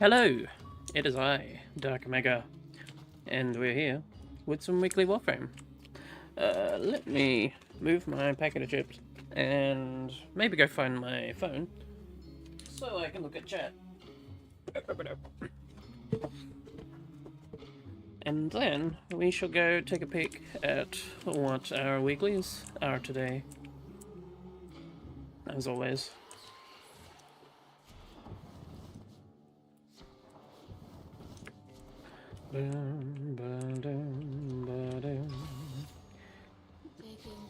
Hello, it is I, Archimedea, and we're here with some Weekly Warframe. Let me move my packet of chips and maybe go find my phone so I can look at chat. And then we shall go take a peek at what our weeklies are today, as always. Taking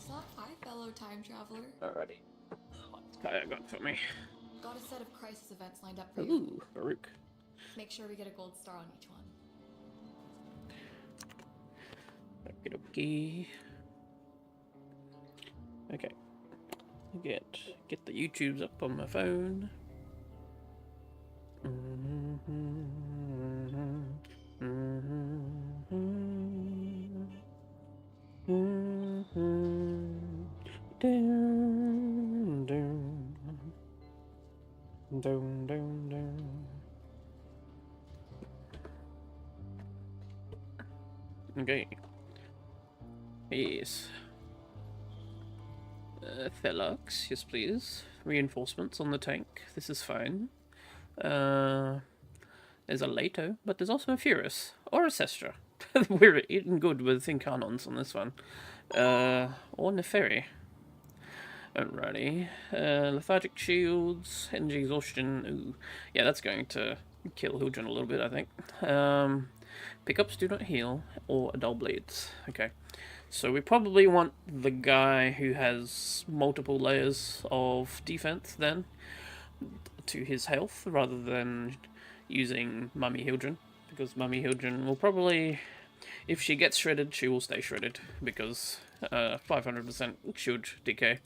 some. Hi, fellow time traveler. Alrighty. What's Kaya got for me? Got a set of crisis events lined up for you. Ooh, Baruch. Make sure we get a gold star on each one. Okie dokie. Okay. Get the YouTubes up on my phone. Okay. Yes. Thelux, yes please. Reinforcements on the tank. This is fine. There's a Leto, but there's also a Furus. Or a Sestra. We're eating good with Incarnons on this one. Or Neferi. Alrighty. Lethargic shields, energy exhaustion. Ooh. Yeah, that's going to kill Hildren a little bit, I think. Pickups do not heal, or dull blades. Okay. So we probably want the guy who has multiple layers of defense then to his health rather than using Mummy Hildren, because Mummy Hildren will probably, if she gets shredded, she will stay shredded because 500% should decay.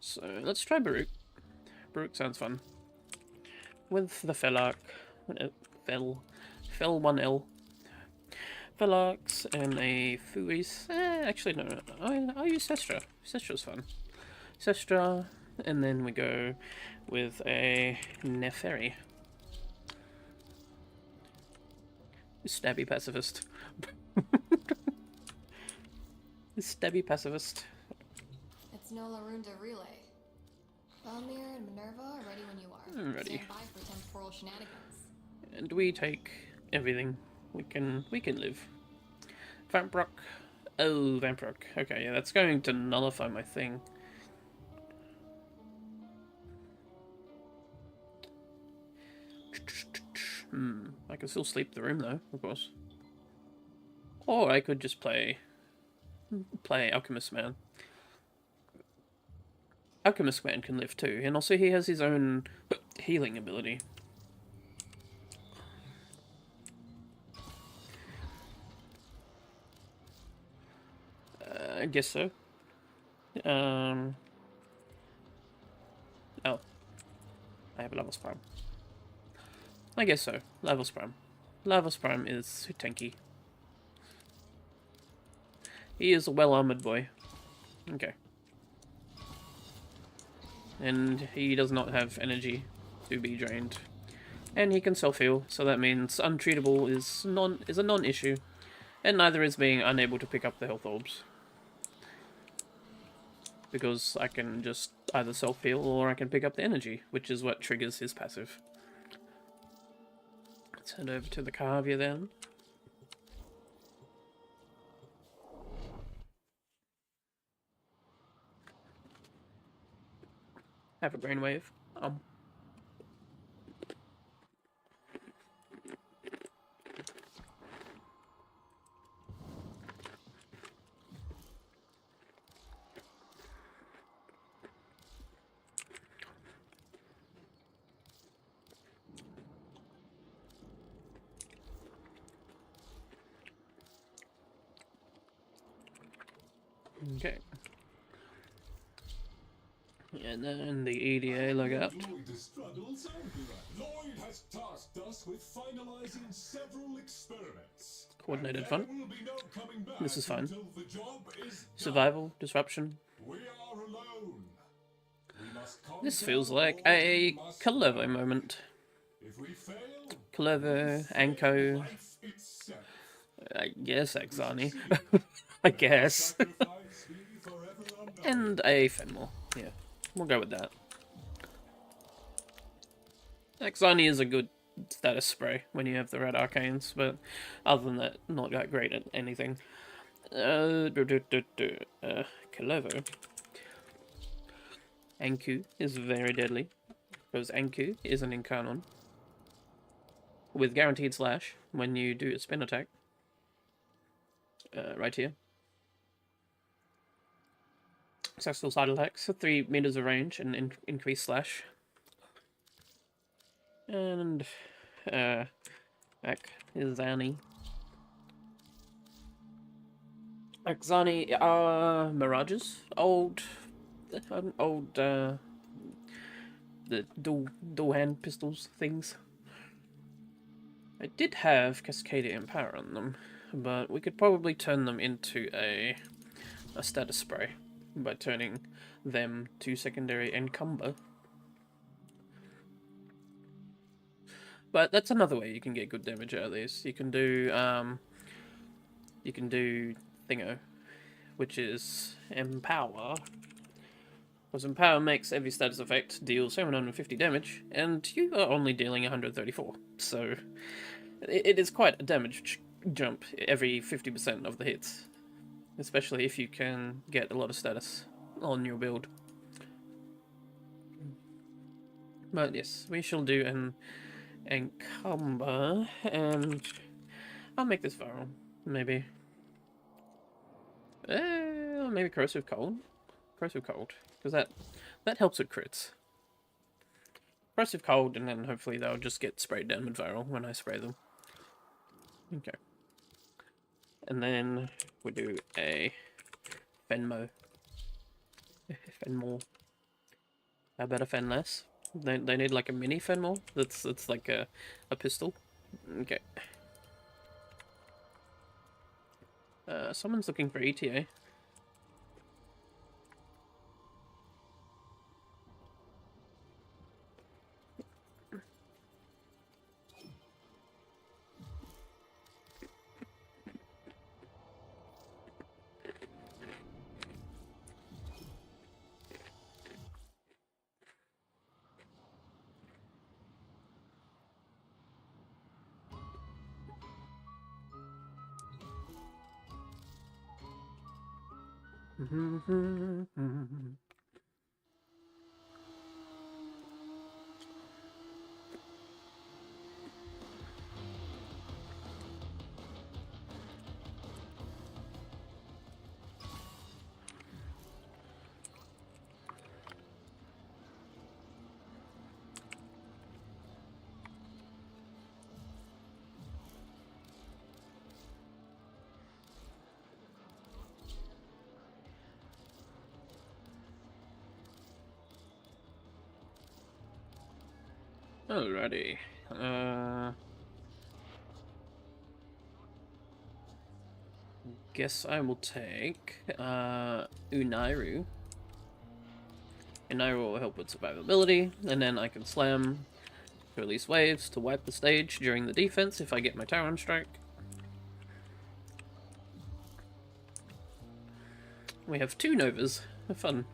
So let's try Baruch. Baruch sounds fun. With the Felark, Fel 1L. Velox and a Fuis. Actually, no. I'll use Sestra. Sestra's fun. Sestra, and then we go with a Neferi. Stabby pacifist. Stabby pacifist. It's no Larunda relay. Belmir and Minerva are ready when you are. Ready. Stand by for temporal shenanigans. And we take everything. We can live. Vamprock. Oh, Vamprock. Okay, yeah, that's going to nullify my thing. I can still sleep the room though, of course. Or I could just play Alchemist Man. Alchemist Man can live too, and also he has his own healing ability. I guess so. Oh. I have a Lavos Prime. I guess so. Lavos Prime. Lavos Prime is tanky. He is a well-armored boy. Okay. And he does not have energy to be drained. And he can self-heal, so that means untreatable is a non-issue. And neither is being unable to pick up the health orbs. Because I can just either self-heal or I can pick up the energy, which is what triggers his passive. Let's head over to the Carvia then. Have a brainwave. Okay. And then the EDA log out. Lloyd has tasked us with finalizing several experiments. Coordinated fun. This is fine. The job is Survival, disruption. we are alone. This feels like a Calevo moment. If we fail, Calevo, Anko, life itself. I guess Axani. I guess. Sacrifice be forever unknown. And a Fenmore. Yeah, we'll go with that. Axani is a good status spray when you have the red arcanes, but other than that, not that great at anything. Calevo. Anku is very deadly, because Anku is an Incarnon with guaranteed slash when you do a spin attack. Right here. Successful side attacks, 3 meters of range and increased slash. And Axani. Axani are Mirages. Old the dual hand pistols things. I did have Cascadian power on them, but we could probably turn them into a status spray by turning them to secondary encumber. But that's another way you can get good damage out of these. You can do Thingo, which is Empower. Because Empower makes every status effect deal 750 damage, and you are only dealing 134. So it is quite a damage jump every 50% of the hits. Especially if you can get a lot of status on your build. But yes, we shall do an Encumber, and I'll make this viral, maybe. Maybe Corrosive Cold. Corrosive Cold, because that helps with crits. Corrosive Cold, and then hopefully they'll just get sprayed down with viral when I spray them. Okay. And then we do a Fenmo. Fenmore. How about a Fenless? They need like a mini Fenmore. That's like a pistol. Okay. Someone's looking for ETA. Alrighty. Guess I will take Unairu. Unairu will help with survivability, and then I can slam to release waves to wipe the stage during the defense if I get my tower on strike. We have 2 Novas. Fun.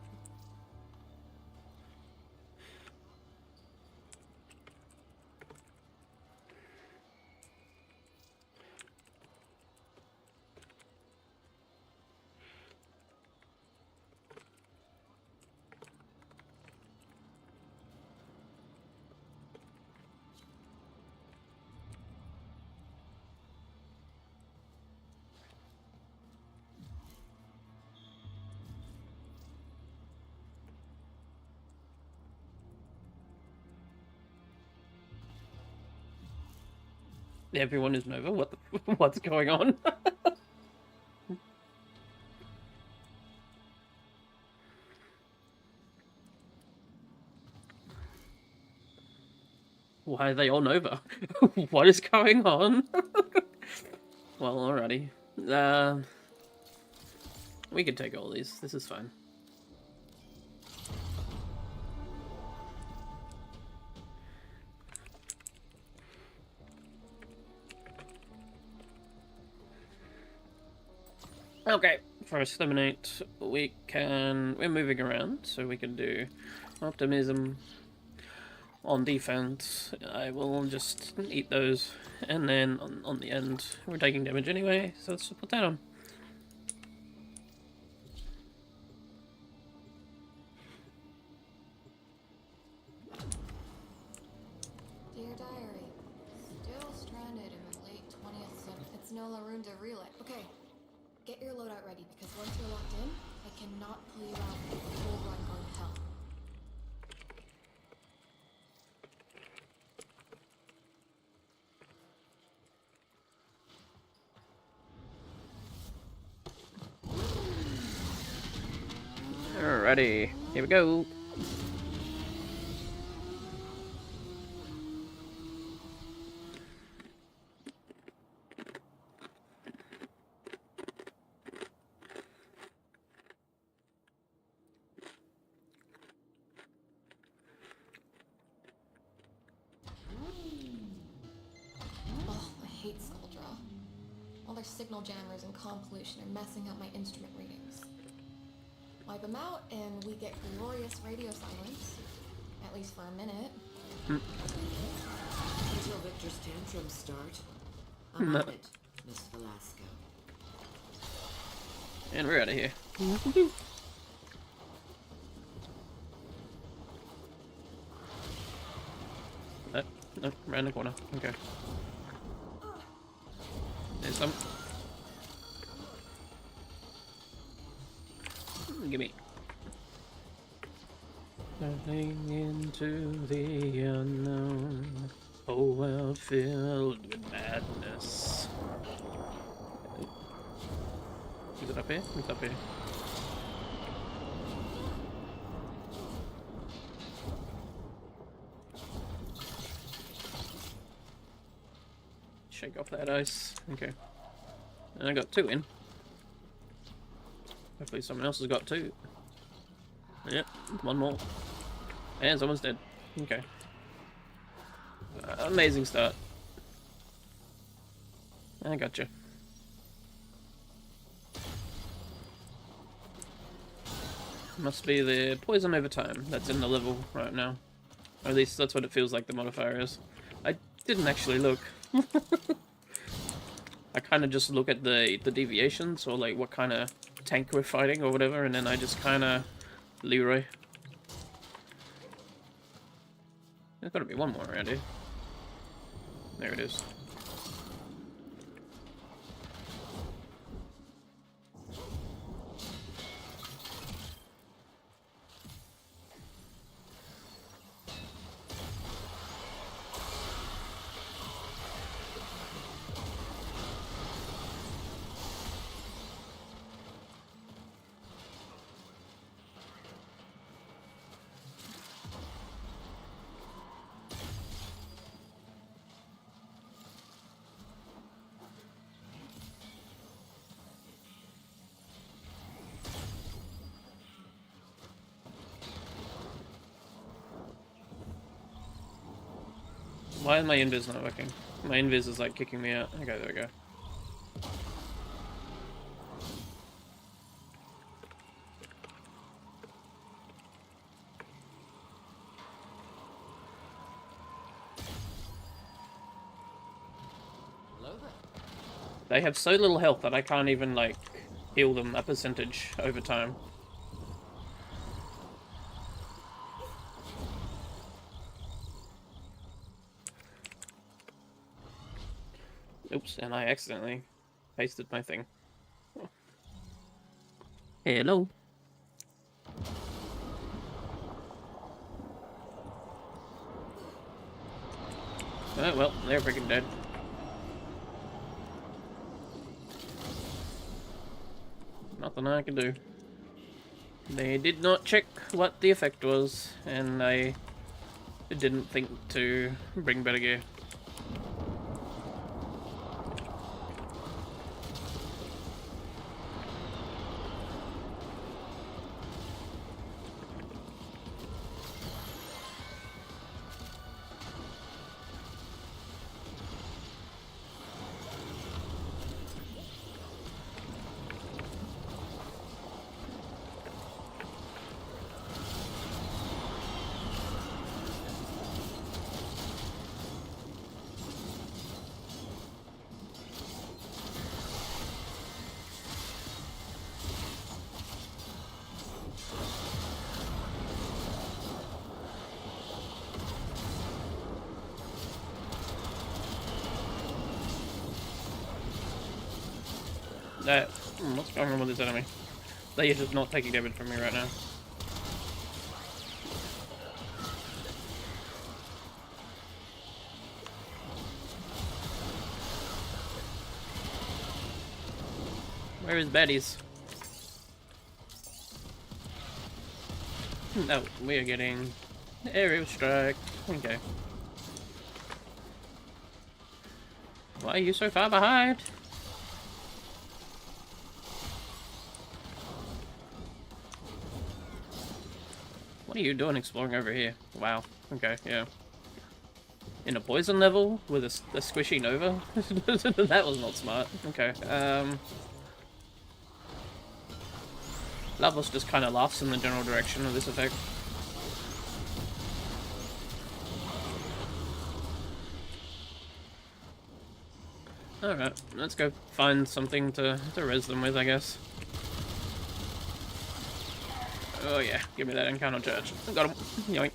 Everyone is Nova. What's going on? Why are they all Nova? What is going on? Well, alrighty. We can take all these. This is fine. Okay, first eliminate, we're moving around, so we can do optimism on defense. I will just eat those, and then on the end, we're taking damage anyway, so let's put that on. Dear Diary, still stranded in the late 20th century. It's no Larunda relay. Okay, get your loadout ready because once you're locked in, I cannot pull you out of the full run going to hell. Alrighty, here we go. Oh, I hate Skull Draw. All their signal jammers and comm pollution are messing up my instrument readings. Wipe them out, and we get glorious radio silence. At least for a minute. Until Victor's tantrums start. I'm on it, Miss Velasco. And we're out of here. No, around the corner. Okay. There's some. Gimme. Diving into the unknown, a world filled with madness. Is it up here? It's up here. Shake off that ice. Okay. And I got 2 in. Hopefully someone else has got 2. Yep, 1 more. And someone's dead. Okay. Amazing start. I gotcha. Must be the poison over time that's in the level right now. Or at least that's what it feels like the modifier is. I didn't actually look. I kind of just look at the deviations, or like what kind of tank we're fighting or whatever, and then I just kind of Leroy. There's got to be one more around here. There it is. Why is my invis not working? My invis is like kicking me out. Okay, there we go. They have so little health that I can't even like heal them a percentage over time. Oops, and I accidentally pasted my thing. Hello. Oh, well, they're freaking dead. Nothing I can do. They did not check what the effect was, and I didn't think to bring better gear. What's going on with this enemy? They are just not taking damage from me right now. Where is baddies? No, we are getting aerial strike. Okay. Why are you so far behind? What are you doing exploring over here? Wow. Okay, yeah. In a poison level with a squishy Nova? That was not smart. Okay, Lavos just kind of laughs in the general direction of this effect. Alright, let's go find something to res them with, I guess. Oh yeah, give me that encounter charge. Got him. Yoink.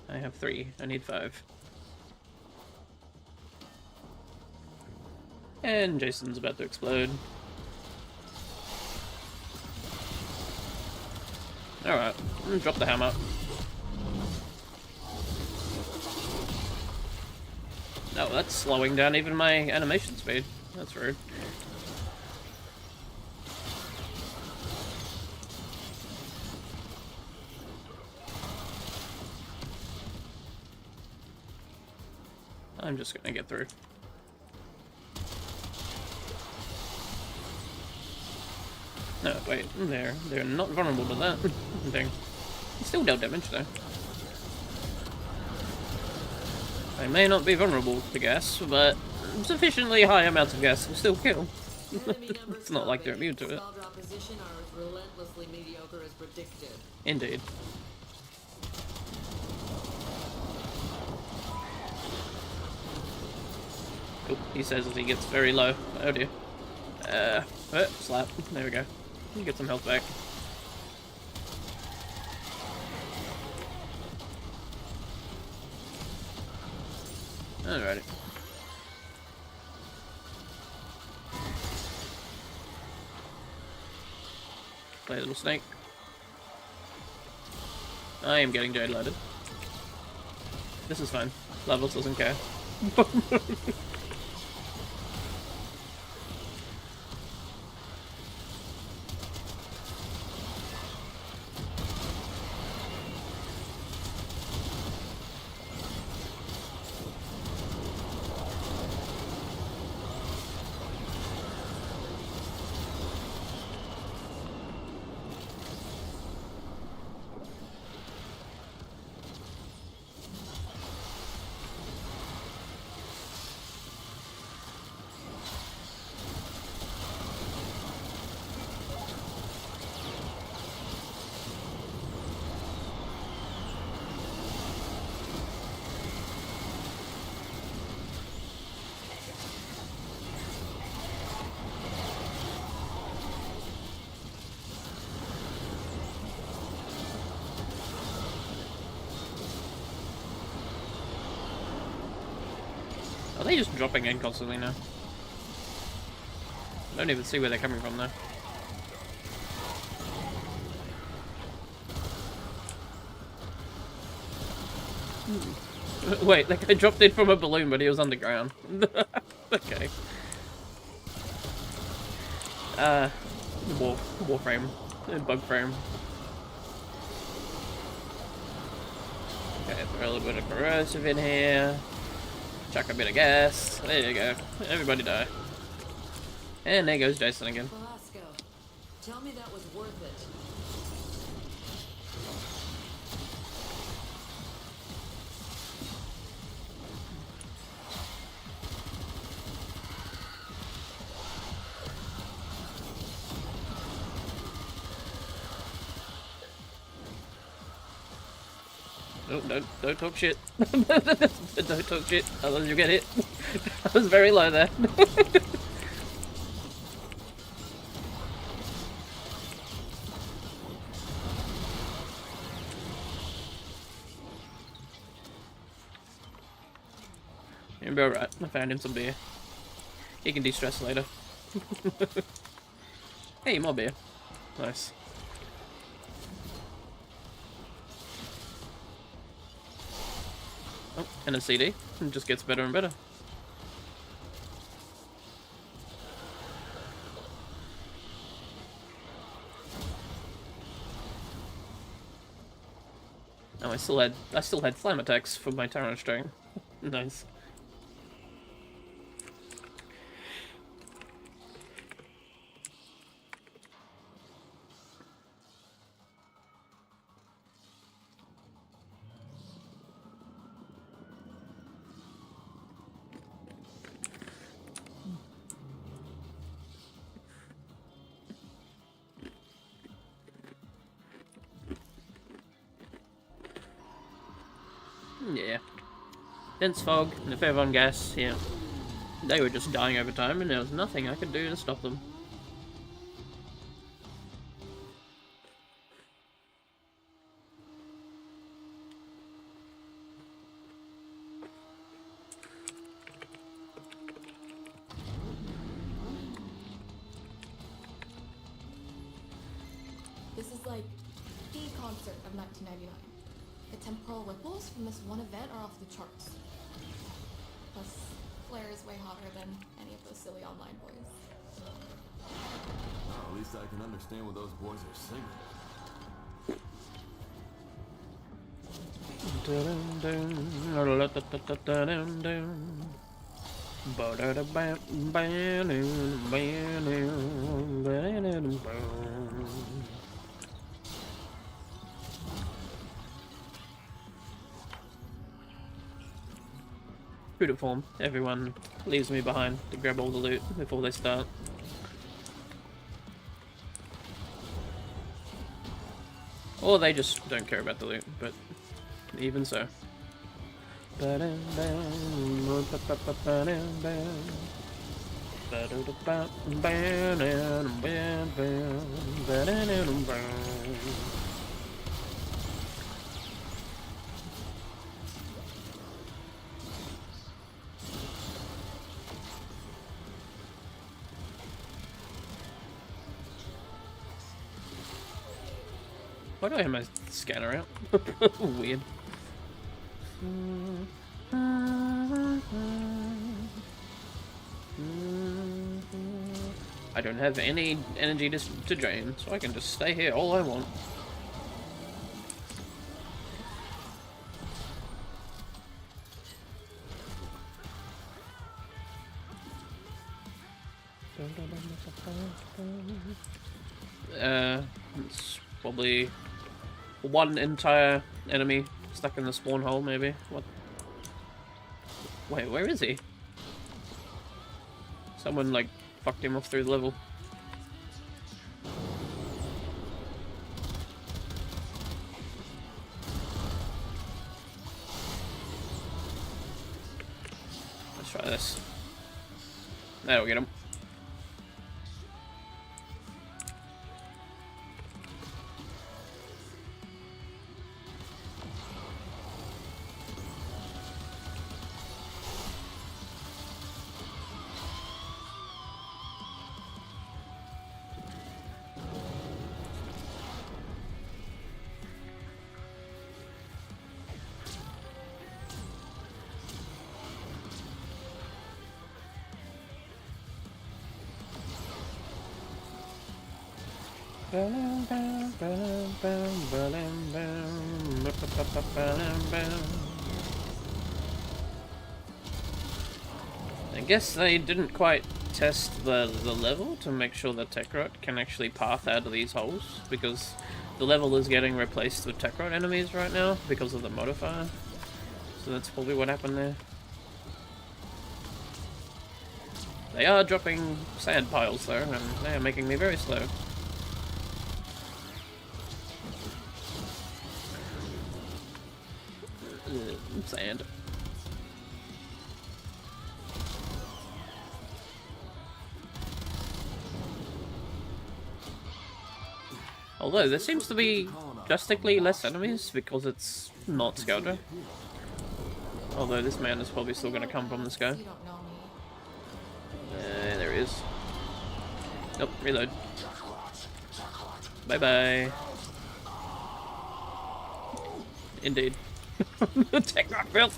I have 3. I need 5. And Jason's about to explode. Alright, I'm gonna drop the hammer. Oh, that's slowing down even my animation speed. That's rude. I'm just gonna get through. No, wait, they're not vulnerable to that thing. Still dealt damage though. They may not be vulnerable to gas, but sufficiently high amounts of gas will still kill. It's not like they're immune to it. Indeed. Oh, he says as he gets very low. Oh dear. Slap. There we go. Get some health back. Alrighty. Play little snake. I am getting jade lighted. This is fine. Levels doesn't care. Are they just dropping in constantly now? I don't even see where they're coming from though. Wait, that guy dropped in from a balloon, but he was underground. Okay. Warframe. Bug frame. Okay, throw a little bit of corrosive in here. Chuck a bit of gas. There you go. Everybody die. And there goes Jason again. Velasco, tell me that was worth it. Oh, don't talk shit. Don't talk shit, otherwise you'll get hit. I was very low there. be alright. I found him some beer. He can de-stress later. Hey, more beer. Nice. Oh, and a CD. It just gets better and better. Oh, I still had flame attacks for my Terran string. Nice. Yeah. Dense fog and a fair on gas, yeah. They were just dying over time and there was nothing I could do to stop them. This is like the concert of 1999. The temporal ripples from this one event are off the charts. Plus, Flair is way hotter than any of those silly online boys. Well, at least I can understand what those boys are singing. True to form, everyone leaves me behind to grab all the loot before they start. Or they just don't care about the loot, but even so. Why do I have my scanner out? Weird. I don't have any energy to drain, so I can just stay here all I want. It's probably one entire enemy stuck in the spawn hole, maybe. What? Wait, where is he? Someone, like, fucked him off through the level. Let's try this. That'll get him. I guess they didn't quite test the level to make sure that Tekrot can actually path out of these holes, because the level is getting replaced with Tekrot enemies right now because of the modifier. So that's probably what happened there. They are dropping sand piles though, and they are making me very slow. Sand. Although there seems to be drastically less enemies because it's not Skelter. Although this man is probably still going to come from this guy. You don't know me. There he is. Nope, reload. Bye bye. Indeed. Take that filth!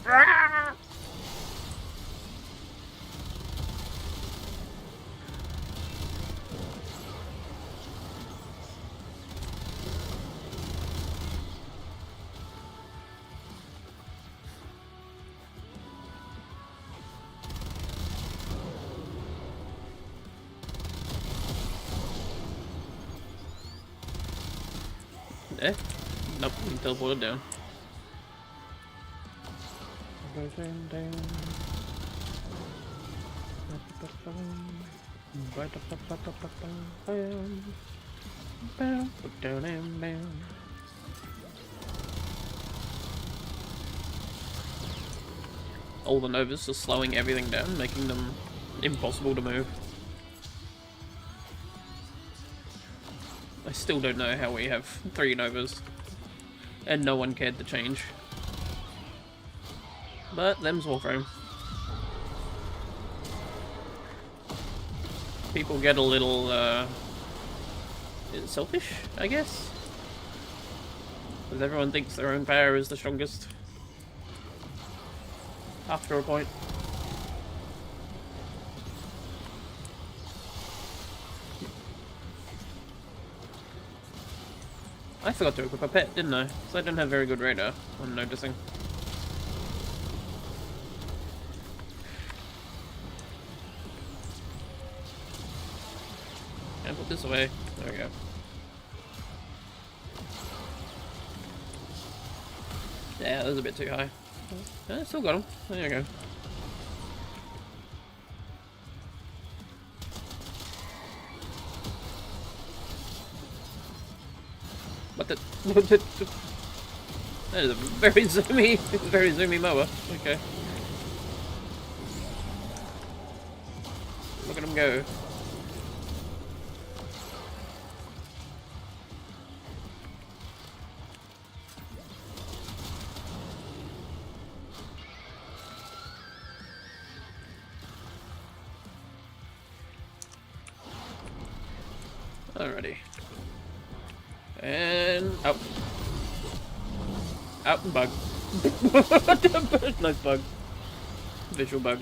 Eh? Nope, he teleported down. All the Novas are slowing everything down, making them impossible to move. I still don't know how we have 3 Novas and no one cared to change. But them's Warframe. People get a little selfish, I guess. Because everyone thinks their own power is the strongest. After a point. I forgot to equip a pet, didn't I? So I don't have very good radar, I'm noticing. And put this away. There we go. Yeah, that was a bit too high. Still got him. There we go. What the? That is a very zoomy mower. Okay. Look at him go. Alrighty. And out. Out and bug. Nice bug. Visual bug.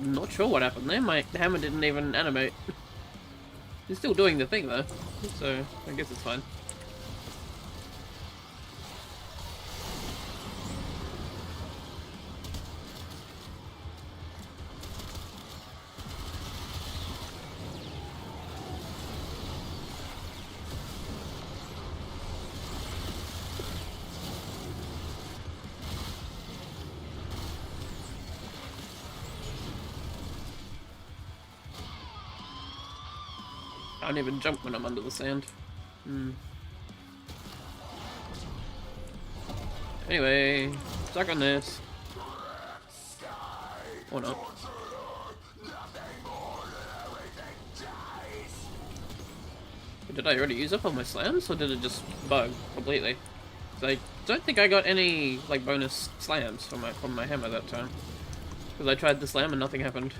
Not sure what happened there. My hammer didn't even animate. It's still doing the thing though, so I guess it's fine. I don't even jump when I'm under the sand. Anyway, stuck on this. Or not. Did I already use up all my slams, or did it just bug completely? 'Cause I don't think I got any like bonus slams from my hammer that time. Because I tried the slam and nothing happened.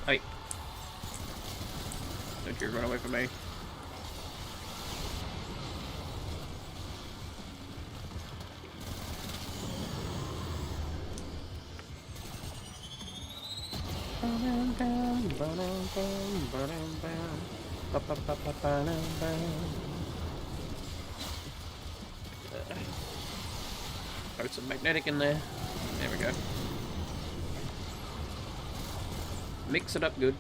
Hey. Don't you run away from me. Throw some magnetic in there. There we go. Mix it up good.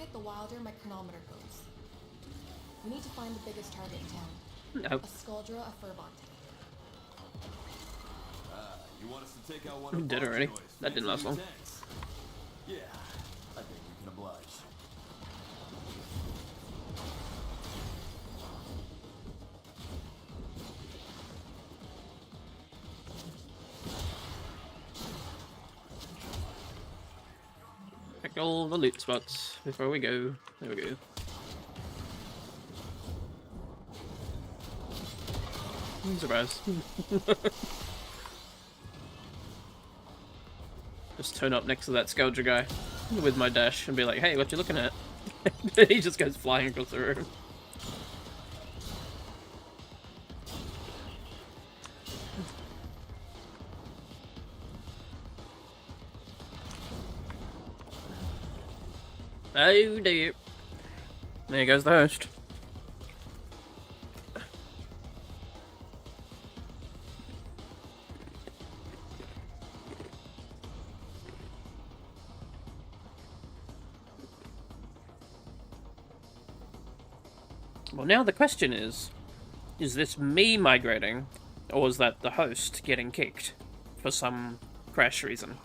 target, the wilder my chronometer goes. We need to find the biggest target in town. Nope. A Skuldra, a Furbante. You want us to take out one We of did already. That didn't last long. tanks? Yeah, I think we can oblige. Check all the loot spots before we go. There we go. Surprise. Just turn up next to that Skuldra guy with my dash and be like, hey, what you looking at? He just goes flying across the room. Oh dear. There goes the host. Well, now the question is this me migrating, or is that the host getting kicked for some crash reason?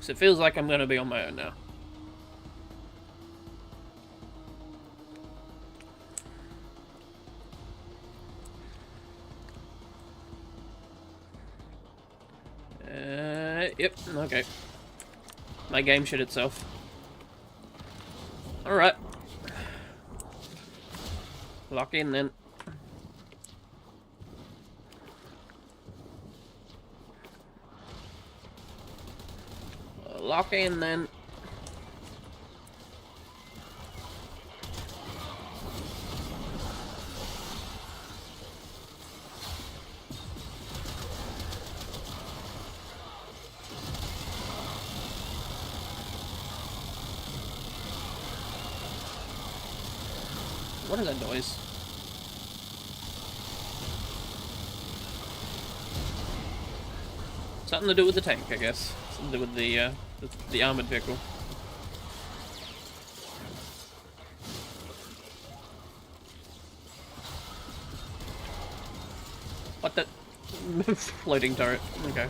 So it feels like I'm going to be on my own now. Yep, okay. My game shit itself. Alright. Lock in then. Lock in then. What is that noise? Something to do with the tank, I guess. Something to do with the armored vehicle. What the? Floating turret. Okay.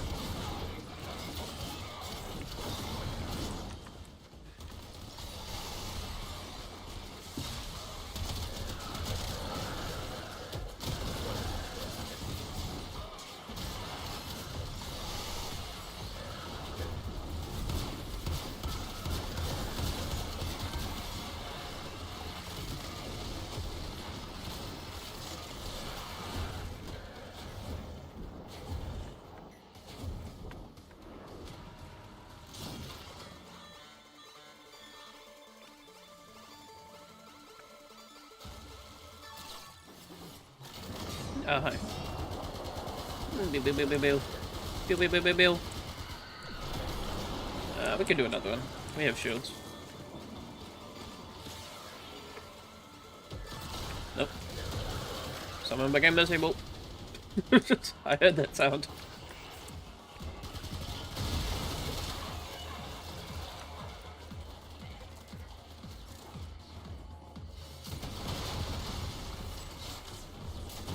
Oh, hi. Bill, bill, bill, bill, bill. Bill, bill, bill, bill, bill. We can do another one. We have shields. Nope. Someone became disabled. I heard that sound.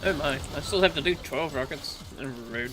Oh my, I still have to do 12 rockets. Rude.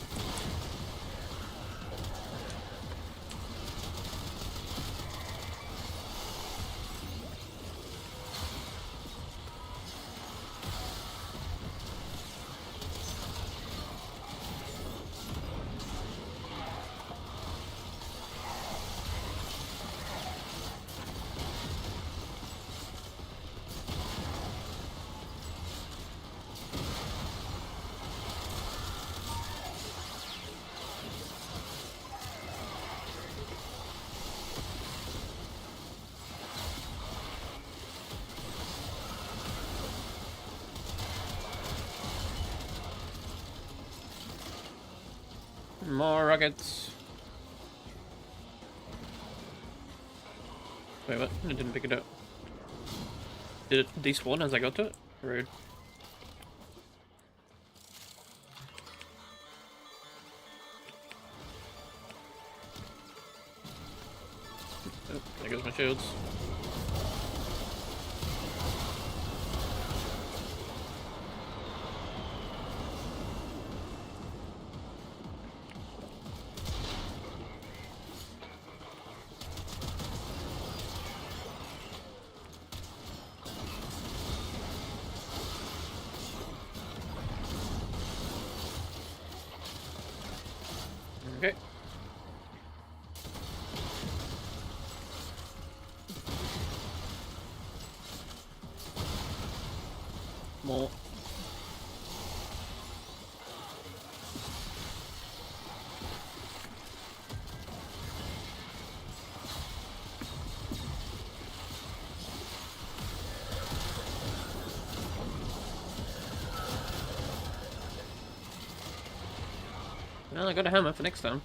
More rockets. Wait, what? I didn't pick it up. Did it despawn as I got to it? Rude. Oh, there goes my shields. Okay. More. Well, I got a hammer for next time.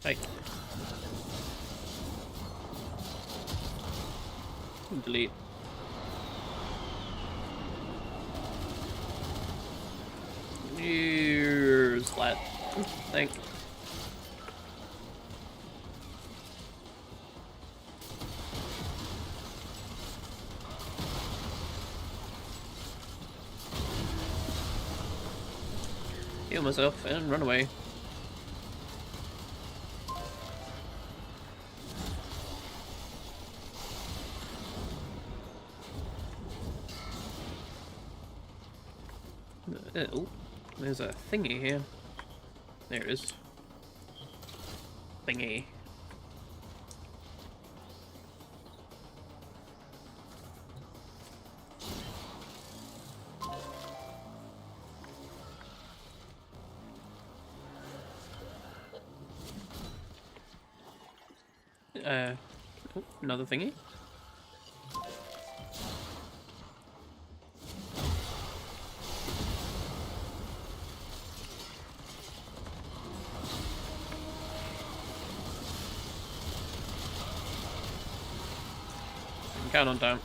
Hey. Delete. Years flat. Thank. Heal myself and run away. Oh, there's a thingy here. There it is. Thingy. Oh, another thingy. Count on time.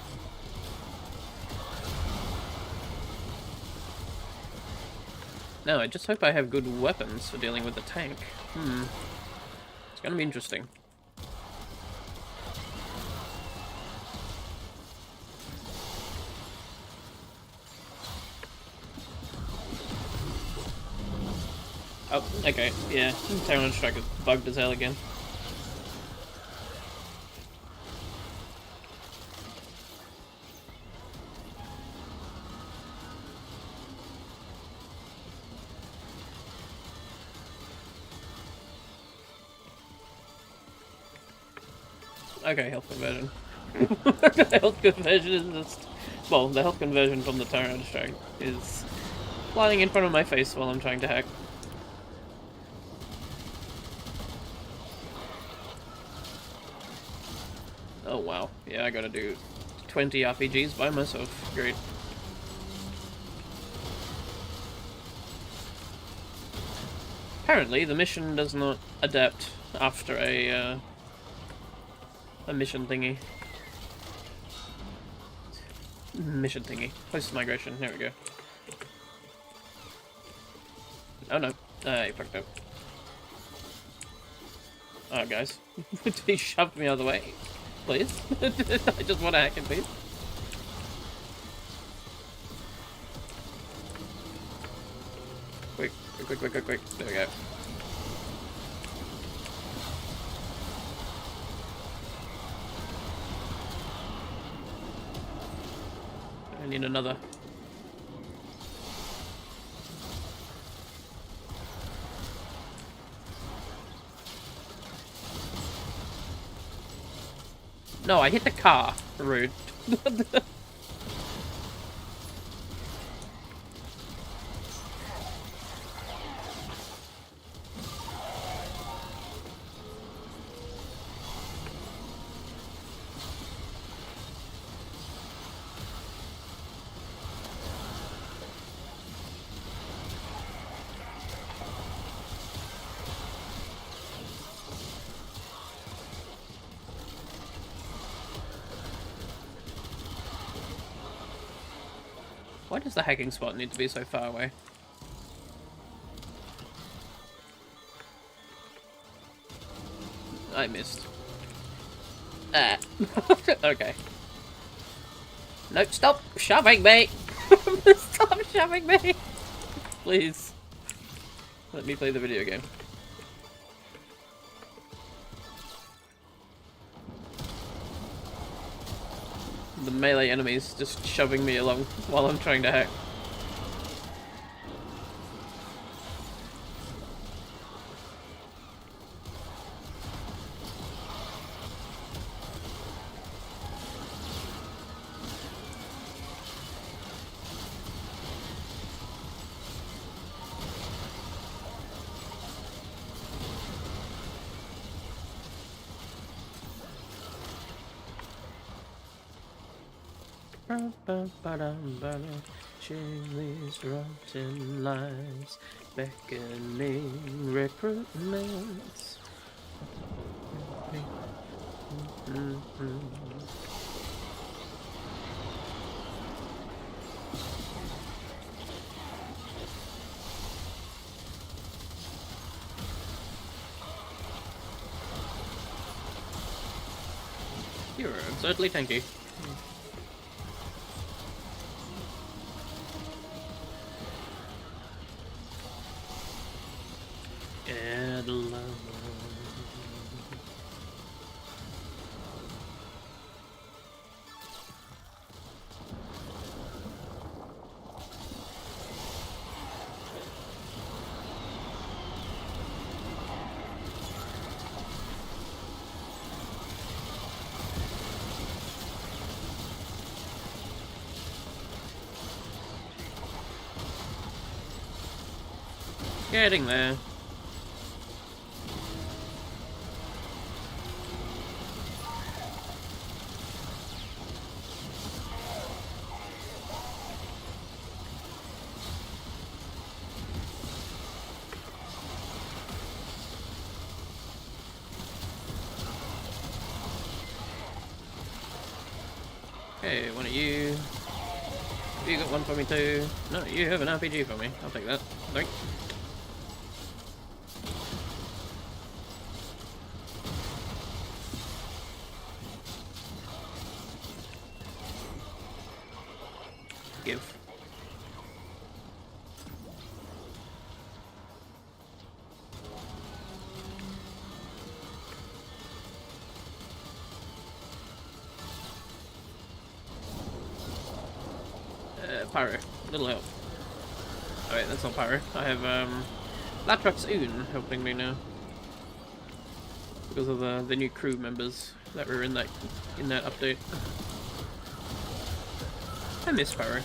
No, I just hope I have good weapons for dealing with the tank. It's gonna be interesting. Oh, okay, yeah. Temporal Strike is bugged as hell again. Okay, health conversion. The health conversion is just... Well, the health conversion from the Temporal Strike is flying in front of my face while I'm trying to hack. Oh wow, yeah, I gotta do 20 RPGs by myself. Great. Apparently, the mission does not adapt after a mission thingy. Mission thingy. Post migration. There we go. Oh no. You fucked up. Oh, guys. He shoved me out of the way. Please. I just want to hack it, please. Quick, quick, quick, quick, quick. There we go. I need another. No, I hit the car. Rude. Why does the hacking spot need to be so far away? I missed. Ah. Okay. No, stop shoving me! Stop shoving me! Please. Let me play the video game. The melee enemies just shoving me along while I'm trying to hack. Chili's rotten lies, beckoning recruitments. You're absurdly tanky. Getting there. Okay, one of you. You got one for me too. No, you have an RPG for me. I'll take that. Thanks. Give. Pyro. Little help. Oh wait, that's not Pyro. I have Latrox Oon helping me now. Because of the new crew members that were in that update. I miss Pyro.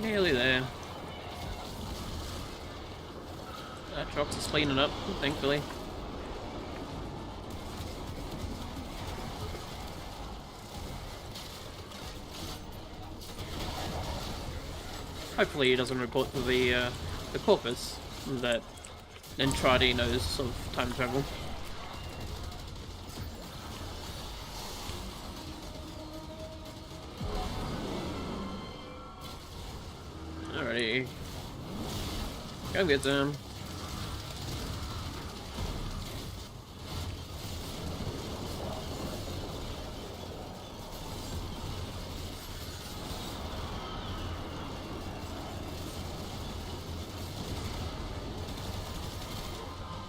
Nearly there. Trox is cleaning up, thankfully. Hopefully he doesn't report to the corpus that Entradi knows of time travel. Alrighty. Go get them.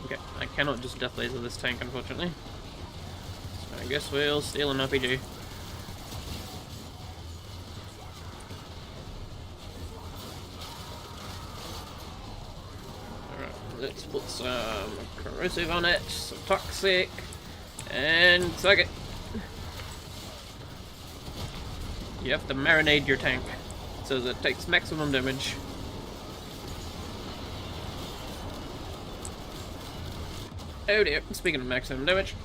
Okay, I cannot just death laser this tank, unfortunately. So I guess we'll steal an RPG. Let's put some corrosive on it, some toxic, and suck it. You have to marinate your tank so that it takes maximum damage. Oh dear, speaking of maximum damage.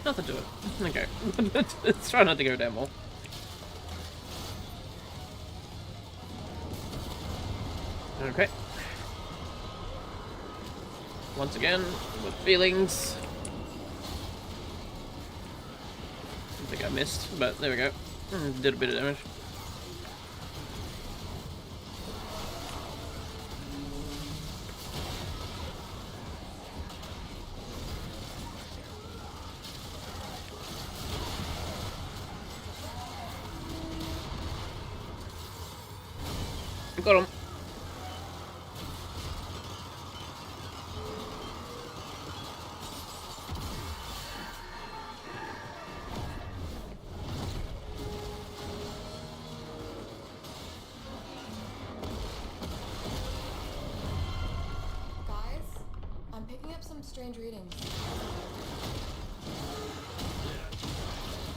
Nothing to it. Okay. Let's try not to go down more. Okay. Once again, with feelings. I think I missed, but there we go. Did a bit of damage. Got him. Guys, I'm picking up some strange readings.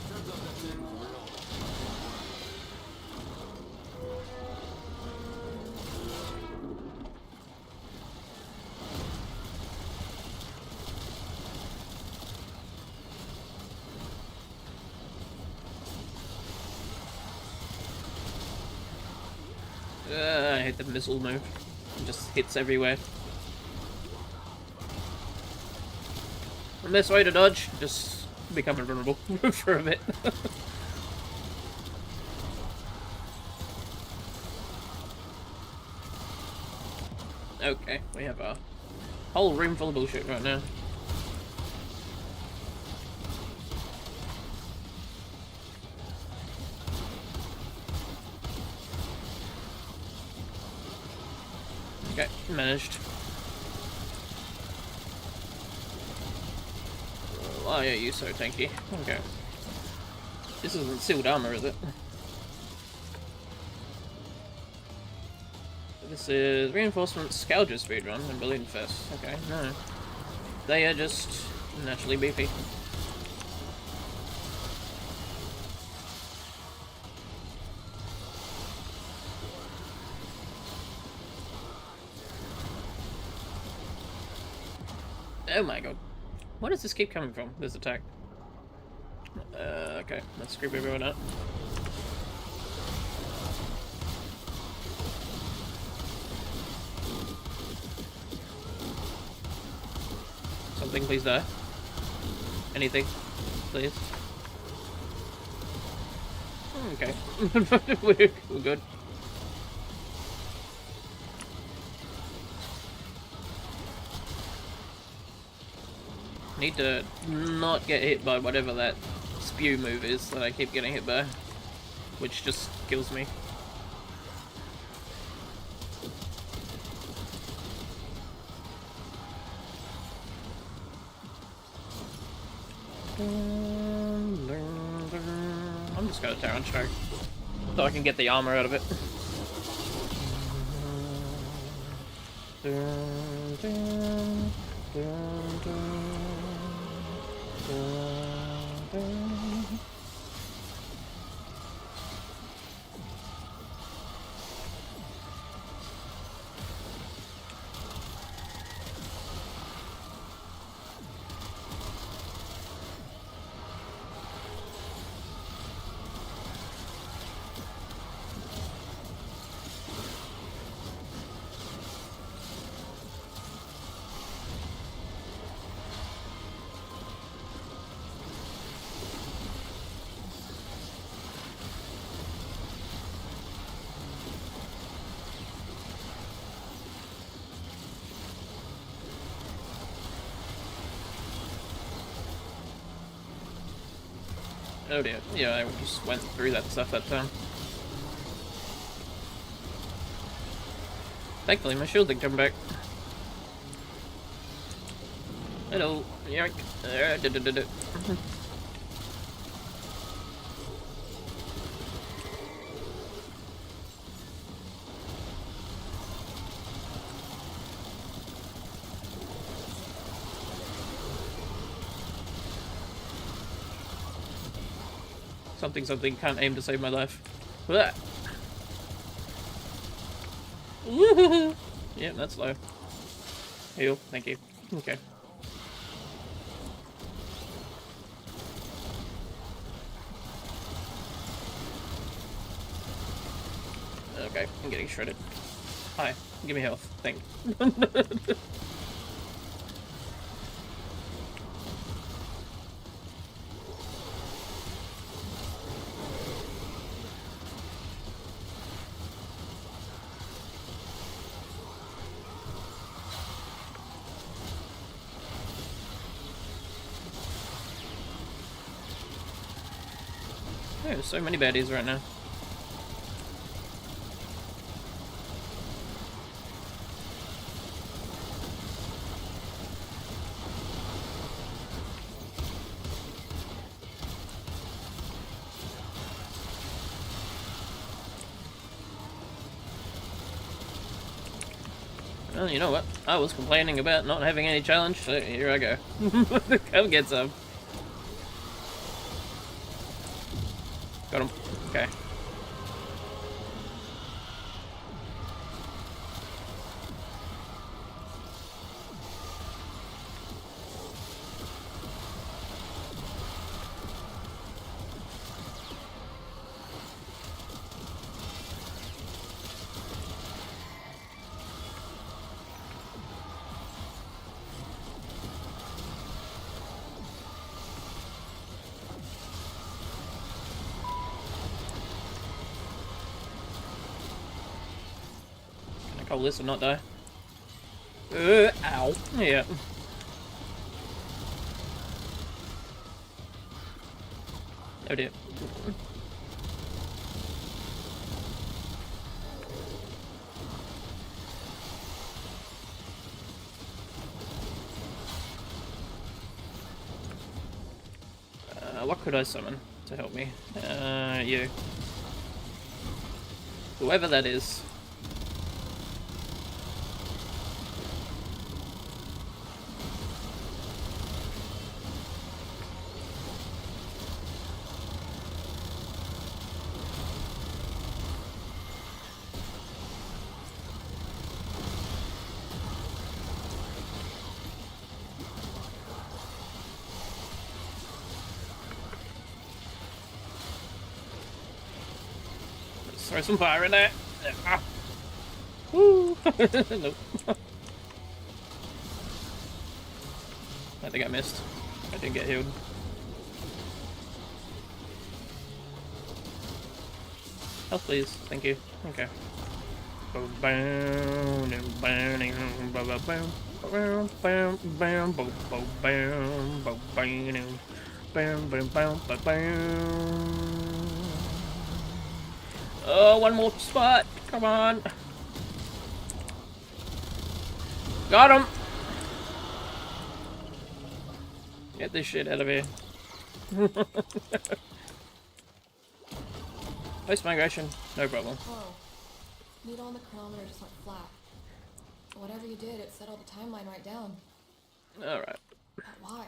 Turns out that thing was real. I hate the missile move. It just hits everywhere. The best way to dodge, just become invulnerable for a bit. Okay, we have a whole room full of bullshit right now. Okay, managed. Why are you so tanky? Okay. This isn't sealed armor, is it? This is reinforcement Scouger speedrun and Balloon Fest. Okay, no. They are just naturally beefy. Oh my god. Where does this keep coming from, this attack? Okay, let's screw everyone up. Something, please die. Anything, please. Okay. We're good. Need to not get hit by whatever that spew move is that I keep getting hit by, which just kills me. I'm just gonna Terran Strike so I can get the armor out of it. Oh dear, yeah, I just went through that stuff that time. Thankfully, my shield didn't come back. Hello, yoink. Something, something, can't aim to save my life. Blah. Yeah, that's low. Heal, thank you. Okay. Okay, I'm getting shredded. Hi, give me health. Thank you. There's so many baddies right now. Well, you know what? I was complaining about not having any challenge, so here I go. Come get some. Got him. Okay. Call this or not die. Ow. Yeah. Oh dear. What could I summon to help me? You. Whoever that is. Throw some fire in there. Ah. Woo! Nope. I think I missed. I didn't get healed. Health, please. Thank you. Okay. Oh, one more spot. Come on. Got him. Get this shit out of here. Post migration, no problem. Whoa. Needle on the chronometer just went flat. Whatever you did, it settled the timeline right down. Alright. But why?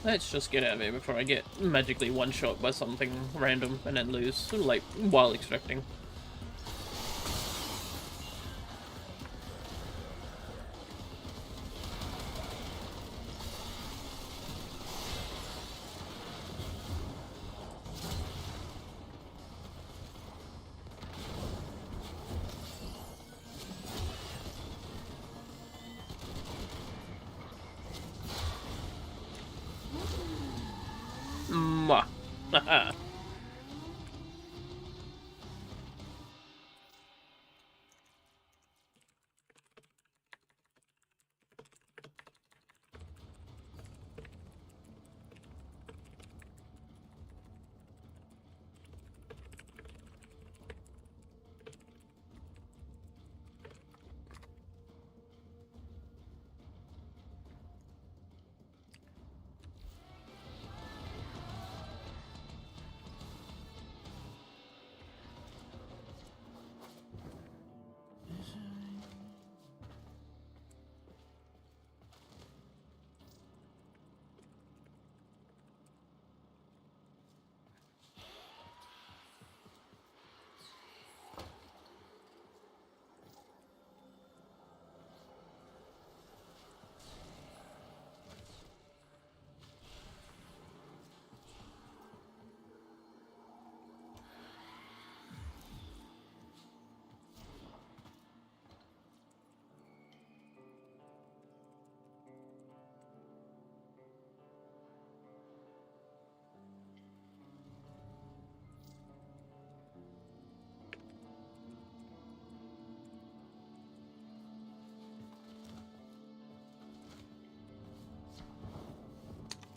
Let's just get out of here before I get magically one-shot by something random and then lose, like, while extracting. Mwah.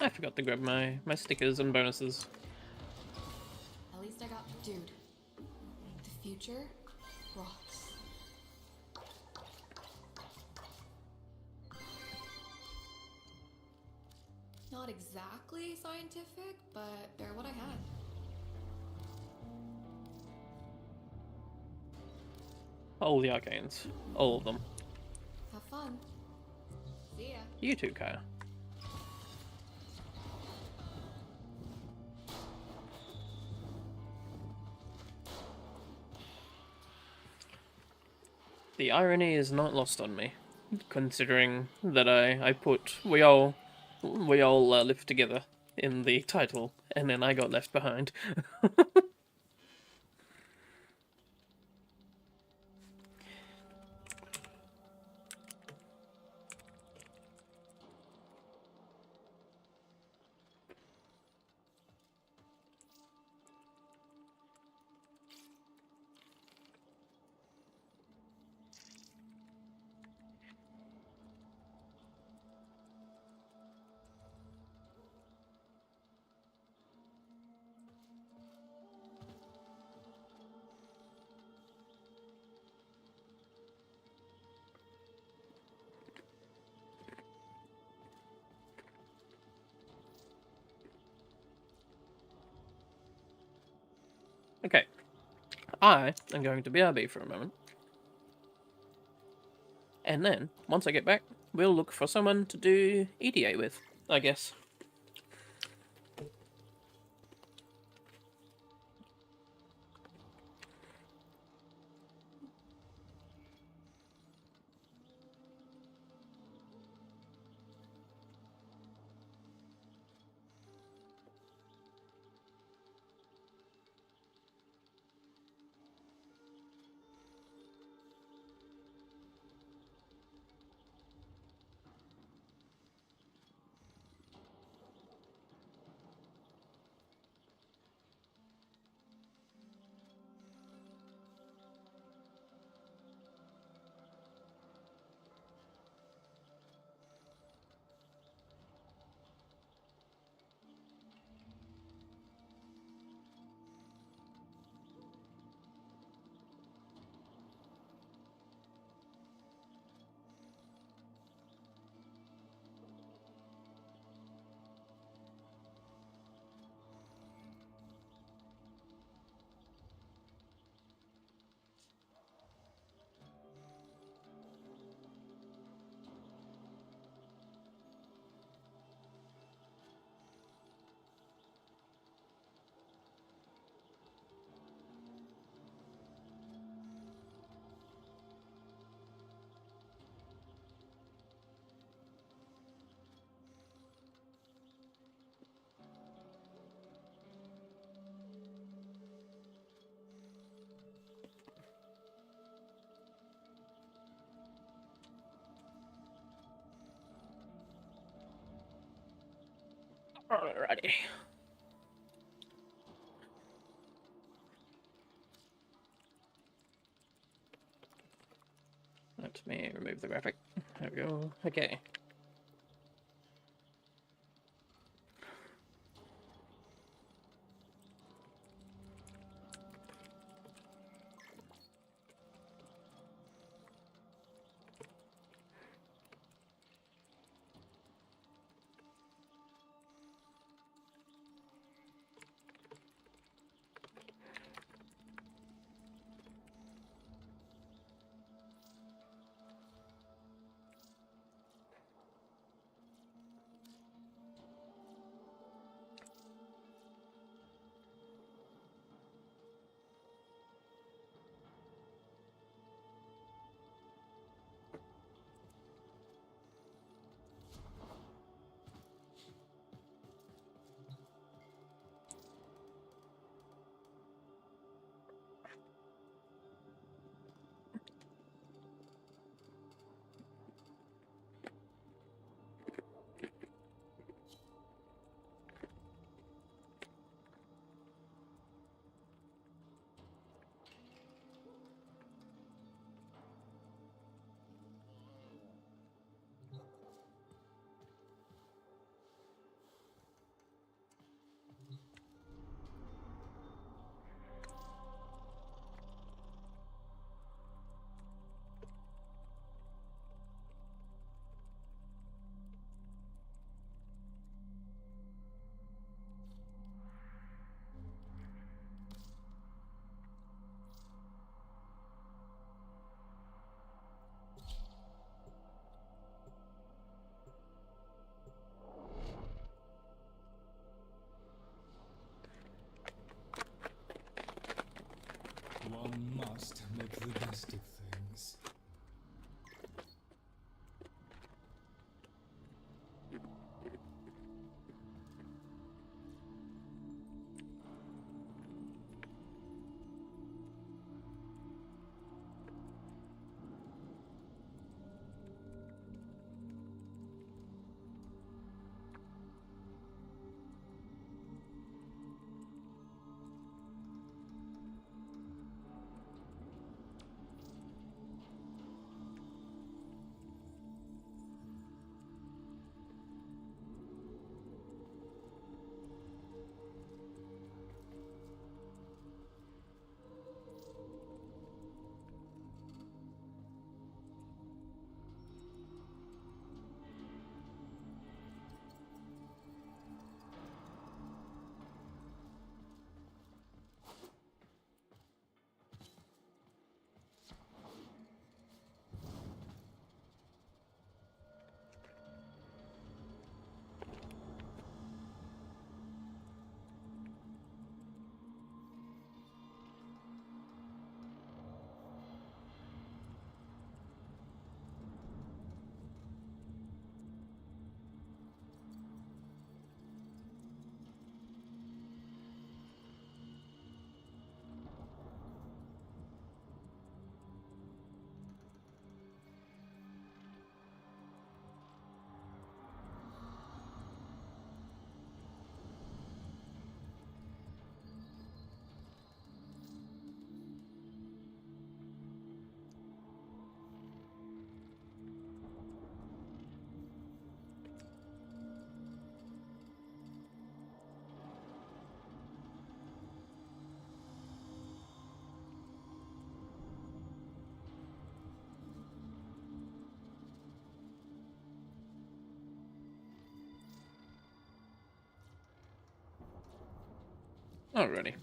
I forgot to grab my stickers and bonuses. At least I got... Dude, the future rocks. Not exactly scientific, but they're what I had. All the arcanes. All of them. Have fun. See ya. You too, Kaya. The irony is not lost on me, considering that I put we all live together in the title, and then I got left behind. Okay, I am going to BRB for a moment. And then, once I get back, we'll look for someone to do EDA with, I guess. Alrighty. Let me remove the graphic. There we go. Okay. majestic things. Alrighty.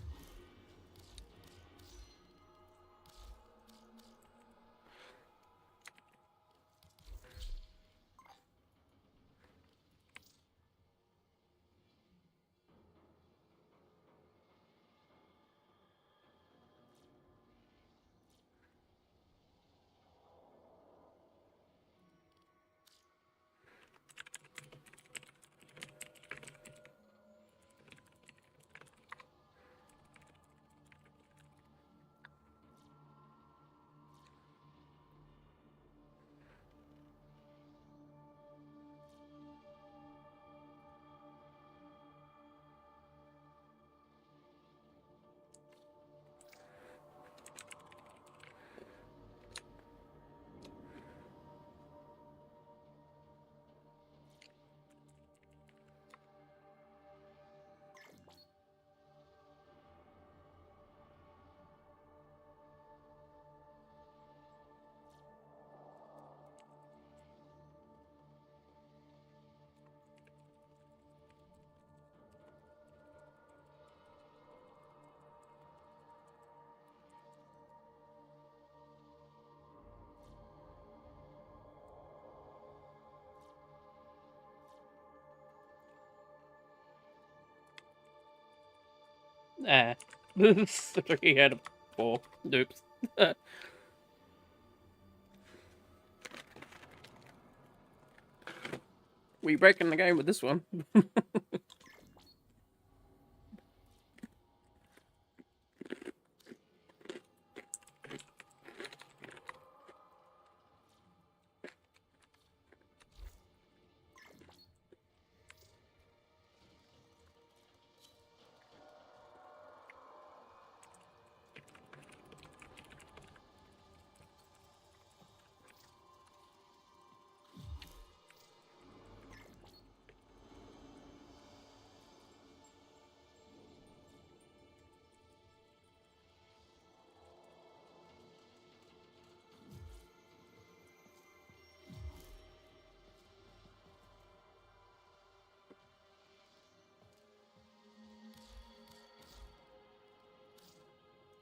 Ah. He had a ball. Oops. We breaking the game with this one.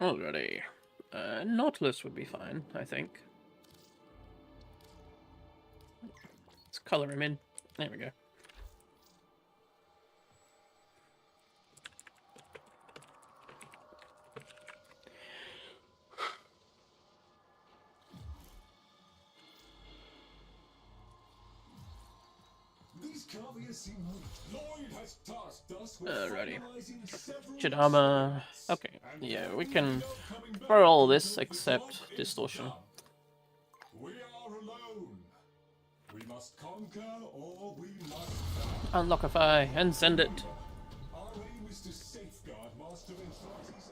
Alrighty. Nautilus would be fine, I think. Let's color him in. There we go. Lloyd has tasked us with Alrighty. finalizing several Chidama. experiments. Okay, And yeah, there we will can be no coming back throw all this until the except job is distortion. done. We are alone. We must conquer or we must die. Unlockify and send it. Our aim is to safeguard Master Infati's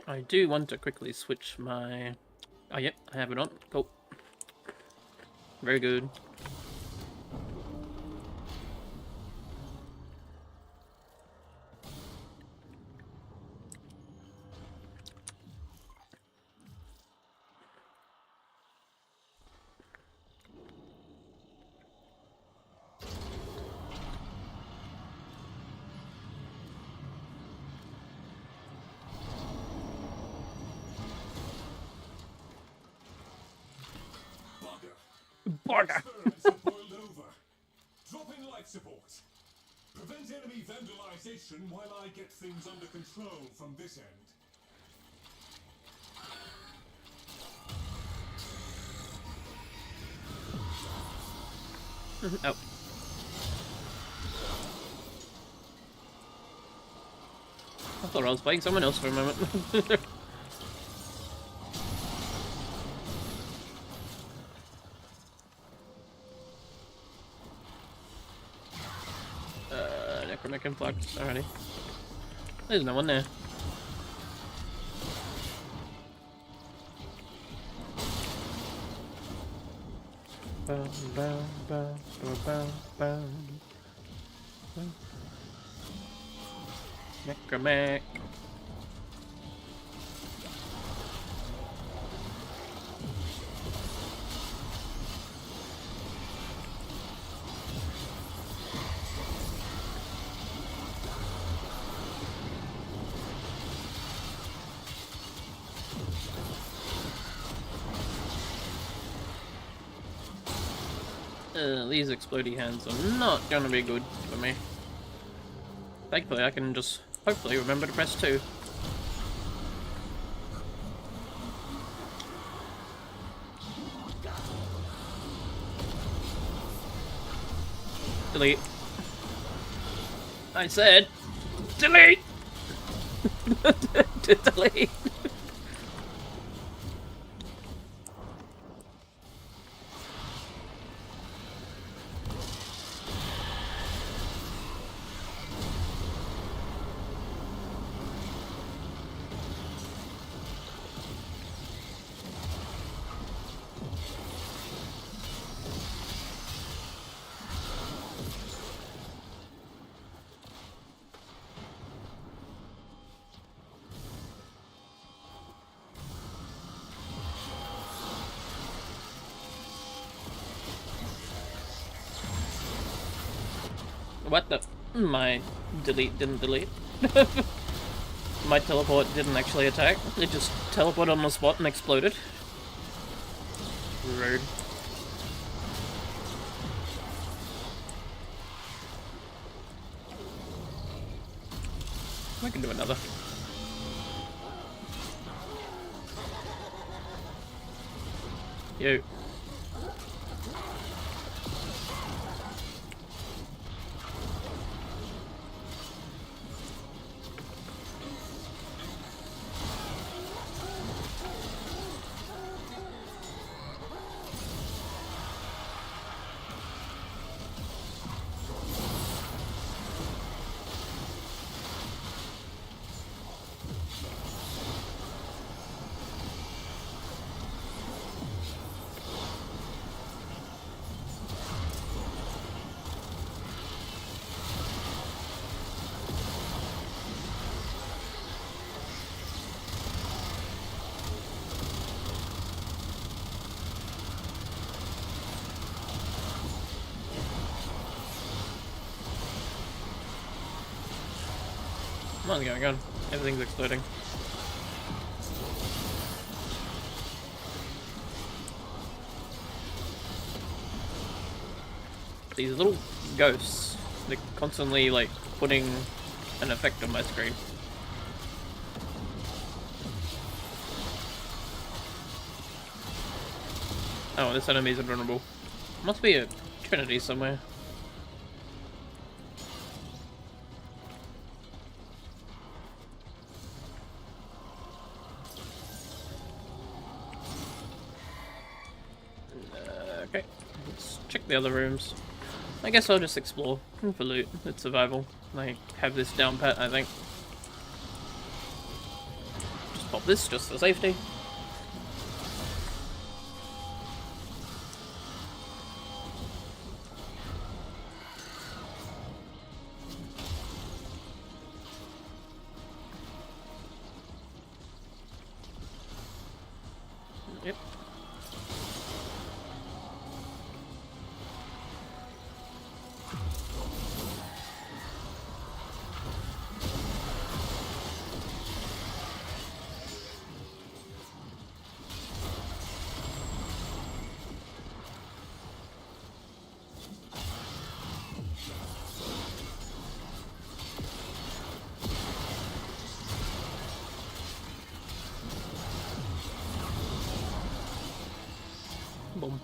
I do want to quickly switch my... Oh, yep, I have it on. Cool. Very good. Bugger. experiments have boiled over. Drop in life support. Prevent enemy vandalization while I get things under control from this end. Oh. I thought I was playing someone else for a moment. Necromic Influx, alrighty. There's no one there. Bum, bum, bum, bum, bum, bum. Necromic. These explodey hands are not gonna be good for me. Thankfully, I can just hopefully remember to press 2. Delete. I said, delete! Delete! What the? My delete didn't delete. My teleport didn't actually attack. It just teleported on the spot and exploded. Rude. I can do another. You. What's going on? Everything's exploding. these little ghosts, they're constantly like putting an effect on my screen. Oh, this enemy's invulnerable. Must be a trinity somewhere. Okay, let's check the other rooms. I guess I'll just explore for loot. It's survival. I have this down pat, I think. Just pop this just for safety. Yep. Boom.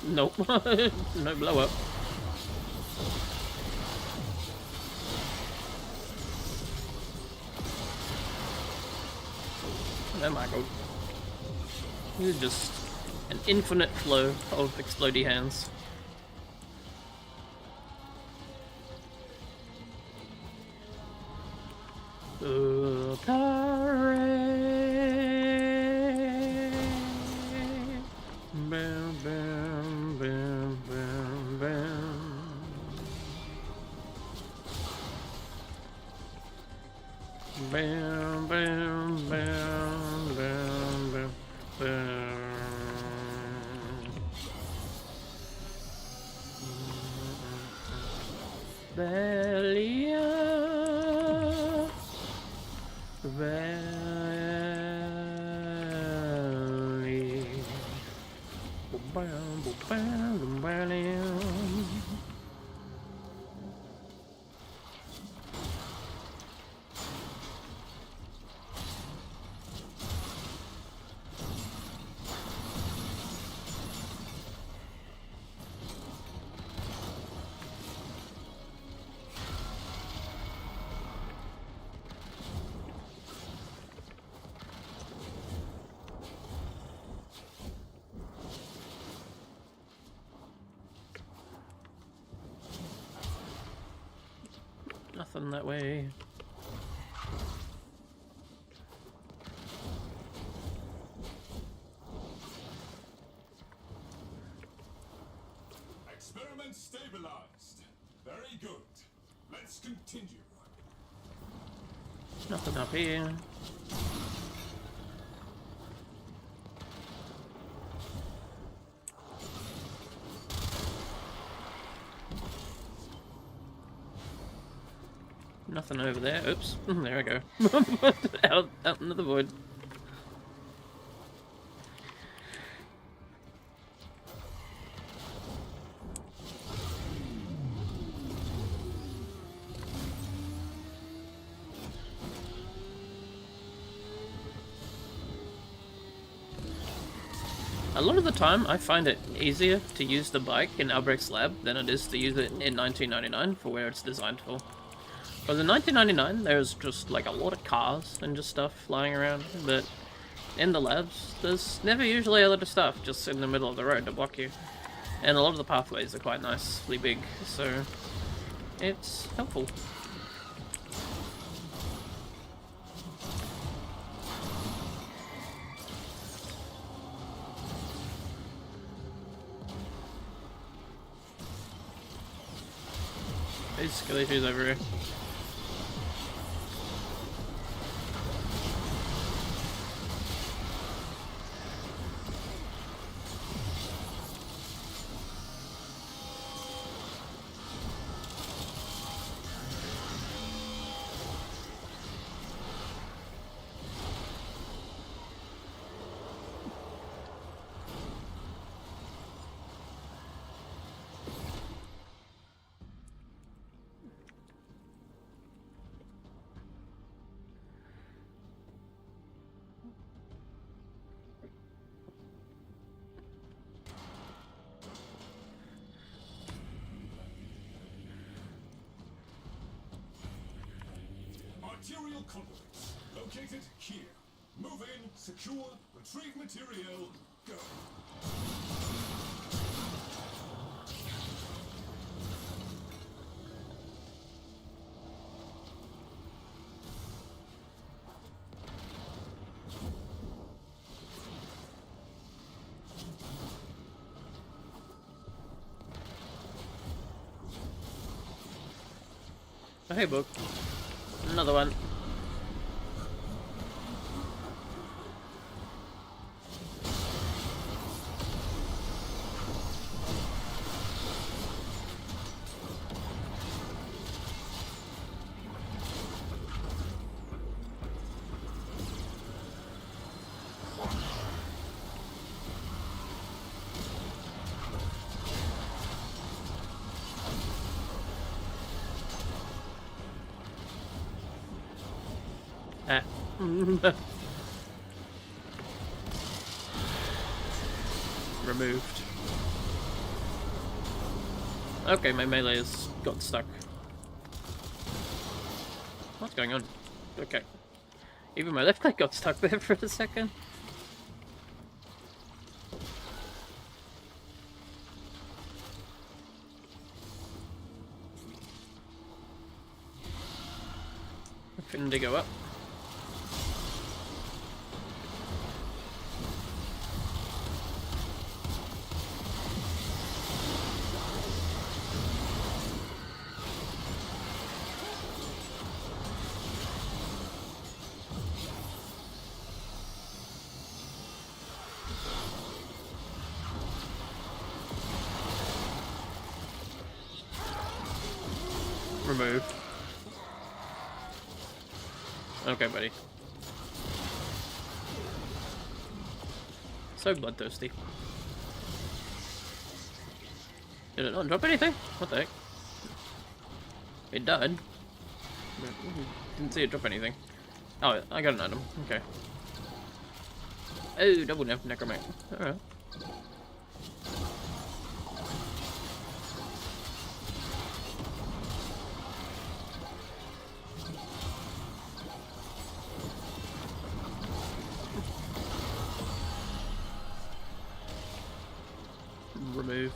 Nope. No blow up. Oh my god. This is just an infinite flow of explodey hands. Bam, bam, bam, bam, bam. Bam, bam, bam, bam, bam, bam. Belia, Valley. Bam, bam, bam, bam. Nothing that way. Experiment stabilized. Very good. Let's continue. Nothing up here. Nothing over there. Oops. There I go. out into the void. A lot of the time, I find it easier to use the bike in Albrecht's lab than it is to use it in 1999 for where it's designed for. Because in 1999, there's just like a lot of cars and just stuff flying around, but in the labs, there's never usually a lot of stuff just in the middle of the road to block you. And a lot of the pathways are quite nicely big, so it's helpful. There's skill issues over here. Material conduits. Located here. Move in, secure, retrieve material, go. Oh, hey, book. Another one. Ah. Removed. Okay, my melee has got stuck. What's going on? Okay. Even my left click got stuck there for a second. Finna go up. Remove. Okay, buddy. So bloodthirsty. Did it not drop anything? What the heck? It died. Didn't see it drop anything. Oh, I got an item. Okay. Oh, double necromant. Alright. Remove.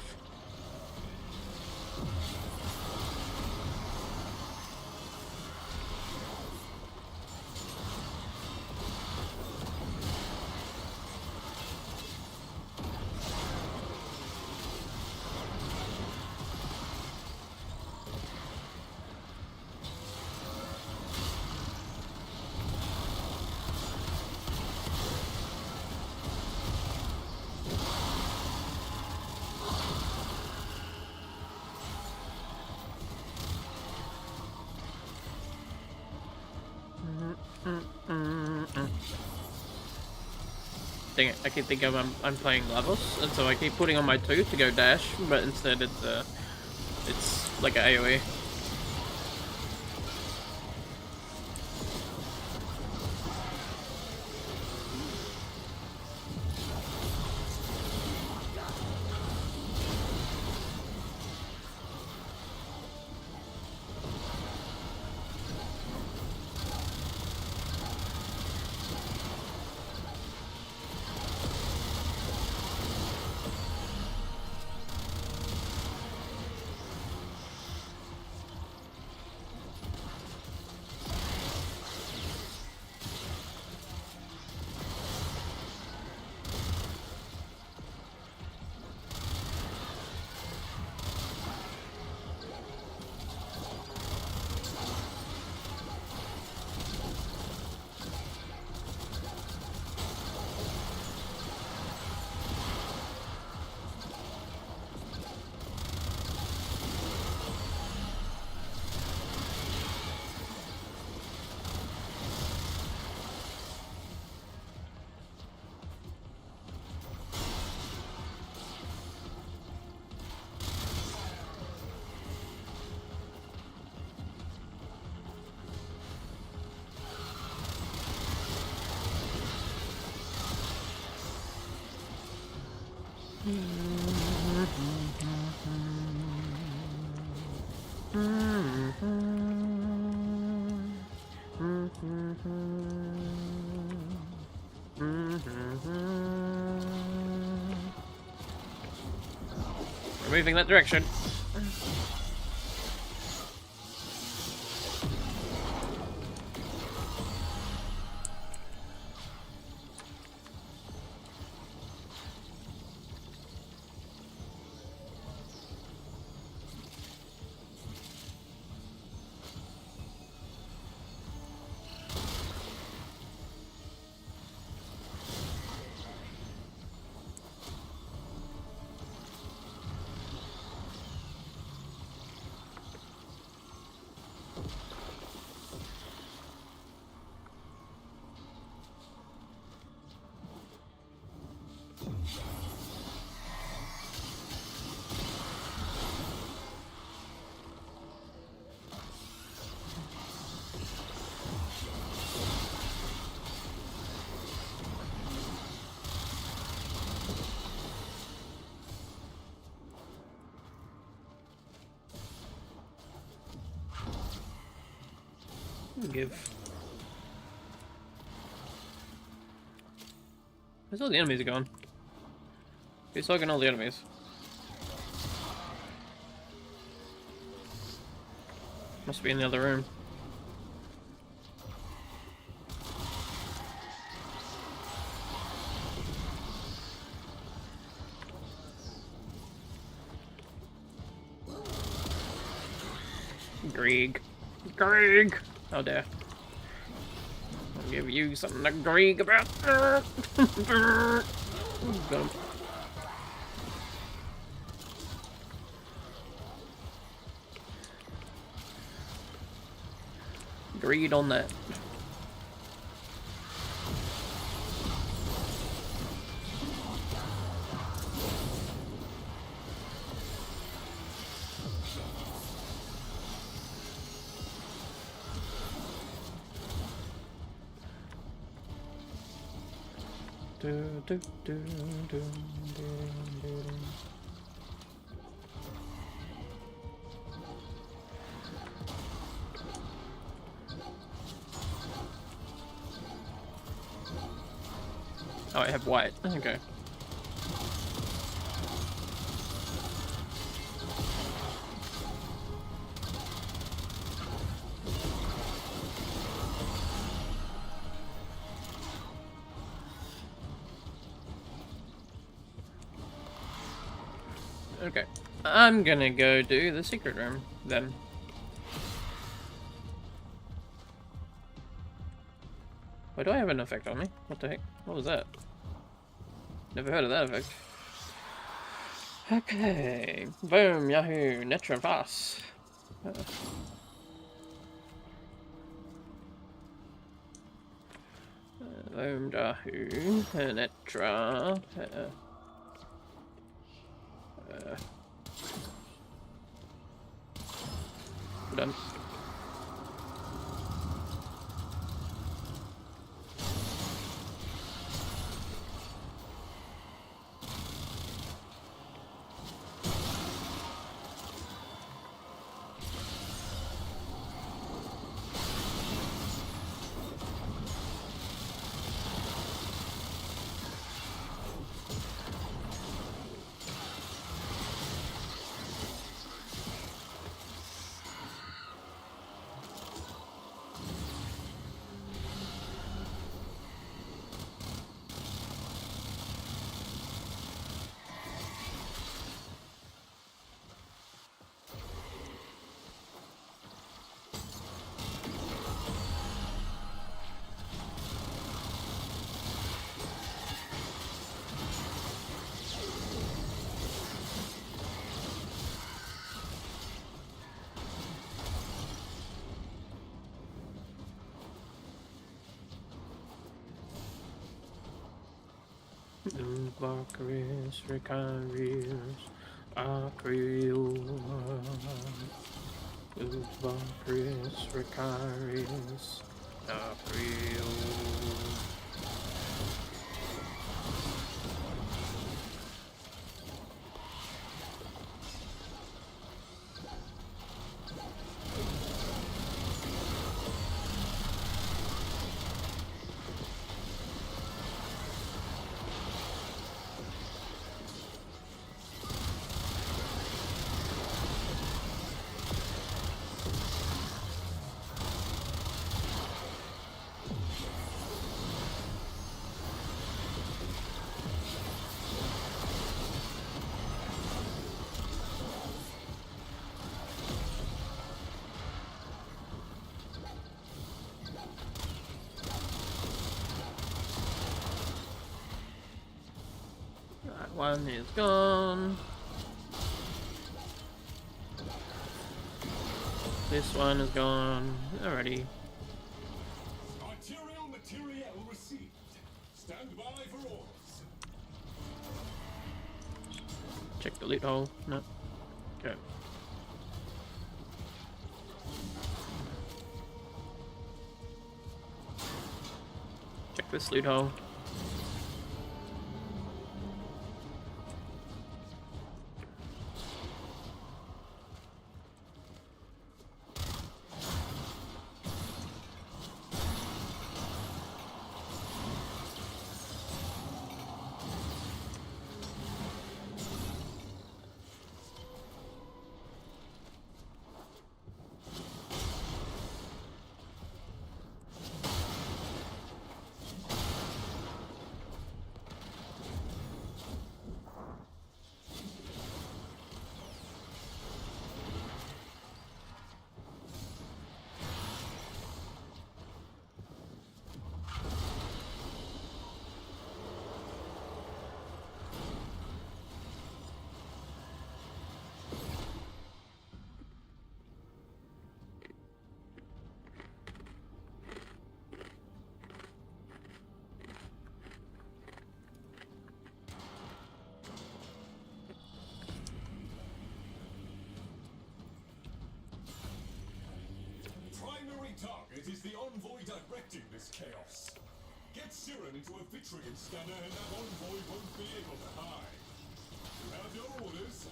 Dang it, I keep thinking I'm playing Lavos, and so I keep putting on my 2 to go dash, but instead it's like an AoE. We're moving that direction. Give. Where's all the enemies gone? Who's slugging all the enemies? Must be in the other room. Greg! Oh dear. I'll give you something to Greg about. Got him. Agreed on that. Oh, I have white. Okay. Okay. I'm gonna go do the secret room then. Why do I have an effect on me? What the heck? What was that? Never heard of that effect. Okay. Boom, Yahoo, Netra Pass. Boom, Yahoo, Netra. Done. Valkyries, Valkyries, Valkyries, Valkyries, Valkyries, Valkyries. That one is gone. This one is gone. Alrighty. Arterial materiel received. Stand by for orders. Check the loot hole. No. Okay. Check this loot hole. Primary target is the envoy directing this chaos. Get Siren into a Vitrion scanner and that envoy won't be able to hide. You have your orders.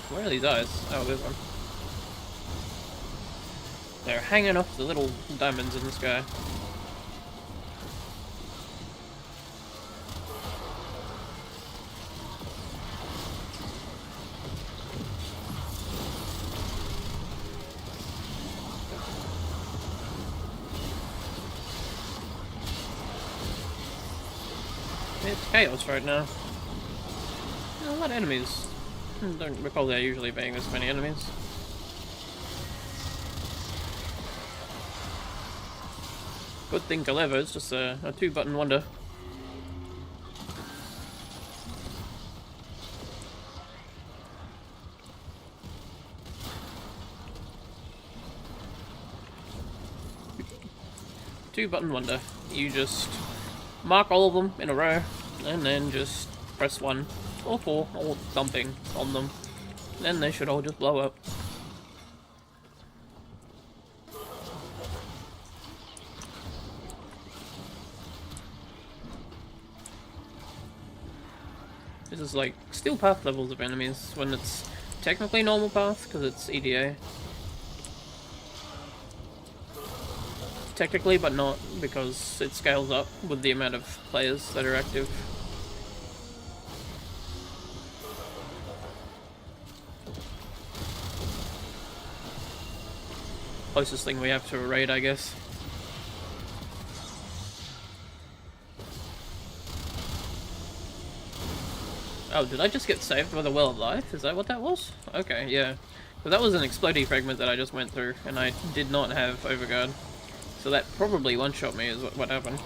Where are these eyes? Oh, there's one. They're hanging off the little diamonds in the sky. It's chaos right now. A lot of enemies. Don't recall there usually being this many enemies. Good thing to lever, it's just a 2-button wonder. Two-button wonder. You just mark all of them in a row, and then just press 1 or 4 or something on them. Then they should all just blow up. This is like steel path levels of enemies when it's technically normal path because it's EDA. Technically, but not because it scales up with the amount of players that are active. Closest thing we have to a raid, I guess. Oh, did I just get saved by the Well of Life? Is that what that was? Okay, yeah. So that was an explodey fragment that I just went through, and I did not have Overguard. So that probably one-shot me is what happened.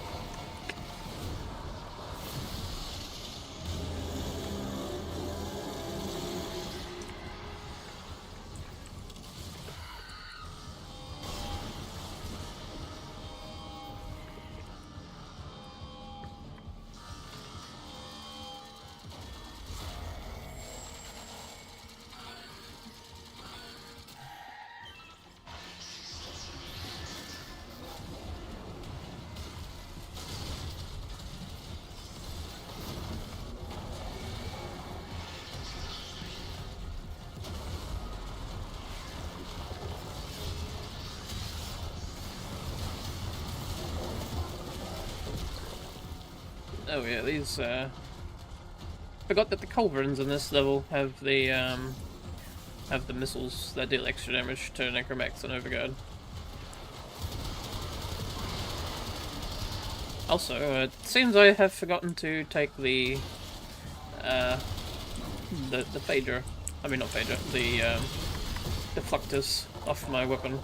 Oh yeah, these, forgot that the culverins in this level have the missiles that deal extra damage to Necromax and Overguard. Also, it seems I have forgotten to take the Phaedra. I mean, not Phaedra, the Deflectors off my weapon.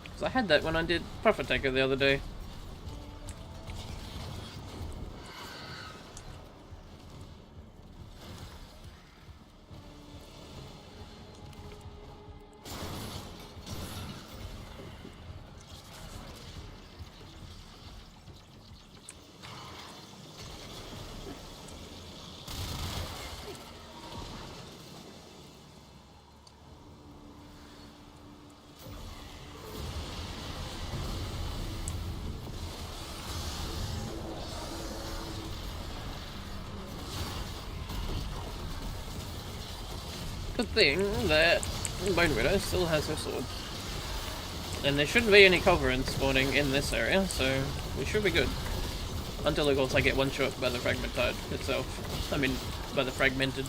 Because I had that when I did Prophet Taker the other day. Good thing that Bone Widow still has her sword. And there shouldn't be any culverins spawning in this area, so we should be good. Until of course I get one shot by the Fragmentide itself. I mean, by the Fragmented.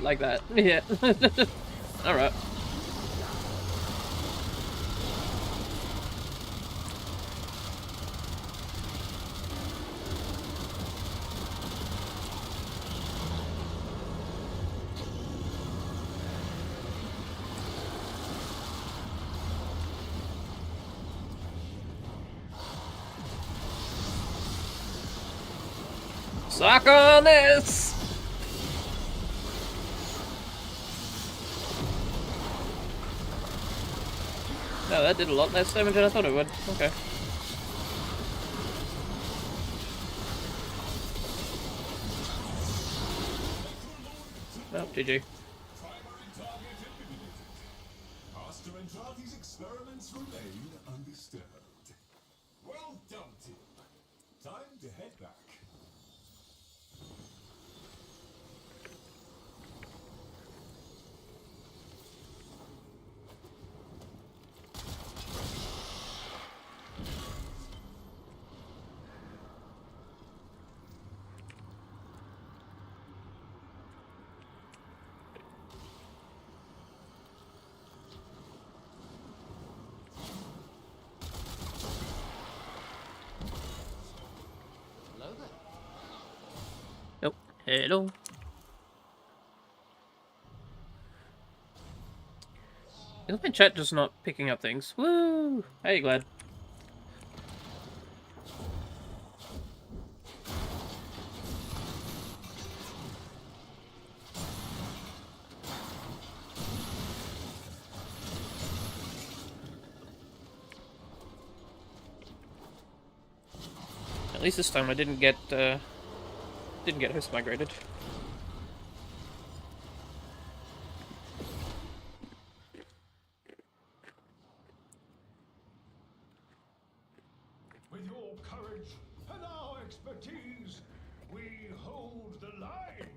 Like that, yeah. Alright. Suck on this! Oh, that did a lot less damage than I thought it would. Okay. Oh, GG. to head back. Hello there. Nope. Hello. Is my chat just not picking up things? Woo! Hey, Glad. At least this time I didn't get host migrated. With your courage and our expertise, we hold the line.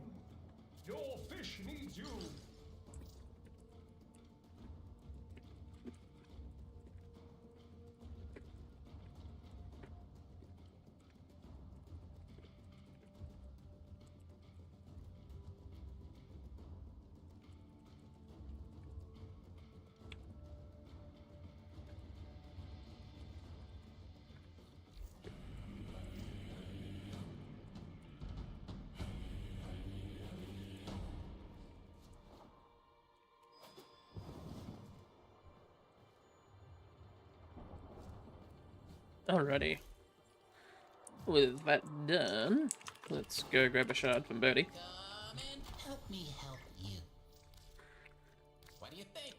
Your fish needs you. Alrighty. With that done, let's go grab a shard from Birdie. Come and help me help you. What do you think?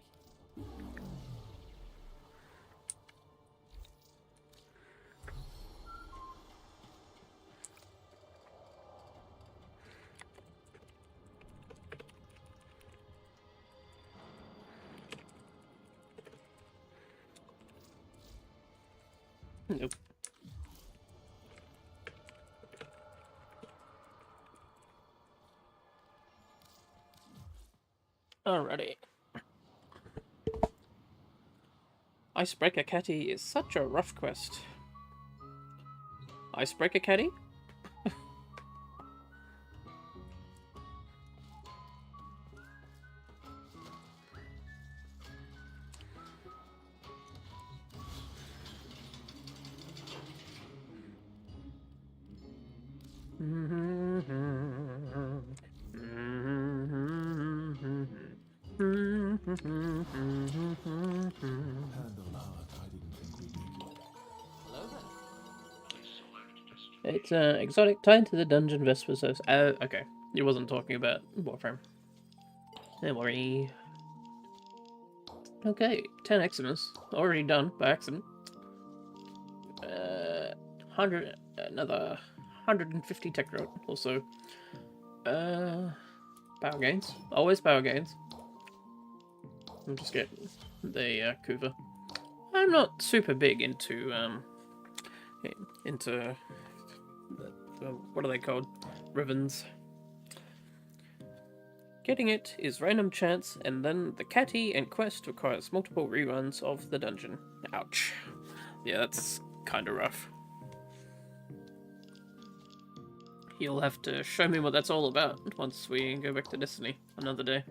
Nope. Alrighty. Icebreaker Catty is such a rough quest. Icebreaker Catty? Hello there. It's exotic tied to the dungeon Vespers. Okay. You wasn't talking about Warframe. Don't worry. Okay, 10 Eximus. Already done by accident. 100, another 150 tech growth. Also, power gains. Always power gains. I'll just get the Kuva. I'm not super big into what are they called? Ribbons. Getting it is random chance, and then the catty and quest requires multiple reruns of the dungeon. Ouch. Yeah, that's kind of rough. You'll have to show me what that's all about once we go back to Destiny another day.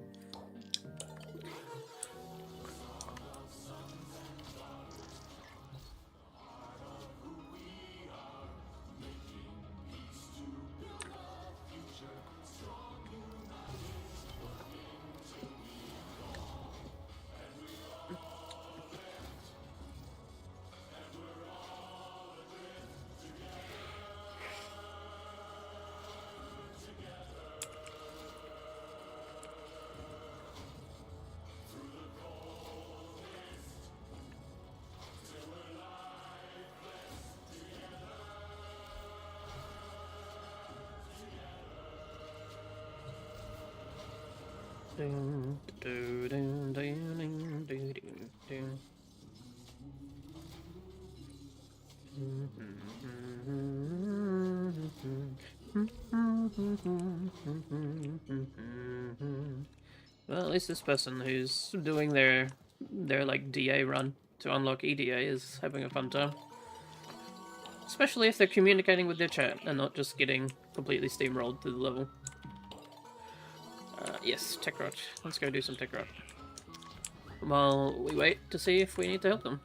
least this person who's doing their like DA run to unlock EDA is having a fun time. Especially if they're communicating with their chat and not just getting completely steamrolled through the level. Yes, tech rot. Let's go do some tech rot. While we wait to see if we need to help them.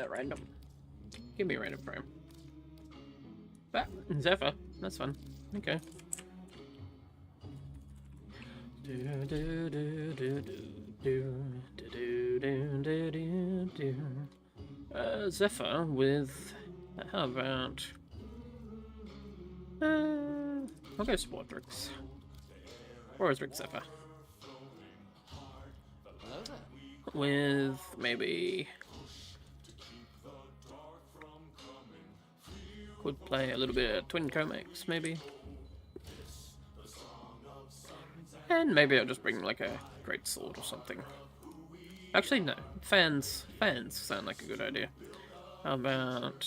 Random. Give me a random frame. Ah, Zephyr. That's fun. Okay. Zephyr with... How about... I'll go Sportrix. Or is Rick Zephyr? With maybe... Could play a little bit of Twin Comacs, maybe. And maybe I'll just bring like a Great Sword or something. Actually, no. Fans sound like a good idea. How about...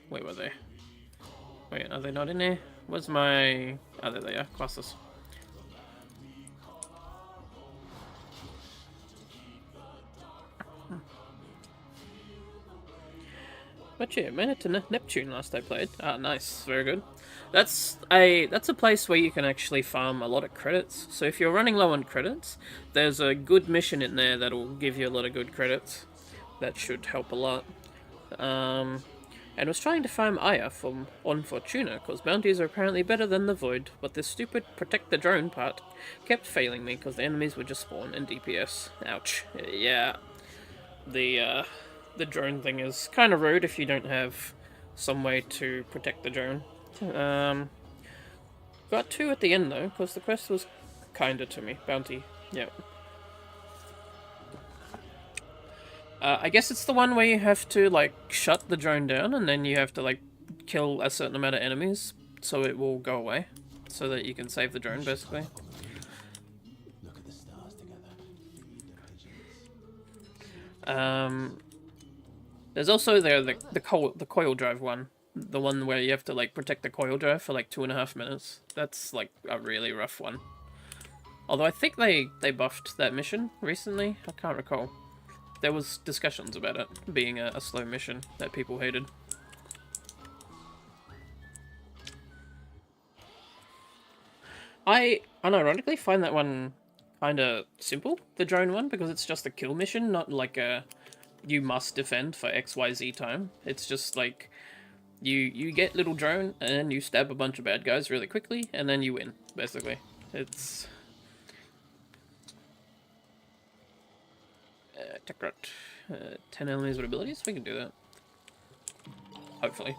where were they? Wait, are they not in there? Where's my... Oh, there they are. Classes. But yeah, made it to Neptune last I played. Ah, nice. Very good. That's a place where you can actually farm a lot of credits. So if you're running low on credits, there's a good mission in there that'll give you a lot of good credits. That should help a lot. And I was trying to farm Aya on Fortuna, because bounties are apparently better than the Void, but this stupid protect the drone part kept failing me, because the enemies would just spawn in DPS. Ouch. Yeah. The drone thing is kind of rude if you don't have some way to protect the drone. Got 2 at the end though, because the quest was kinder to me. Bounty. Yep. I guess it's the one where you have to like shut the drone down and then you have to like kill a certain amount of enemies so it will go away. So that you can save the drone basically. Look at the stars together. There's also the coil drive one. The one where you have to like protect the coil drive for like 2.5 minutes. That's like a really rough one. Although I think they buffed that mission recently. I can't recall. There was discussions about it being a slow mission that people hated. I unironically find that one kinda simple, the drone one, because it's just a kill mission, not like a you must defend for XYZ time. It's just like you get little drone and then you stab a bunch of bad guys really quickly and then you win, basically. It's tech rot. 10 enemies with abilities? We can do that. Hopefully.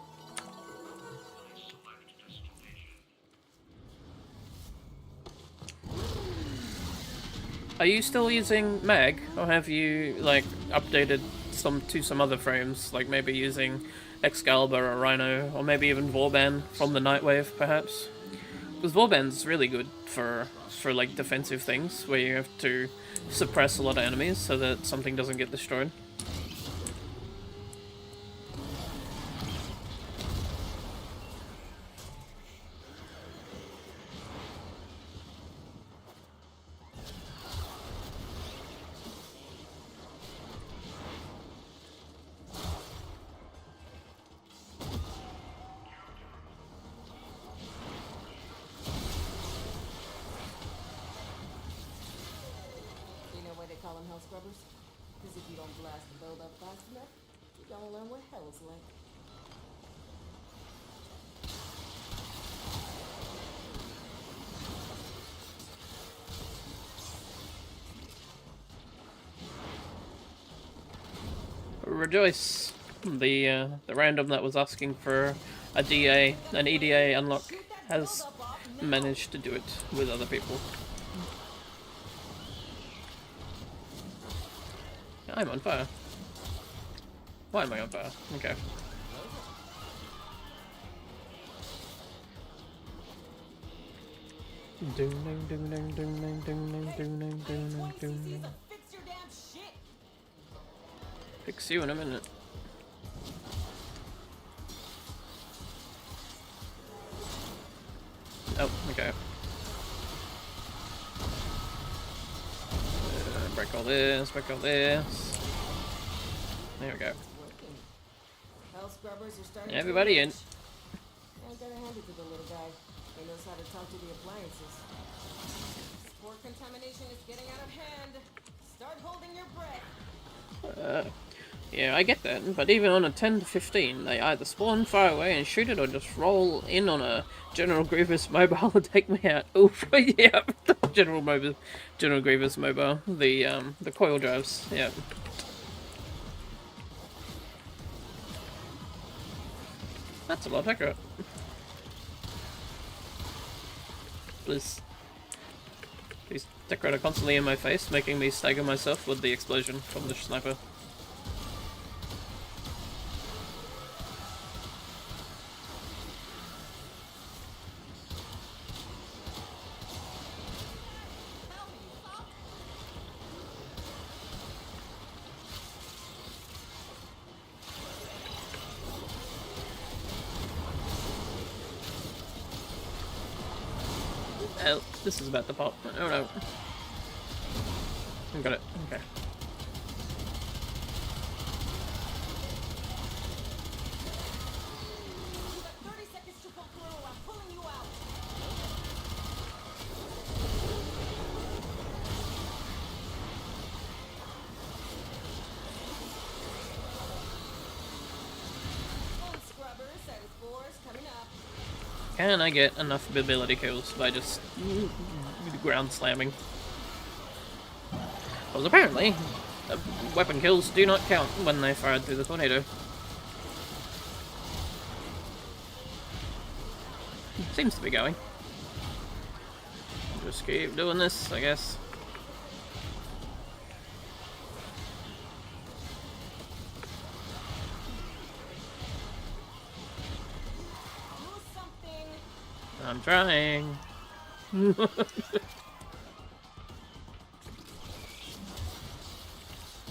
Are you still using Mag, or have you like updated some other frames, like maybe using Excalibur or Rhino, or maybe even Vauban from the Nightwave, perhaps? Because Vauban's really good for like defensive things, where you have to suppress a lot of enemies so that something doesn't get destroyed. Scrubbers? Because if you don't blast the build up fast enough, you don't learn what hell's like. Rejoice! The random that was asking for an EDA unlock has managed to do it with other people. I'm on fire. Why am I on fire? Okay. Fix you in a minute. Oh, okay. Break all this, break all this. There we go. Working. Hell scrubbers are starting Everybody to in. emerge. I gotta hand it to the little guy. He knows how to talk to the appliances. Spore contamination is getting out of hand. Start holding your breath. Yeah, I get that, but even on a 10 to 15, they either spawn far away and shoot it or just roll in on a General Grievous mobile and take me out. Oof, yeah, General Grievous mobile, the coil drives, yeah. That's a lot accurate. Please Decorator constantly in my face, making me stagger myself with the explosion from the sniper. Oh, this is about to pop. Oh no. I got it. Okay. You got 30 seconds to pull through. I'm pulling you out. Hell scrubbers, that is fours coming up. Can I get enough ability kills by just ground slamming? Because apparently, weapon kills do not count when they fired through the tornado. Seems to be going. Just keep doing this, I guess. Do something. I'm trying.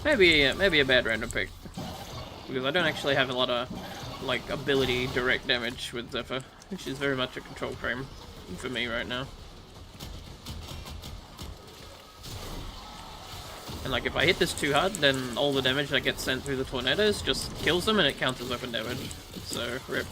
maybe a bad random pick. Because I don't actually have a lot of, like, ability direct damage with Zephyr, which is very much a control frame for me right now. And, like, if I hit this too hard, then all the damage that gets sent through the tornadoes just kills them and it counts as weapon damage. So, rip.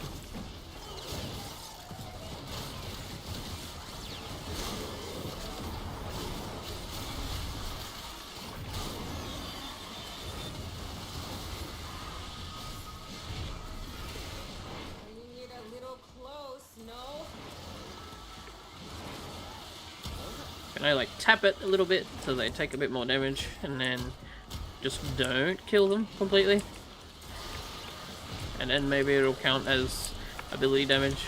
Bringing it a little close, no? Can I like tap it a little bit so they take a bit more damage and then just don't kill them completely? And then maybe it'll count as ability damage.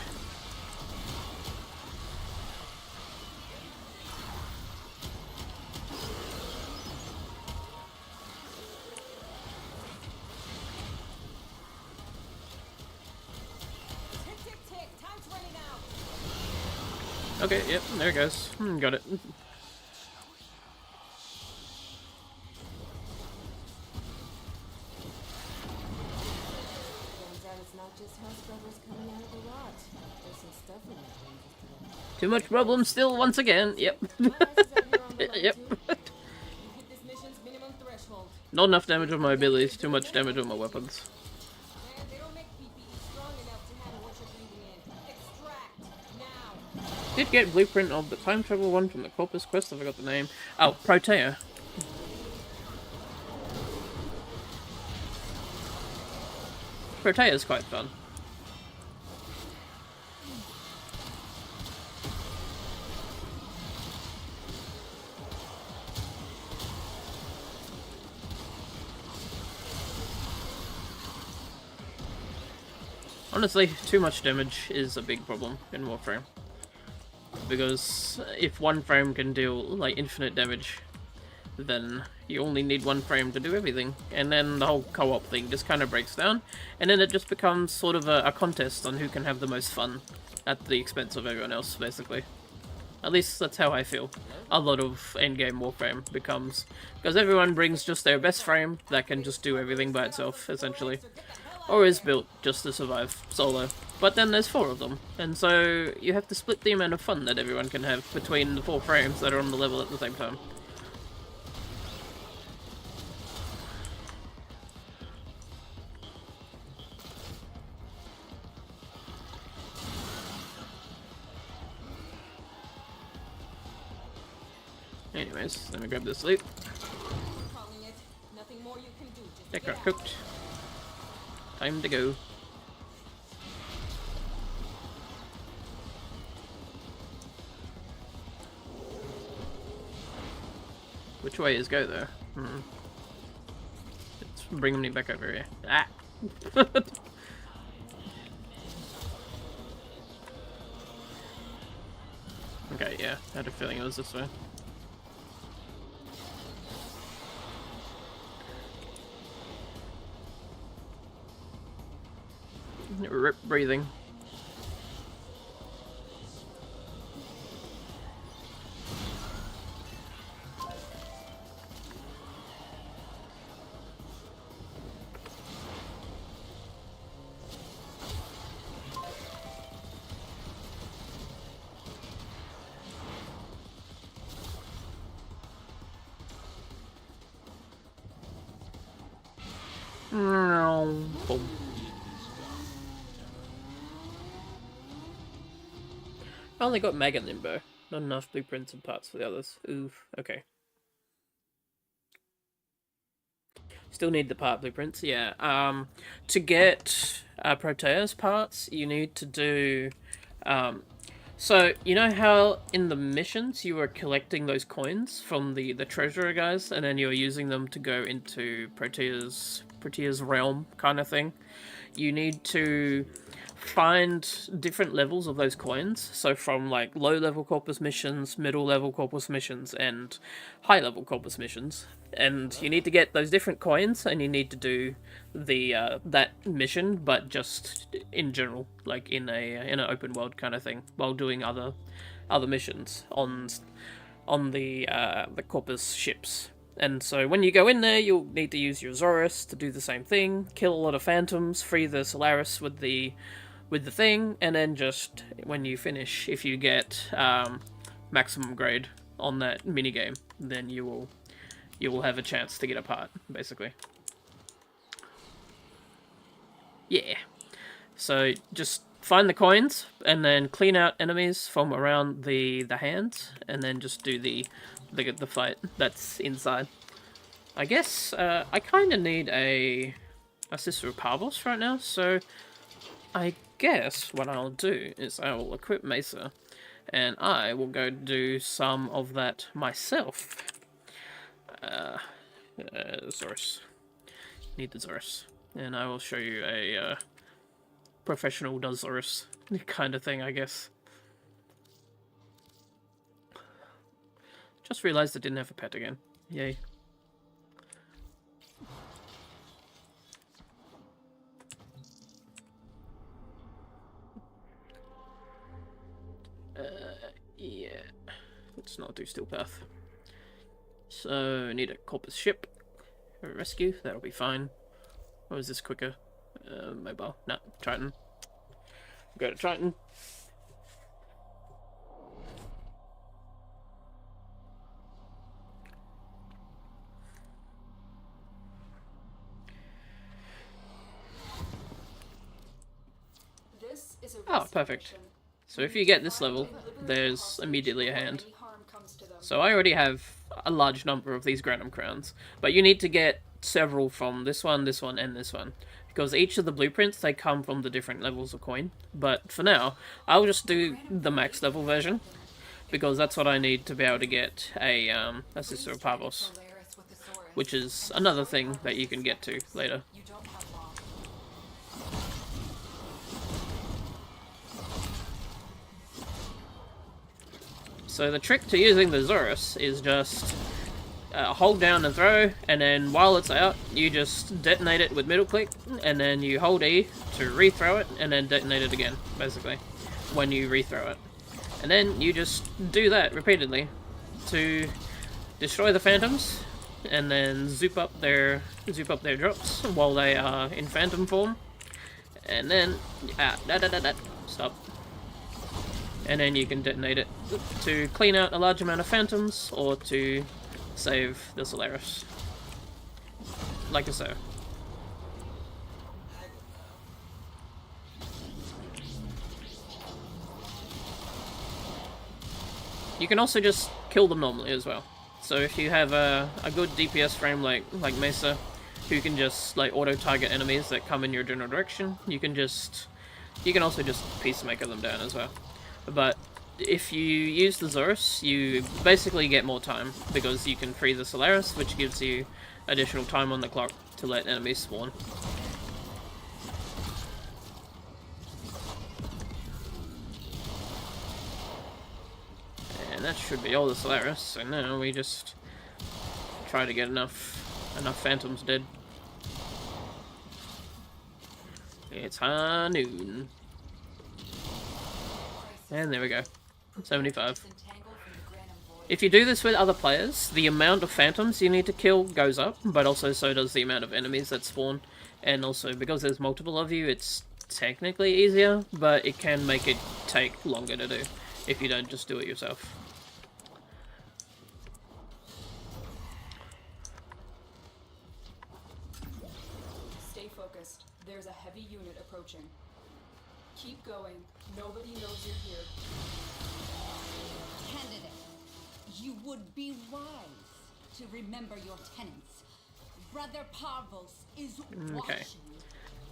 Tick, tick, tick. Time's running out. Okay, yep, there it goes. Got it. Turns out it's not just hell scrubbers coming out of the rot. There's some stuff in there. Too much problem still once again. Yep. My ass is out here on the line Yep. too. You hit this mission's minimum threshold. Not enough damage on my abilities, too much damage on my weapons. Man, they don't make PPE strong enough to handle what you're breathing in. Extract now. Did get blueprint of the time travel one from the Corpus quest, I forgot the name. Oh, Protea. Protea is quite fun. Honestly, too much damage is a big problem in Warframe. Because if one frame can deal, like, infinite damage, then you only need one frame to do everything. And then the whole co-op thing just kind of breaks down, and then it just becomes sort of a contest on who can have the most fun at the expense of everyone else, basically. At least that's how I feel. A lot of endgame Warframe becomes, because everyone brings just their best frame that can just do everything by itself, essentially. or is built just to survive solo. But then there's 4 of them, and so you have to split the amount of fun that everyone can have between the 4 frames that are on the level at the same time. Anyways, let me grab this loot. Calling it. Nothing more you can do. Just That get got out. cooked. Time to go. Which way is go there? It's bringing me back over here. Ah! Okay, yeah, I had a feeling it was this way. Rip breathing. Boom. I only got Mega Limbo. Not enough blueprints and parts for the others. Oof. Okay. Still need the part blueprints. Yeah. To get Proteus parts, you need to do. So you know how in the missions you were collecting those coins from the treasurer guys, and then you were using them to go into Protea's realm kind of thing. You need to find different levels of those coins. So from like low level corpus missions, middle level corpus missions, and high level corpus missions. And you need to get those different coins, and you need to do the that mission, but just in general, like in an open world kind of thing, while doing other missions on the corpus ships. And so when you go in there, you'll need to use your Zorus to do the same thing, kill a lot of phantoms, free the Solaris with the thing, and then just when you finish, if you get maximum grade on that minigame, then you will have a chance to get a part, basically. Yeah. So just find the coins, and then clean out enemies from around the hands, and then just do the fight that's inside. I guess I kind of need a Sister of Parvos right now, so I guess what I'll do is I will equip Mesa, and I will go do some of that myself. Zorus. Need the Zorus. And I will show you a professional does Zorus kind of thing, I guess. Just realized I didn't have a pet again. Yay. Yeah. Let's not do Steel Path. So, need a Corpus ship. A rescue, that'll be fine. Or is this quicker? Mobile. No, Triton. Go to Triton. Oh, perfect. So if you get this level, there's immediately a hand. So I already have a large number of these Granum Crowns, but you need to get several from this one, and this one. Because each of the blueprints, they come from the different levels of coin. But for now, I'll just do the max level version, because that's what I need to be able to get a Sister of Parvos, which is another thing that you can get to later. So the trick to using the Zorus is just hold down and throw, and then while it's out, you just detonate it with middle click, and then you hold E to rethrow it, and then detonate it again, basically, when you rethrow it. And then you just do that repeatedly to destroy the phantoms, and then zoop up their drops while they are in phantom form, And then, stop. And then you can detonate it to clean out a large amount of phantoms or to save the Solaris. Like so. You can also just kill them normally as well. So if you have a good DPS frame like Mesa, who can just like auto-target enemies that come in your general direction, you can also just peacemaker them down as well. But if you use the Zorus, you basically get more time because you can free the Solaris, which gives you additional time on the clock to let enemies spawn. And that should be all the Solaris, so now we just try to get enough phantoms dead. It's high noon. And there we go. 75. If you do this with other players, the amount of phantoms you need to kill goes up, but also so does the amount of enemies that spawn. And also, because there's multiple of you, it's technically easier, but it can make it take longer to do if you don't just do it yourself. Stay focused. There's a heavy unit approaching. Keep going. Nobody knows you're here. Candidate, you would be wise to remember your tenants. Brother Parvos is Okay. watching.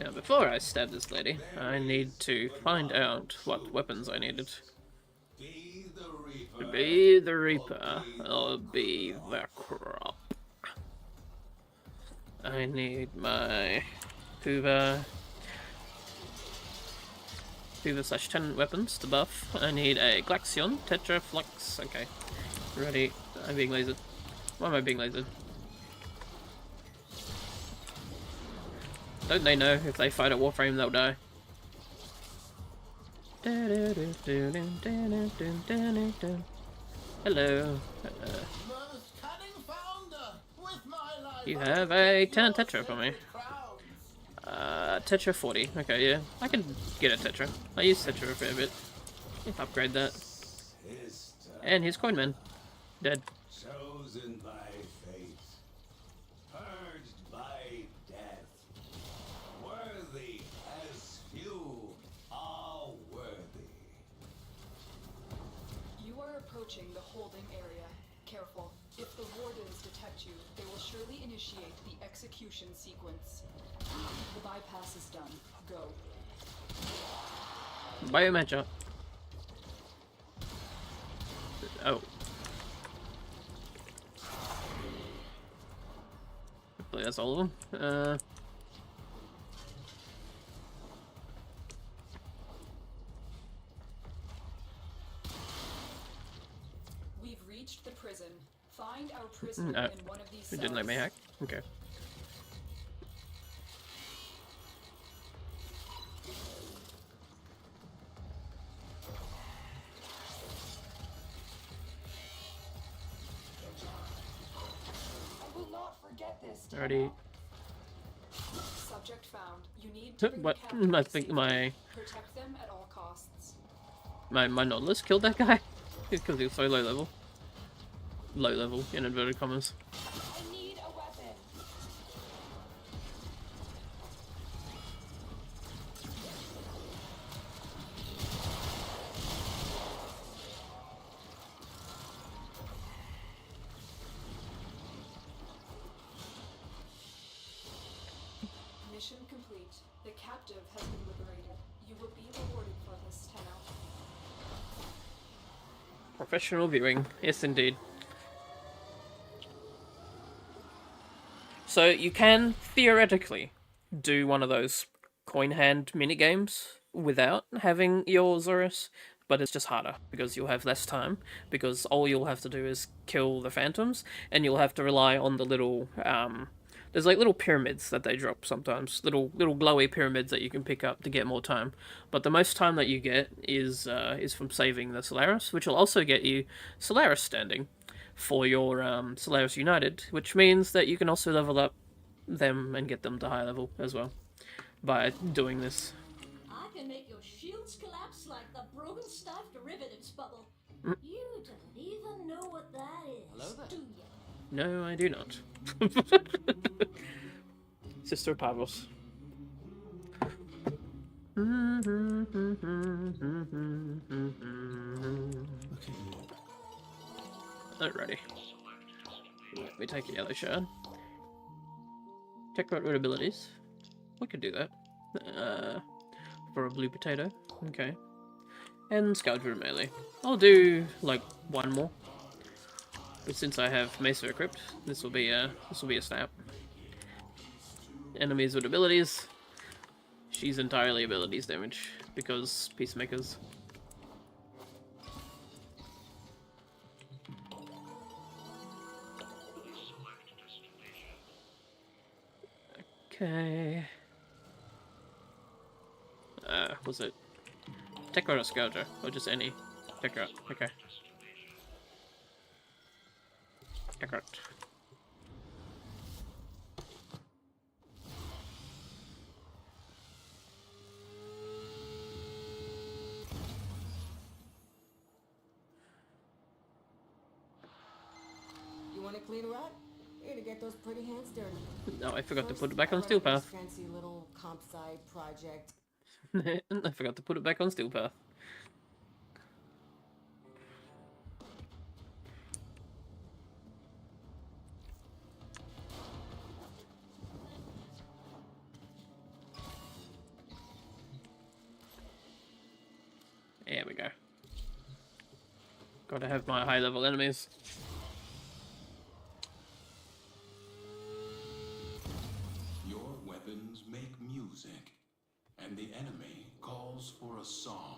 Now, before I stab this lady, I need to find out what weapons I needed. Be the Reaper. Be the Reaper, or be the Crop. I need my Hoover / Tenant weapons to buff. I need a Glaxion, Tetra, Flux. Okay, ready. I'm being lasered. Why am I being lasered? Don't they know if they fight at Warframe they'll die? Hello. You have a Tenant Tetra for me. Tetra 40. Okay, yeah. I can get a Tetra. I use Tetra a fair bit. Upgrade that. And here's Coinman. Dead. Chosen by fate. Purged by death. Worthy as few are worthy. You are approaching the holding area. Careful. If the wardens detect you, they will surely initiate the execution sequence. The bypass is done. Go. Biomatcher. Oh. Hopefully that's all of them. We've reached the prison. Find our prisoner in one of these It didn't let me hack. Okay. I will not forget this. Already. Subject found. You need to bring What? the captain I to think safety. my Protect them at all costs. Nautilus killed that guy because he was so low level. Low level in inverted commas. I need a weapon. Mission complete. The captive has been liberated. You will be rewarded for this, Tenno. Professional viewing, yes indeed. So you can theoretically do one of those coin hand minigames without having your Zorus, but it's just harder because you'll have less time, because all you'll have to do is kill the phantoms, and you'll have to rely on the little there's like little pyramids that they drop sometimes, little glowy pyramids that you can pick up to get more time. But the most time that you get is from saving the Solaris, which will also get you Solaris standing for your Solaris United, which means that you can also level up them and get them to high level as well by doing this. can make your shields collapse like the broken stuff derivatives bubble. You don't even know what that is, Hello there. do you? No, I do not. Sister Pavos. Alrighty. Let me take a yellow shard. Check out red abilities. We could do that. For a blue potato. Okay. And Scourge with melee. I'll do like one more. But since I have Mesa equipped, this will be a snap. Enemies with abilities. She's entirely abilities damage because peacemakers. Okay. Was it Tech or Scourger? Or just any? Tech out. Okay. Tech out. You want to clean her up? You're gonna get those pretty hands dirty. No, I forgot to First, put it back I on run Steel this Path. fancy little comp sci project. I forgot to put it back on Steel Path. There we go. Gotta have my high level enemies. Your weapons make music, and the enemy calls for a song.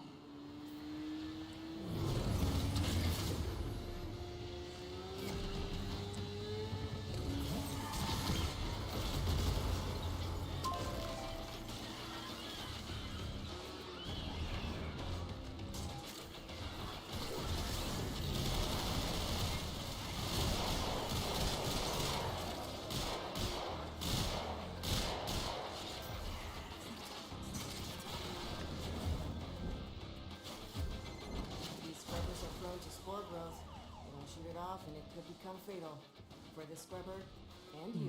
These scrubbers are prone to spore growth. They don't shoot it off and it could become fatal. For the scrubber and you.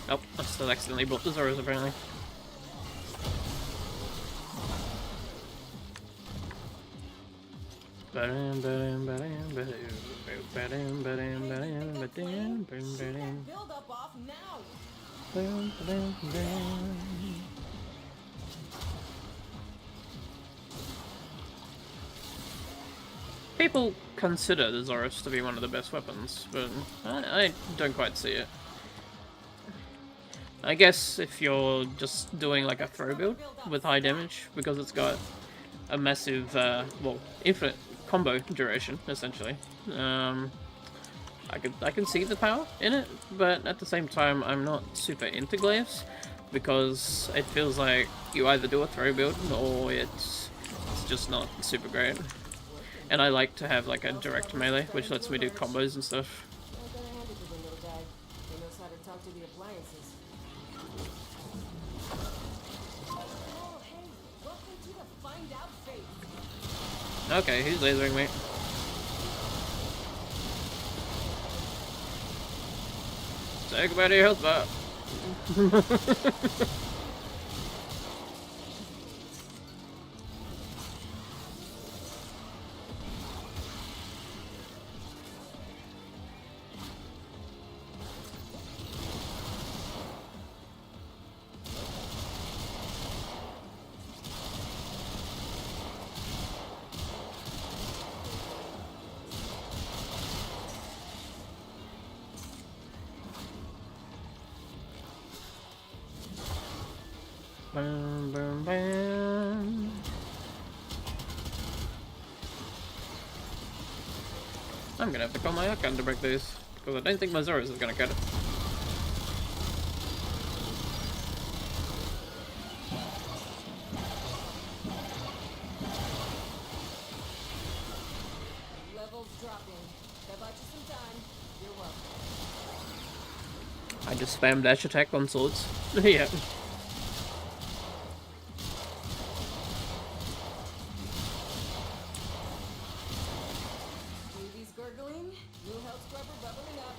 Nope, I still accidentally blocked the Zoras apparently. Build up off now! People consider the Zoras to be one of the best weapons, but I don't quite see it. I guess if you're just doing like a throw build with high damage, because it's got a massive, well, infinite combo duration, essentially. I can see the power in it, but at the same time, I'm not super into glaives, because it feels like you either do a throw build, or it's just not super great. And I like to have like a direct melee, which lets me do combos and stuff. I gotta hand it to the little guy. He knows how to talk to the appliances. Oh, hey, welcome to the Find Out phase. Okay, who's lasering me? Say goodbye to your health bar. Bam, bam, bam. I'm gonna have to call my Archon to break these, because I don't think my Zoras is gonna cut it. Levels dropping. That bought you some time. You're welcome. I just spam dash attack on swords. Yeah. Baby's gurgling, new health scrubber bubbling up.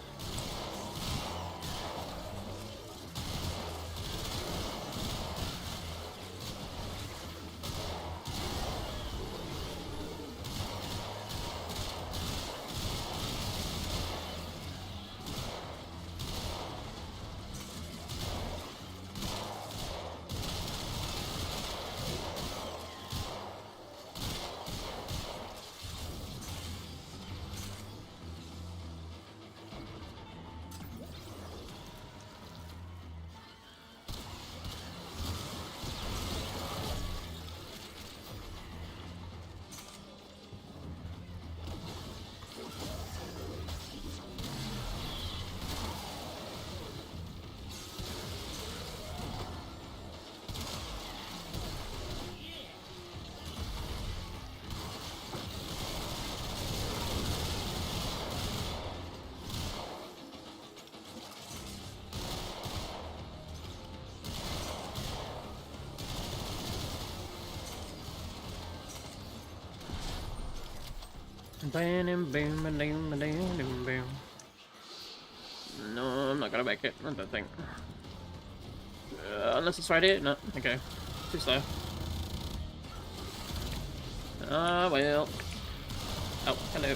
No, I'm not gonna make it. I don't think. Unless it's right here. No. Okay. Too slow. Ah, well. Oh, hello.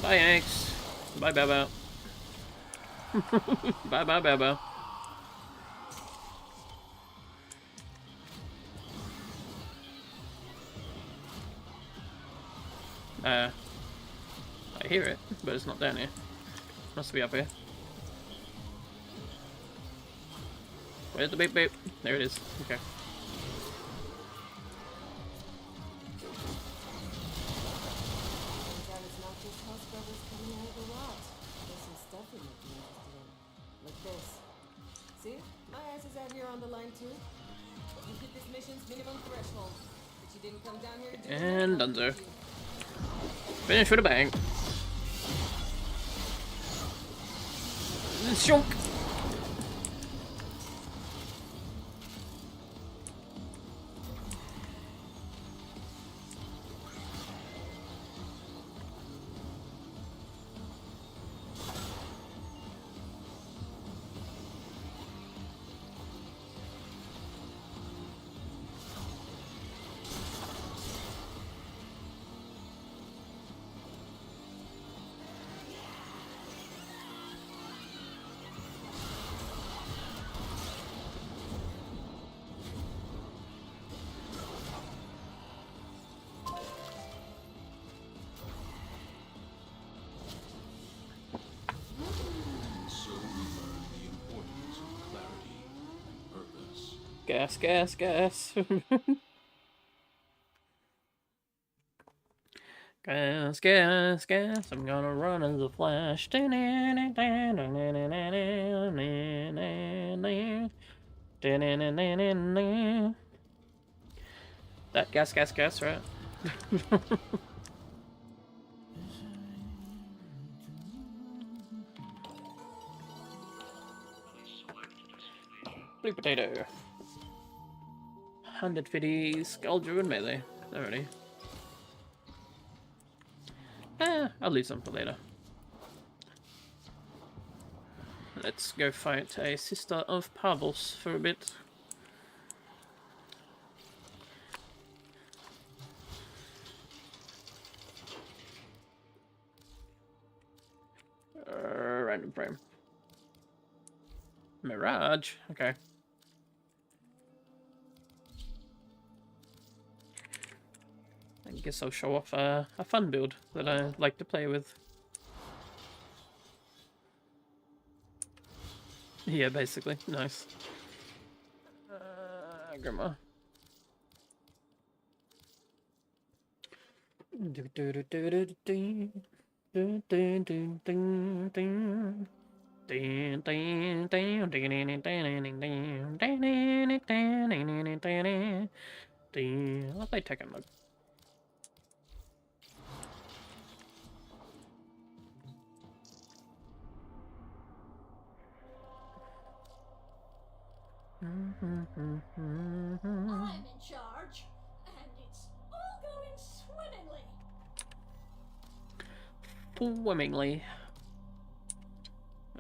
Bye, Yanks. Bye, Baba. Bye, bye, Baba. I hear it, but it's not down here. Must be up here. Where's the beep beep? There it is. Okay. Turns out it's not just health scrubbers coming out of the rot. There's some stuff we might be interested in. Like this. See? My ass is out here on the line too. You hit this mission's minimum threshold. But you didn't come down here to do And that, donezo. did you? Finish with a bang. Shunk. Gas, gas, gas. Gas, gas, gas. I'm gonna run as a flash. That gas, gas, gas, right? Blue potato. 150 Skull and melee. Alrighty. I'll leave some for later. Let's go fight a sister of Pavos for a bit. Random frame. Mirage? Okay. I guess I'll show off a fun build that I like to play with. Yeah, basically. Nice. Grandma. I'll play Tekken mode. I'm in charge, and it's all going swimmingly. Swimmingly.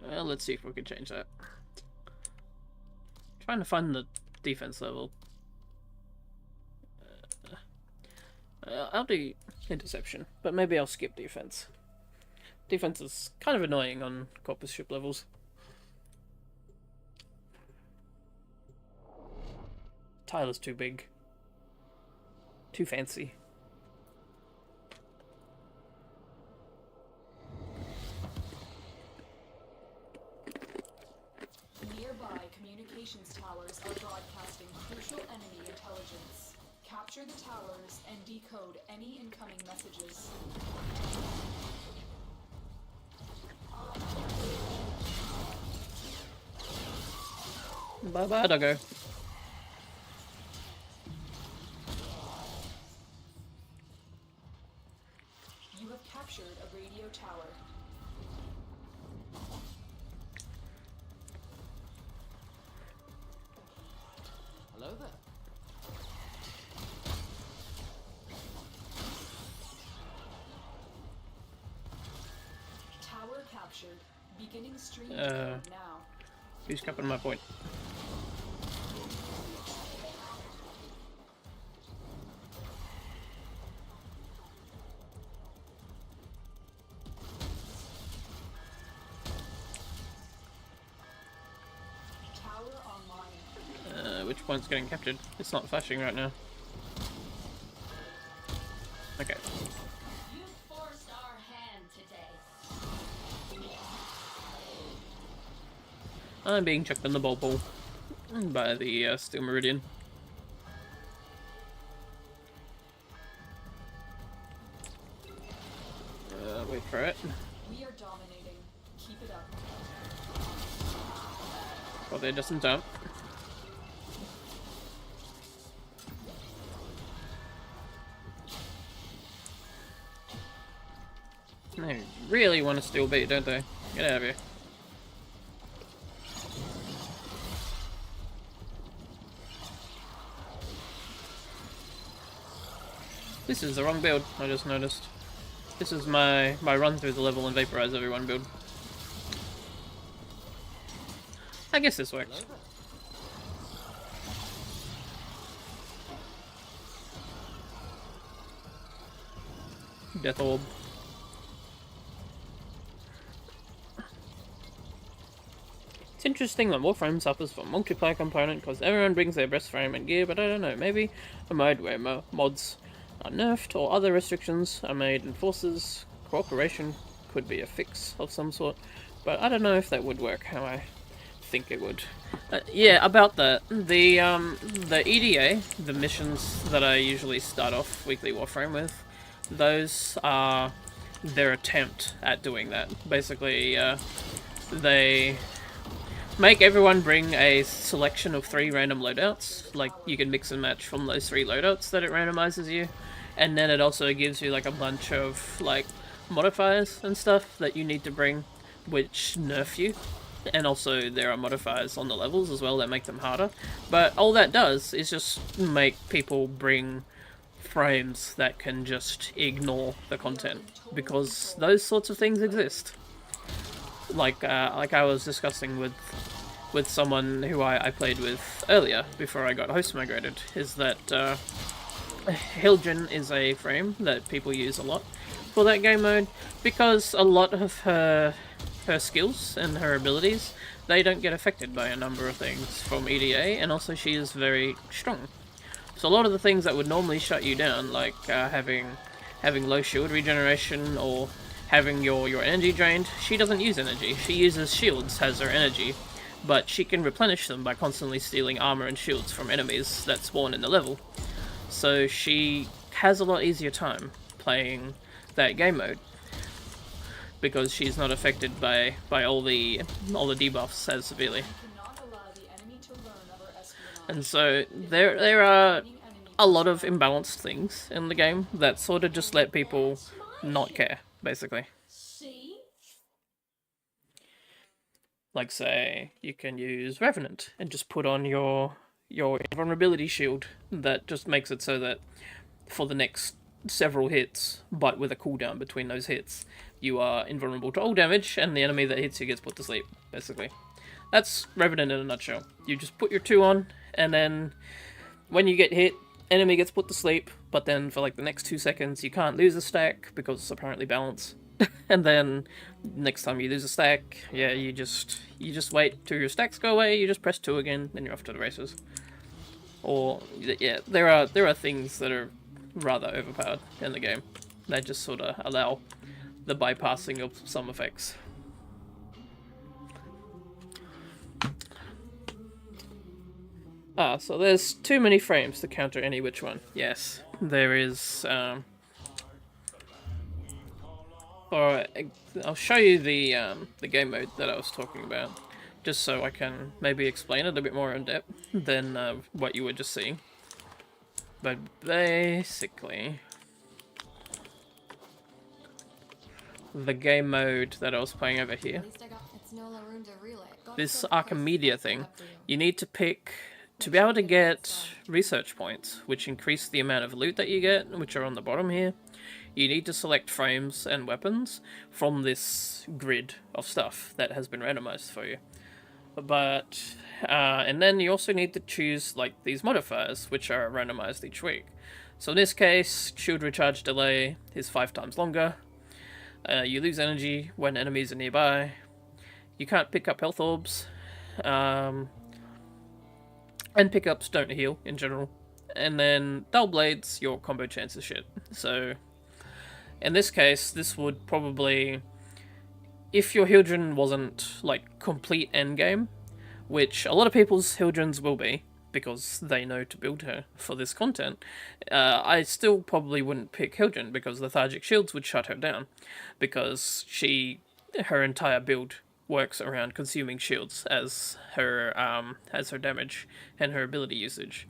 Let's see if we can change that. Trying to find the defense level. I'll do interception, but maybe I'll skip defense. Defense is kind of annoying on corpus ship levels. Tile is too big. Too fancy. Nearby communications towers are broadcasting crucial enemy intelligence. Capture the towers and decode any incoming messages. Bye bye, doggo. You have captured a radio tower. Hello there. Tower captured. Beginning stream code now. Who's capping my point? Tower online. Which point's getting captured? It's not flashing right now. Okay. You forced our hand today. I'm being chucked in the ball pool by the Steel Meridian. Wait for it. We are dominating. Keep it up. Got there just in time. They really want to steal beat, don't they? Get out of here. This is the wrong build, I just noticed. This is my run through the level and vaporize everyone build. I guess this works. Death Orb. It's interesting that Warframe suffers from multiplayer component because everyone brings their best frame and gear, but I don't know, maybe a mode where mods are nerfed or other restrictions are made and forces cooperation could be a fix of some sort, but I don't know if that would work how I think it would. Yeah, about that, the EDA, the missions that I usually start off Weekly Warframe with, those are their attempt at doing that. Basically, they make everyone bring a selection of 3 random loadouts. Like, you can mix and match from those 3 loadouts that it randomizes you. And then it also gives you, like, a bunch of, like, modifiers and stuff that you need to bring, which nerf you. And also there are modifiers on the levels as well that make them harder. But all that does is just make people bring frames that can just ignore the content. Because those sorts of things exist. Like I was discussing with someone who I played with earlier before I got host migrated, is that Hildren is a frame that people use a lot for that game mode because a lot of her skills and her abilities, they don't get affected by a number of things from EDA, and also she is very strong. So a lot of the things that would normally shut you down, like having low shield regeneration or having your energy drained, she doesn't use energy. She uses shields as her energy, but she can replenish them by constantly stealing armor and shields from enemies that spawn in the level. So she has a lot easier time playing that game mode because she's not affected by all the debuffs as severely. And so there are a lot of imbalanced things in the game that sort of just let people not care, basically. See? Like, say, you can use Revenant and just put on your your invulnerability shield that just makes it so that for the next several hits, but with a cooldown between those hits, you are invulnerable to all damage, and the enemy that hits you gets put to sleep, basically. That's Revenant in a nutshell. You just put your 2 on, and then when you get hit, enemy gets put to sleep, but then for like the next 2 seconds you can't lose a stack because it's apparently balance. And then next time you lose a stack, yeah, you just wait till your stacks go away, you just press 2 again, then you're off to the races. Or yeah, there are things that are rather overpowered in the game. They just sort of allow the bypassing of some effects. So there's too many frames to counter any which one. Yes, there is. I'll show you the game mode that I was talking about, just so I can maybe explain it a bit more in depth than what you were just seeing. But basically, the game mode that I was playing over here, this Archimedea thing, you need to pick to be able to get research points, which increase the amount of loot that you get, which are on the bottom here. You need to select frames and weapons from this grid of stuff that has been randomized for you. But, and then you also need to choose, like, these modifiers, which are randomized each week. So in this case, shield recharge delay is 5 times longer. You lose energy when enemies are nearby. You can't pick up health orbs. And pickups don't heal, in general. And then dull blades, your combo chance is shit. So, in this case, this would probably... If your Hildren wasn't, like, complete endgame, which a lot of people's Hildrens will be, because they know to build her for this content, I still probably wouldn't pick Hildren, because Lethargic Shields would shut her down, because her entire build works around consuming shields as her damage and her ability usage.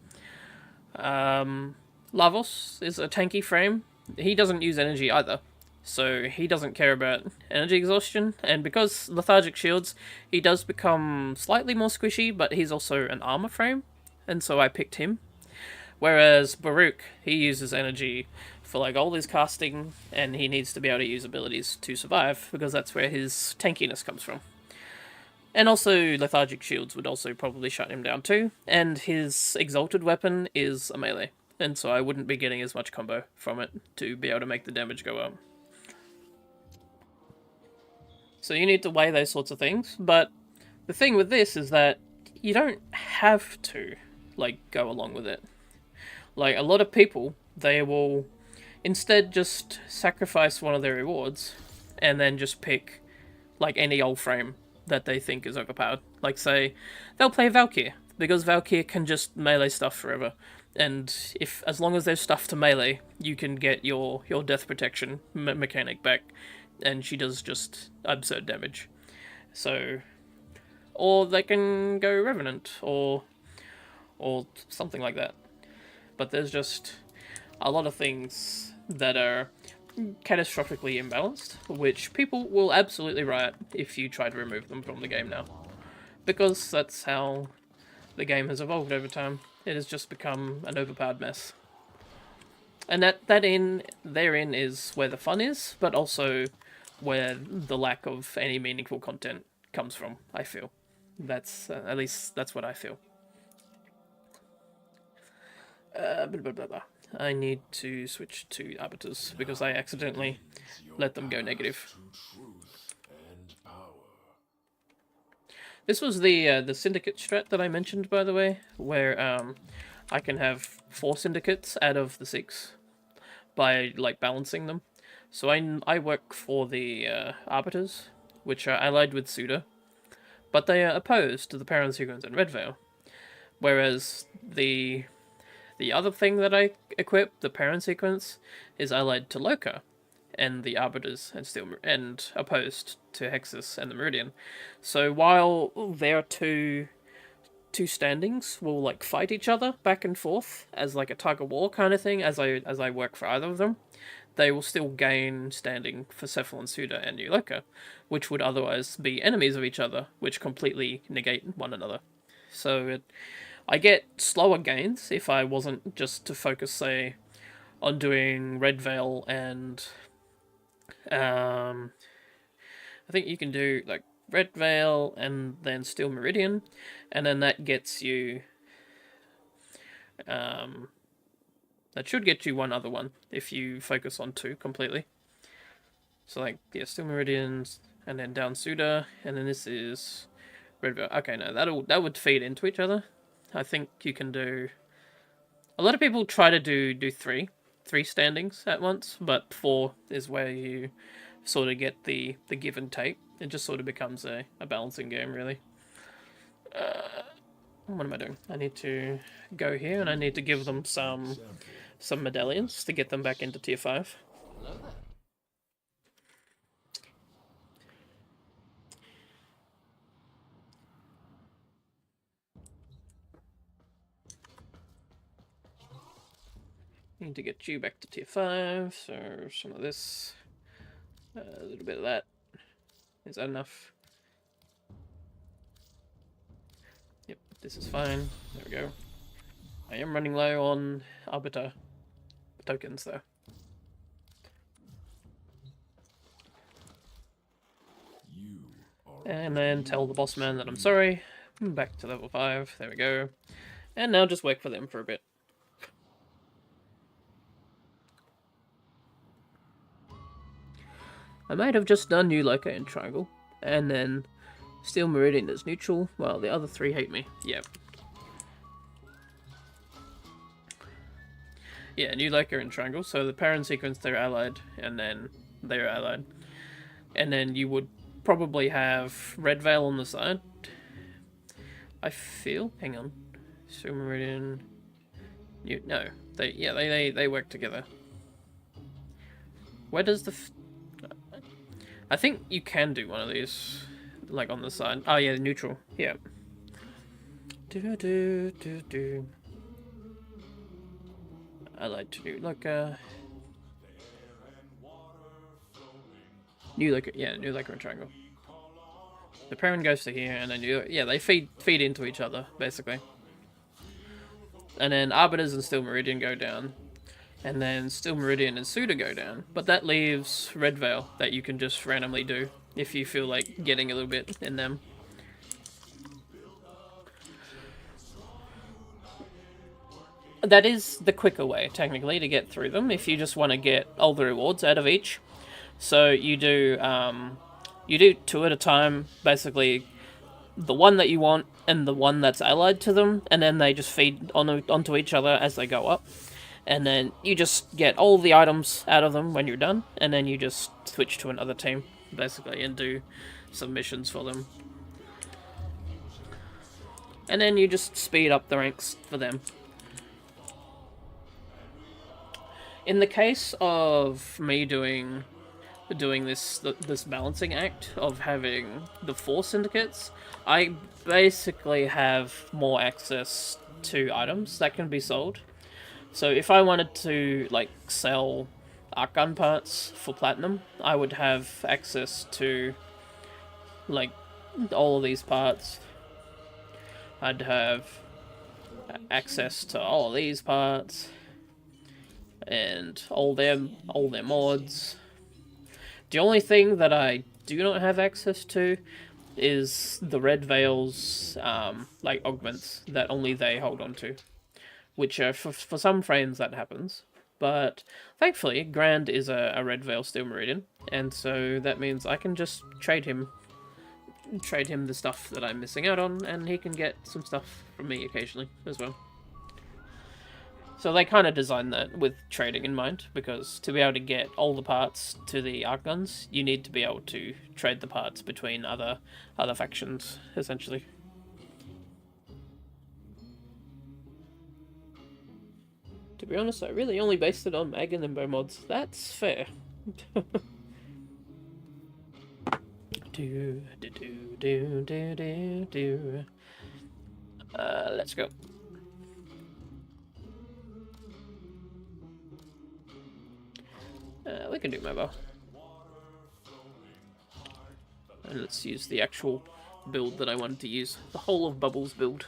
Lavos is a tanky frame. He doesn't use energy either, so he doesn't care about energy exhaustion, and because Lethargic Shields, he does become slightly more squishy, but he's also an armor frame, and so I picked him. Whereas Baruch, he uses energy for like all his casting, and he needs to be able to use abilities to survive, because that's where his tankiness comes from. And also, Lethargic Shields would also probably shut him down too, and his Exalted weapon is a melee, and so I wouldn't be getting as much combo from it to be able to make the damage go up. So you need to weigh those sorts of things, but the thing with this is that you don't have to, like, go along with it. Like, a lot of people, they will instead just sacrifice one of their rewards, and then just pick, like, any old frame that they think is overpowered. Like, say, they'll play Valkyr, because Valkyr can just melee stuff forever. And as long as there's stuff to melee, you can get your death protection mechanic back, and she does just absurd damage. So, or they can go Revenant, or something like that. But there's just a lot of things that are catastrophically imbalanced, which people will absolutely riot if you try to remove them from the game now. Because that's how the game has evolved over time. It has just become an overpowered mess. And therein is where the fun is, but also where the lack of any meaningful content comes from, I feel. That's, at least, that's what I feel. Blah, blah, blah, blah. I need to switch to arbiters because I accidentally let them go negative. This was the syndicate strat that I mentioned, by the way, where I can have 4 syndicates out of the 6 by like balancing them. So I work for the arbiters, which are allied with Suda, but they are opposed to the Paransequence and Red Veil, whereas the other thing that I equip, the Paransequence, is allied to Loka, and the Arbiters, and opposed to Hexus and the Meridian. So while their two standings will like fight each other back and forth as like a tug of war kind of thing, as I work for either of them, they will still gain standing for Cephalon Suda and Euloka, which would otherwise be enemies of each other, which completely negate one another. So I get slower gains if I wasn't just to focus, say, on doing Red Veil and I think you can do like Red Veil and then Steel Meridian, and then that gets you that should get you one other one if you focus on 2 completely. So like, yeah, Steel Meridians, and then down Suda, and then this is Red Veil. Okay, no, that would feed into each other. I think you can do. A lot of people try to do three standings at once, but 4 is where you sort of get the give and take. It just sort of becomes a balancing game, really. What am I doing? I need to go here, and I need to give them some medallions to get them back into tier 5. Need to get you back to tier 5, so some of this, a little bit of that. Is that enough? Yep, this is fine. There we go. I am running low on Arbiter tokens, though. And then tell the boss man that I'm sorry. Back to level 5. There we go. And now just wait for them for a bit. I might have just done New Loco in Triangle, and then Steel Meridian is neutral, while the other 3 hate me. Yep. Yeah, New Loco in Triangle, so the parent sequence, they're allied, and then they're allied. And then you would probably have Red Veil on the side. I feel, hang on, Steel Meridian, no, they work together. Where does the... I think you can do one of these, like on the side. Oh yeah, neutral. Yeah. I like to do like a New Loco. Yeah, New Loco and Triangle. The parent goes to here, and then they feed into each other basically. And then Arbiters and Steel Meridian go down. And then Steel Meridian and Suda go down. But that leaves Red Veil that you can just randomly do if you feel like getting a little bit in them. That is the quicker way, technically, to get through them if you just want to get all the rewards out of each. So you do 2 at a time, basically the one that you want and the one that's allied to them, and then they just feed onto each other as they go up. And then you just get all the items out of them when you're done, and then you just switch to another team, basically, and do some missions for them. And then you just speed up the ranks for them. In the case of me doing this balancing act of having the 4 syndicates, I basically have more access to items that can be sold. So if I wanted to like sell arc gun parts for platinum, I would have access to like all of these parts. I'd have access to all of these parts and all their mods. The only thing that I do not have access to is the Red Veil's like augments that only they hold on to. Which for some frames that happens, but thankfully Grand is a Red Veil Steel Meridian, and so that means I can just trade him the stuff that I'm missing out on, and he can get some stuff from me occasionally as well. So they kind of designed that with trading in mind, because to be able to get all the parts to the arc guns, you need to be able to trade the parts between other factions, essentially. To be honest, I really only based it on Mag and Limbo mods. That's fair. Let's go. We can do mobile. And let's use the actual build that I wanted to use. The whole of Bubbles build.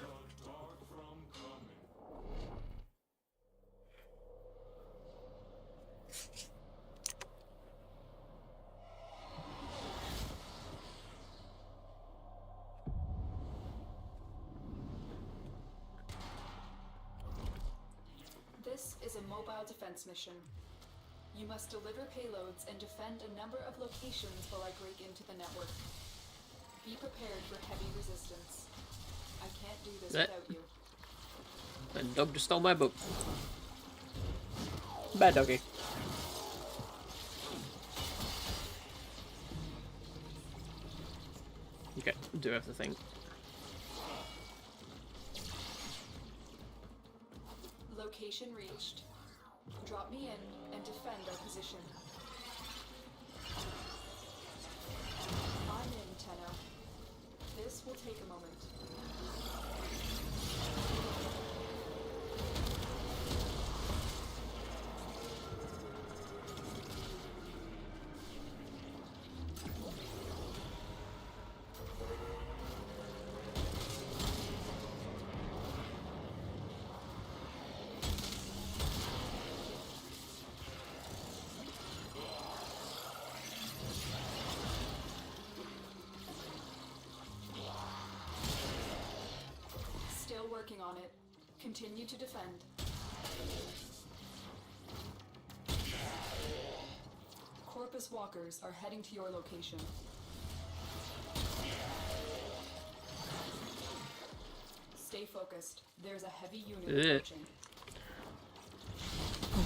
mobile defense mission. You must deliver payloads and defend a number of locations while I break into the network. Be prepared for heavy resistance. I can't do this without you. That dog just stole my book. Bad doggy. Okay, do have to think. Location reached. Drop me in and defend our position. I'm in, Tenno. This will take a moment. Working on it. Continue to defend. Corpus walkers are heading to your location. Stay focused. There's a heavy unit approaching.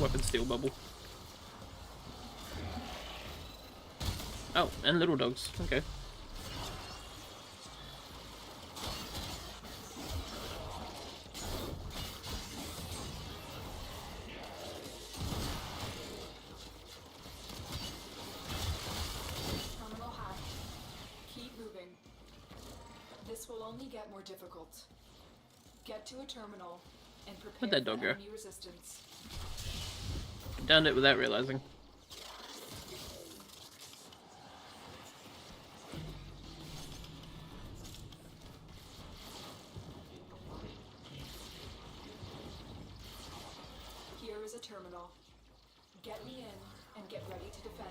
Weapon steel bubble. Oh, and little dogs. Okay. Get more difficult. Get to a terminal and prepare Where'd that dog for go? enemy resistance. Downed it without realizing. Here is a terminal. Get me in and get ready to defend.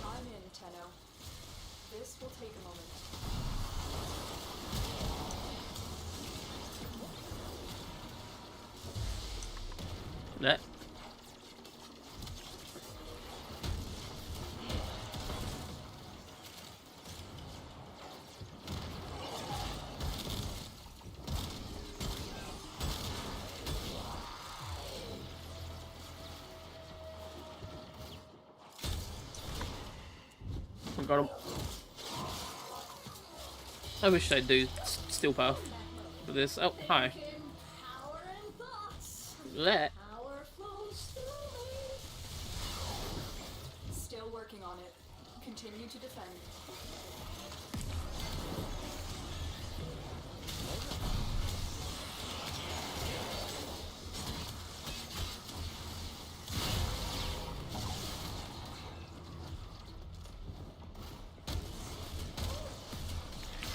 I'm in, Tenno. This will take a moment. That. I got him. I wish I'd do steel path for this. Oh, hi. That. Still working on it. Continue to defend.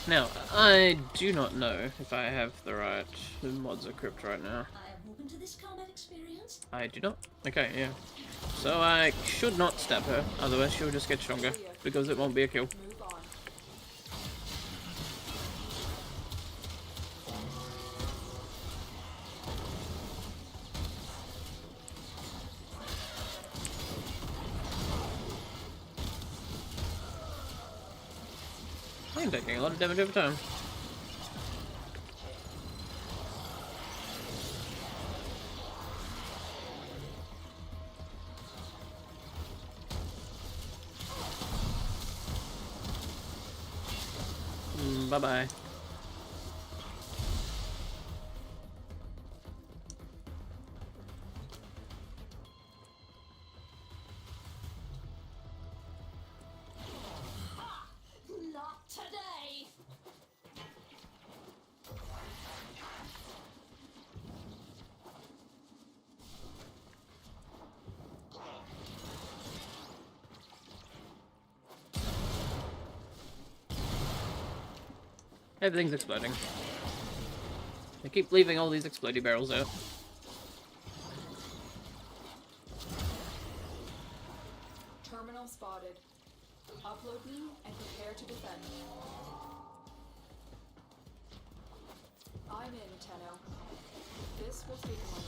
Now, I do not know if I have the right mods equipped right now. I am open to this combat experience. I do not. Okay, yeah. So I should not stab her, otherwise she'll just get stronger, because it won't be a kill. Move on. I'm taking a lot of damage over time. Bye-bye. Not today. Everything's exploding. They keep leaving all these explodey barrels out. Terminal spotted. Upload me and prepare to defend. I'm in, Tenno. This will take a moment.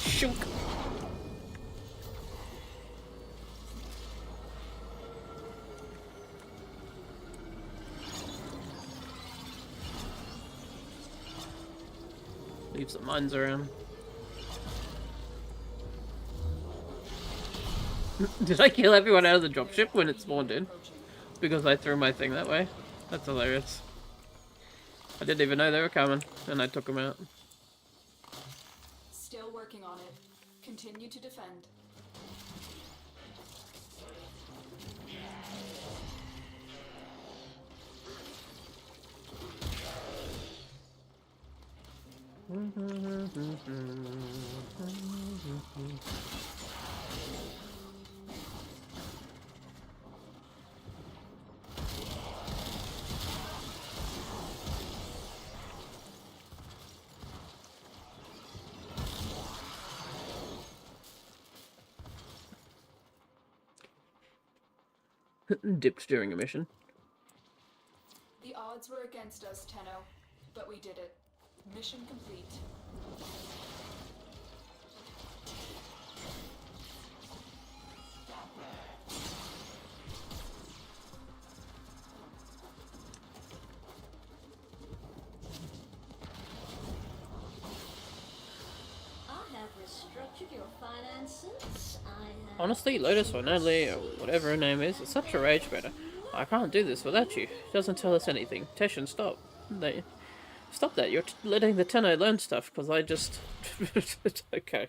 Shook. Leave some mines around. Did I kill everyone out of the dropship when it spawned in? Because I threw my thing that way? That's hilarious. I didn't even know they were coming, and I took them out. Still working on it. Continue to defend. Dipped during a mission. The odds were against us, Tenno, but we did it. Mission complete. I have restructured your finances. I have... Honestly, Lotus or Natalie, or whatever her name is such a rage better. I can't do this without you. She doesn't tell us anything. Teshin, stop. Stop that. You're letting the Tenno learn stuff, because I just... Okay.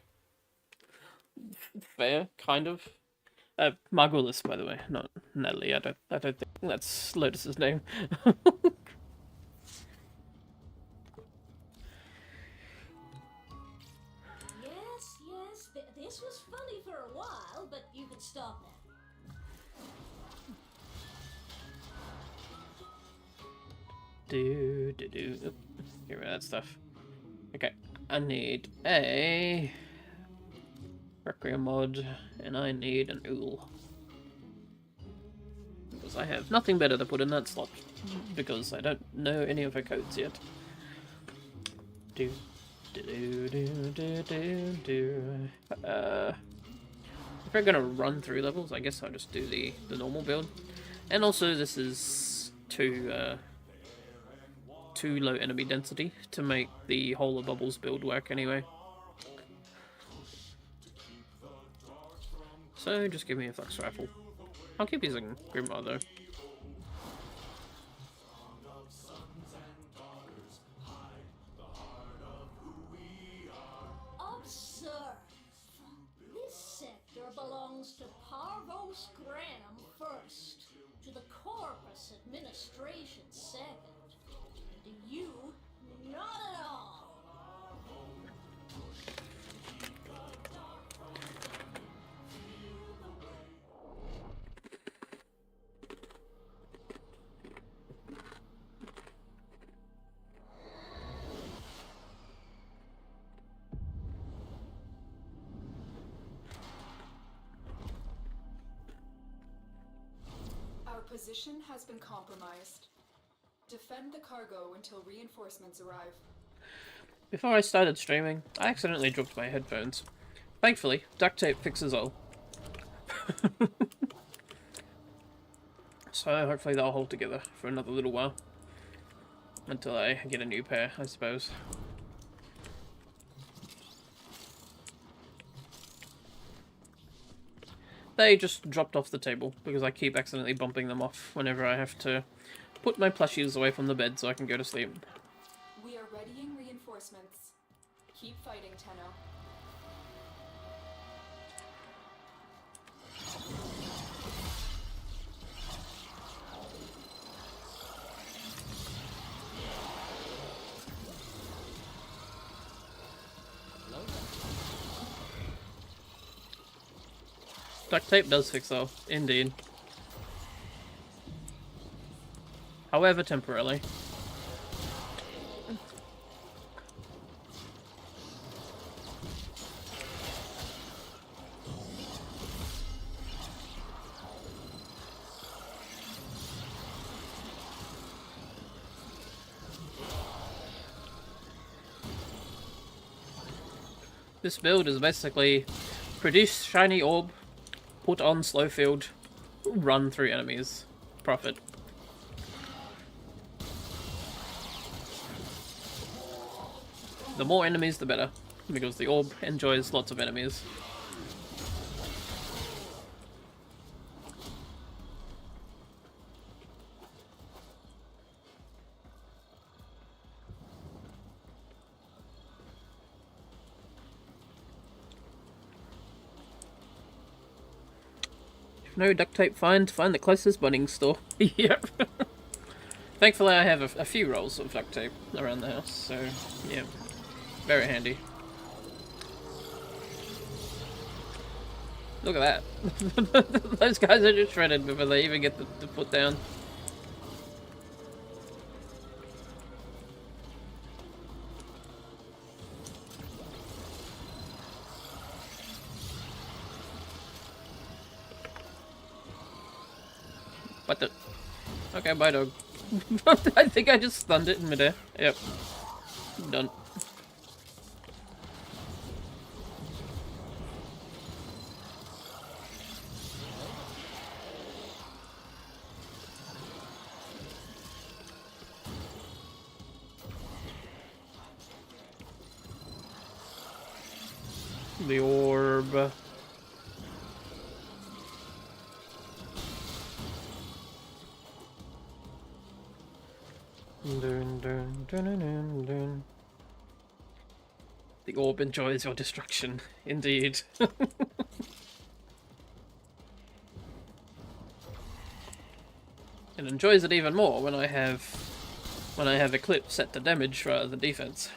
Fair, kind of. Margulis, by the way, not Natalie. I don't think that's Lotus's name. Yes, this was funny for a while, but you can stop now. Oop, get rid of that stuff. Okay, I need a Requiem mod, and I need an Ool. Because I have nothing better to put in that slot, because I don't know any of her codes yet. If we're gonna run through levels, I guess I'll just do the normal build. And also, this is too low enemy density to make the whole of Bubbles build work anyway. So just give me a Flux Rifle. I'll keep using Grimoire though. Observe. This sector belongs to Parvos Graham first, to the Corpus Administration second, and to you, not at all. Our position has been compromised. Defend the cargo until reinforcements arrive. Before I started streaming, I accidentally dropped my headphones. Thankfully, duct tape fixes all. So hopefully they'll hold together for another little while. Until I get a new pair, I suppose. They just dropped off the table because I keep accidentally bumping them off whenever I have to put my plushies away from the bed so I can go to sleep. We are readying reinforcements. Keep fighting, Tenno. Duct tape does fix all, indeed. However, temporarily. This build is basically produce shiny orb, put on slow field, run through enemies, profit. The more enemies, the better, because the orb enjoys lots of enemies. If no duct tape, find the closest budding store. Yep. Thankfully, I have a few rolls of duct tape around the house, so yeah. Very handy. Look at that. Those guys are just shredded before they even get the foot down. What the? Okay, bye dog. I think I just stunned it in midair. Yep. Done. The orb. Dun, dun, dun, dun, dun, dun. The orb enjoys your destruction, indeed. It enjoys it even more when I have Eclipse set to damage rather than defense.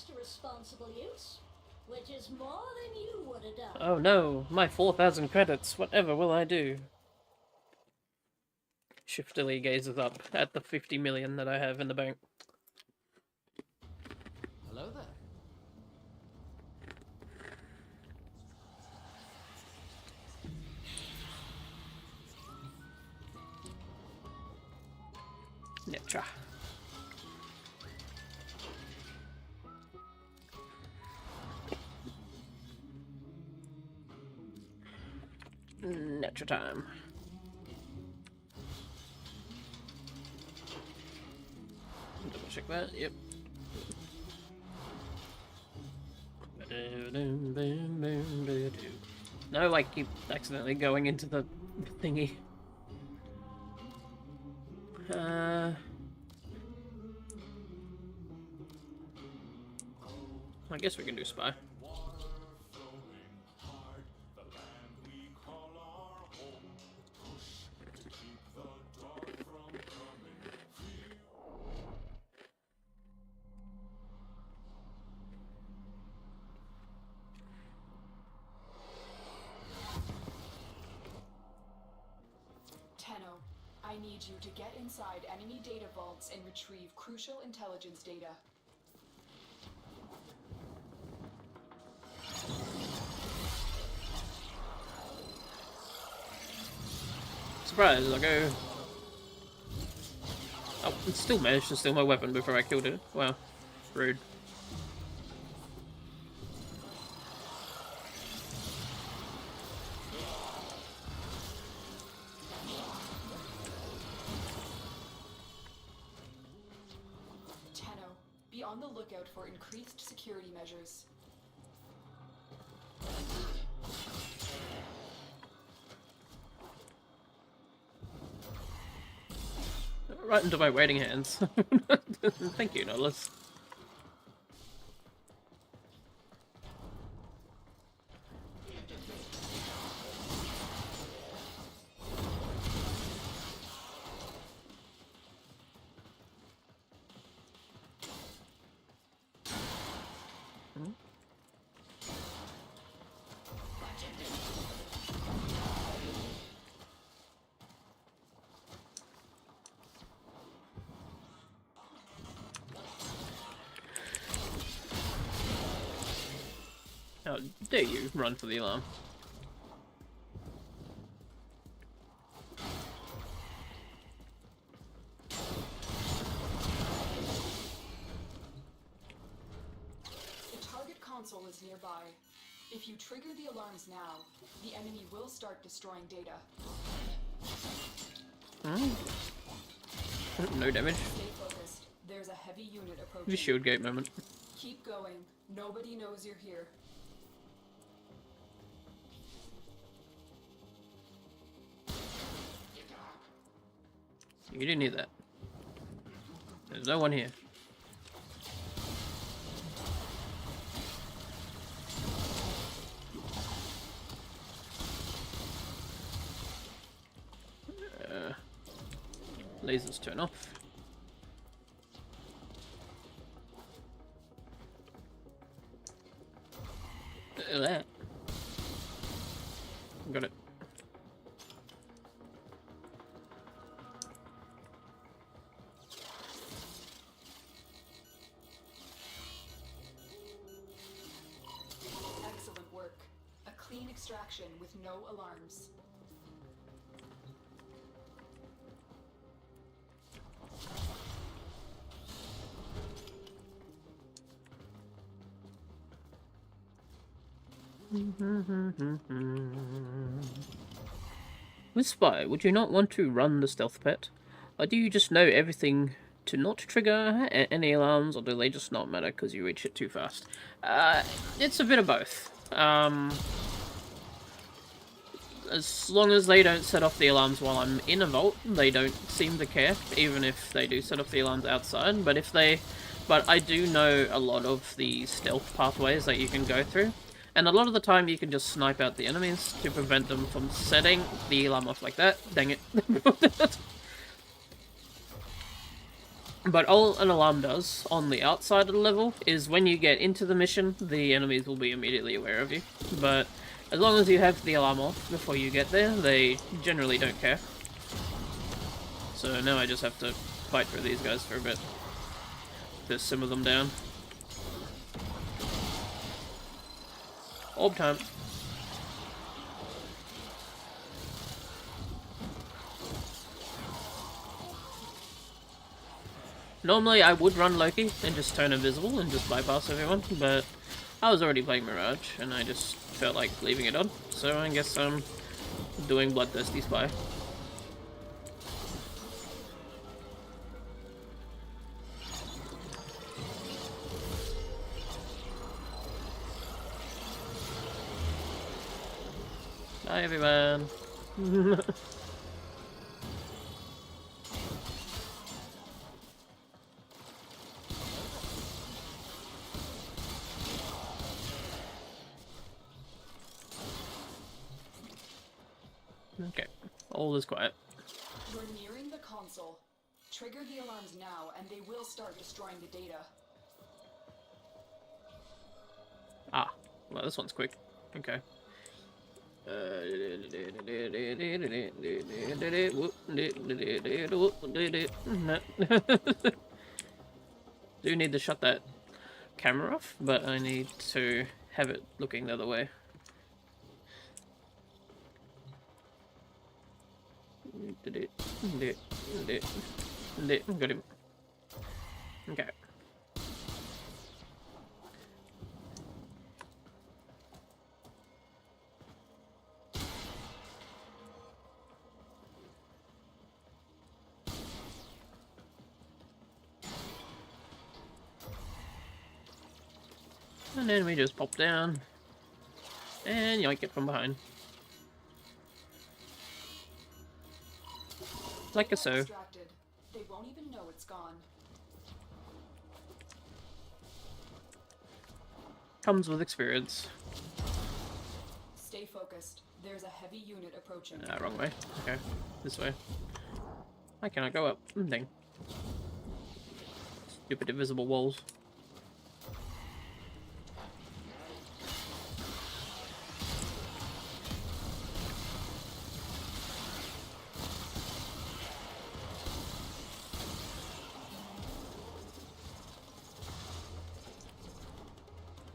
To responsible use, which is more than you would have done. Oh no, my 4,000 credits. Whatever will I do? Shiftily gazes up at the 50 million that I have in the bank. Hello there. Netra. Netra time. Double check that, yep. No, I keep accidentally going into the thingy. I guess we can do spy. I need you to get inside enemy data vaults and retrieve crucial intelligence data. Surprise, I go. Oh, it still managed to steal my weapon before I killed it. Wow. Rude. Be on the lookout for increased security measures. right into my waiting hands. Thank you, Nautilus. How dare you run for the alarm? The target console is nearby. If you trigger the alarms now, the enemy will start destroying data. No damage. Stay focused. There's a heavy unit approaching. The shield gate moment. Keep going. Nobody knows you're here. You didn't hear that. There's no one here. Lasers turn off. That. Got it. Excellent work. A clean extraction with no alarms. With Spy, would you not want to run the stealth pet? Or do you just know everything to not trigger any alarms, or do they just not matter because you reach it too fast? It's a bit of both. As long as they don't set off the alarms while I'm in a vault, they don't seem to care, even if they do set off the alarms outside. But I do know a lot of the stealth pathways that you can go through. And a lot of the time you can just snipe out the enemies to prevent them from setting the alarm off like that. Dang it. But all an alarm does on the outside of the level is when you get into the mission, the enemies will be immediately aware of you. But as long as you have the alarm off before you get there, they generally don't care. So now I just have to fight for these guys for a bit to simmer them down. Orb time. Normally I would run Loki and just turn invisible and just bypass everyone, but I was already playing Mirage and I just felt like leaving it on, so I guess I'm doing Bloodthirsty Spy. Bye everyone. Okay, all is quiet. You're nearing the console. Trigger the alarms now, and they will start destroying the data. Ah, well this one's quick. Okay. Do need to shut that camera off, but I need to have it looking the other way. Got him. Okay. And then we just pop down and yoink it from behind. Like a so. They won't gone. Comes with experience. Stay focused. There's a heavy unit approaching. Wrong way. Okay, this way. Why can't I go up? Dang. Stupid invisible walls.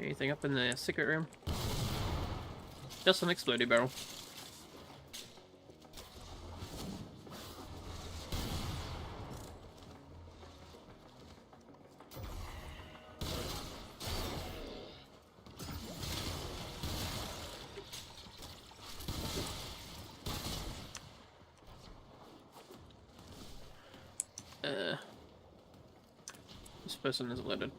Anything up in the secret room? Just an exploding barrel. This person is alerted.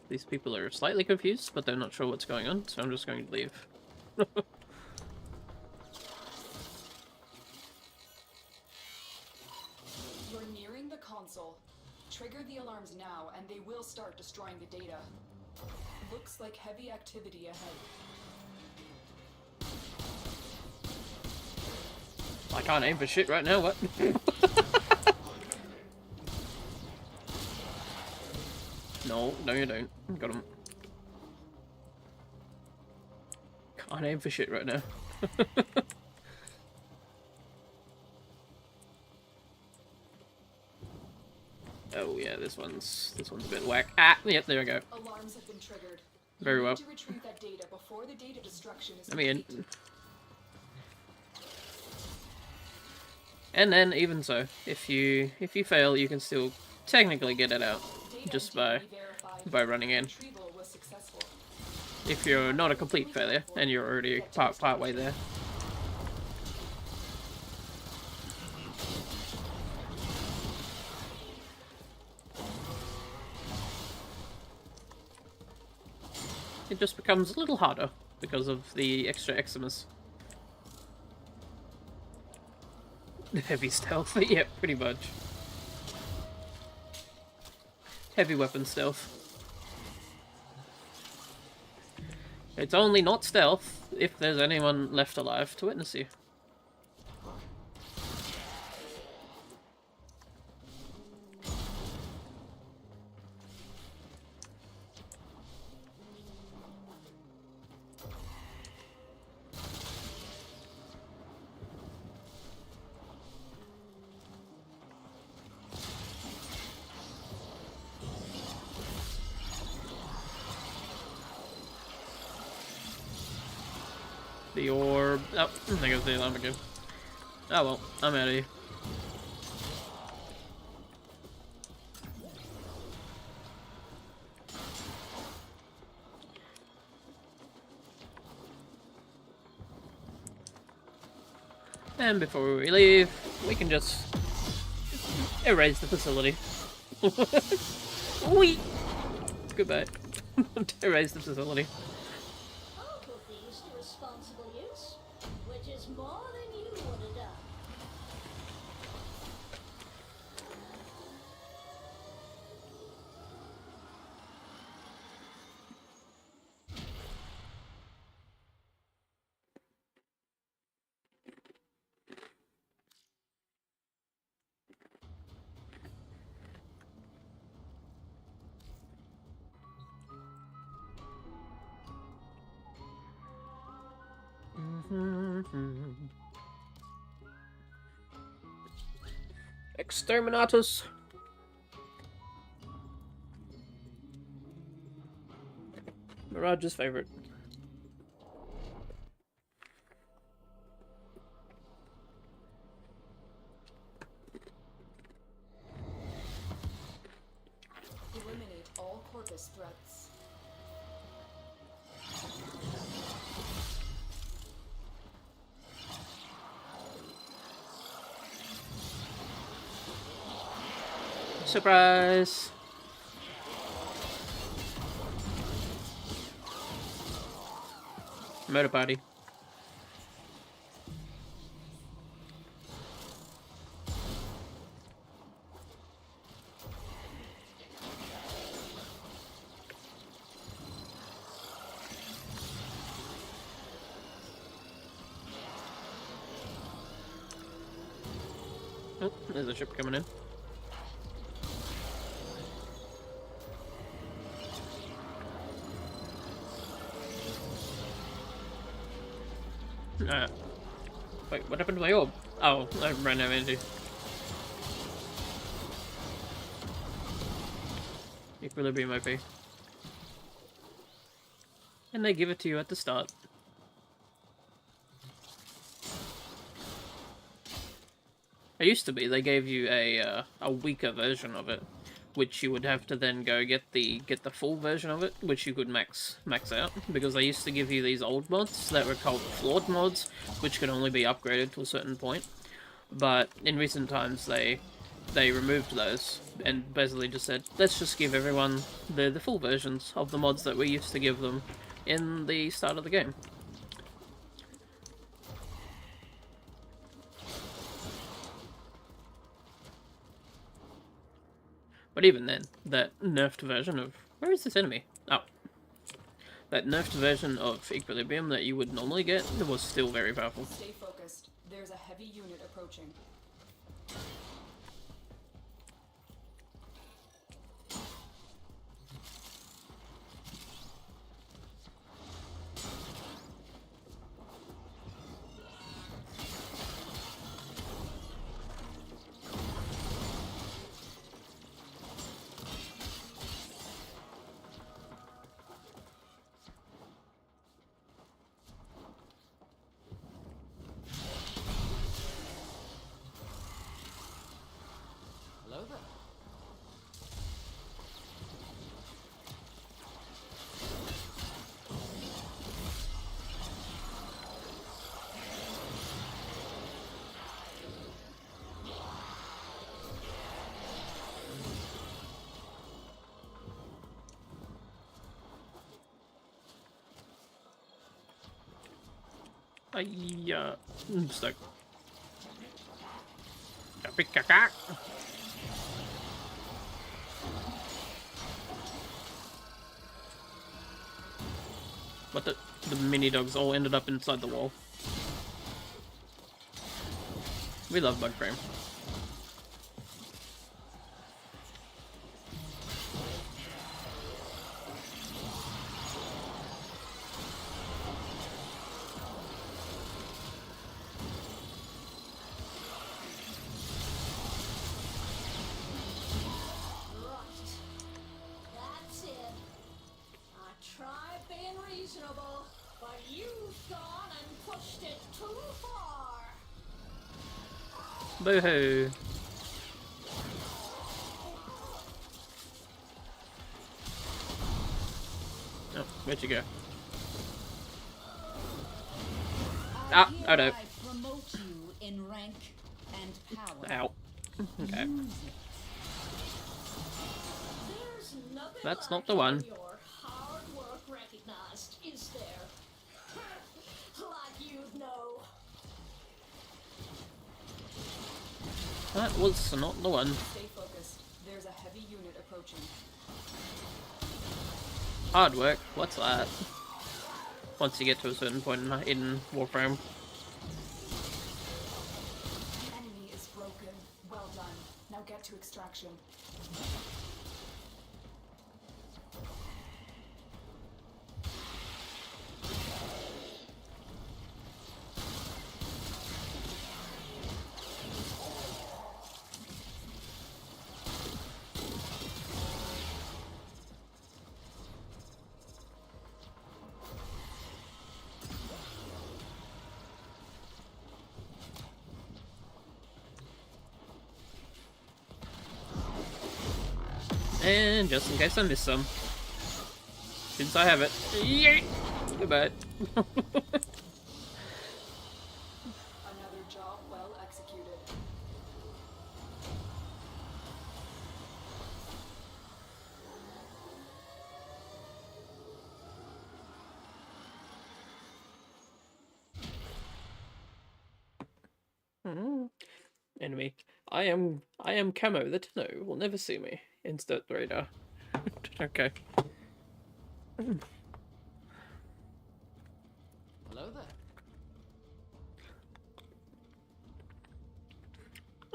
These people are slightly confused, but they're not sure what's going on, so I'm just going to leave. You're nearing the console. Trigger the alarms now, and they will start destroying the data. Looks like heavy activity ahead. I can't aim for shit right now, what? No, you don't. Got him. Can't aim for shit right now. Oh yeah, this one's a bit whack. Ah, yep, there we go. Alarms have been triggered. Very well. You need to retrieve that data before the data destruction is Let me in. complete. And then, even so, if you fail, you can still technically get it out just by running in. Retrieval was successful. If you're not a complete failure and you're already part way there. It just becomes a little harder because of the extra Eximus. Heavy stealth, yeah, pretty much. Heavy weapon stealth. It's only not stealth if there's anyone left alive to witness you. The orb. Oh, there goes the alarm again. Oh well, I'm out of here. And before we leave, we can just erase the facility. Wee! Goodbye. Erase the facility. I'll put these to responsible use, which is more than you would have done. Exterminatus. Mirage's favorite. Eliminate all Corpus threats. Surprise! Murder party. Oh, there's a ship coming in. Wait, what happened to my orb? Oh, I ran out of energy. Equilibrium OP. And they give it to you at the start. It used to be they gave you a weaker version of it, which you would have to then go get the full version of it, which you could max out, because they used to give you these old mods that were called flawed mods, which could only be upgraded to a certain point. But in recent times they removed those and basically just said, let's just give everyone the full versions of the mods that we used to give them in the start of the game. But even then, that nerfed version of... Where is this enemy? Oh. That nerfed version of Equilibrium that you would normally get was still very powerful. Stay focused. There's a heavy unit approaching. Hello there. I'm stuck. But the mini dogs all ended up inside the wall. We love bug frame. That's it. I tried being reasonable, but you've gone and pushed it too far. Boo-hoo. Oh, where'd you go? Ah, oh no. I promote you in rank and power. Ow. Okay. There's nothing That's like not the one. your hard work recognized, is there? Like you'd know. That was not the one. Stay focused. There's a heavy unit approaching. Hard work? What's that? Once you get to a certain point in Warframe. Enemy is broken. Well done. Now get to extraction. And just in case I miss some. Since I have it. Yay! Goodbye. Another job well executed. Enemy. I am Camo, the Tenno will never see me. Insert radar. Okay. Hello there.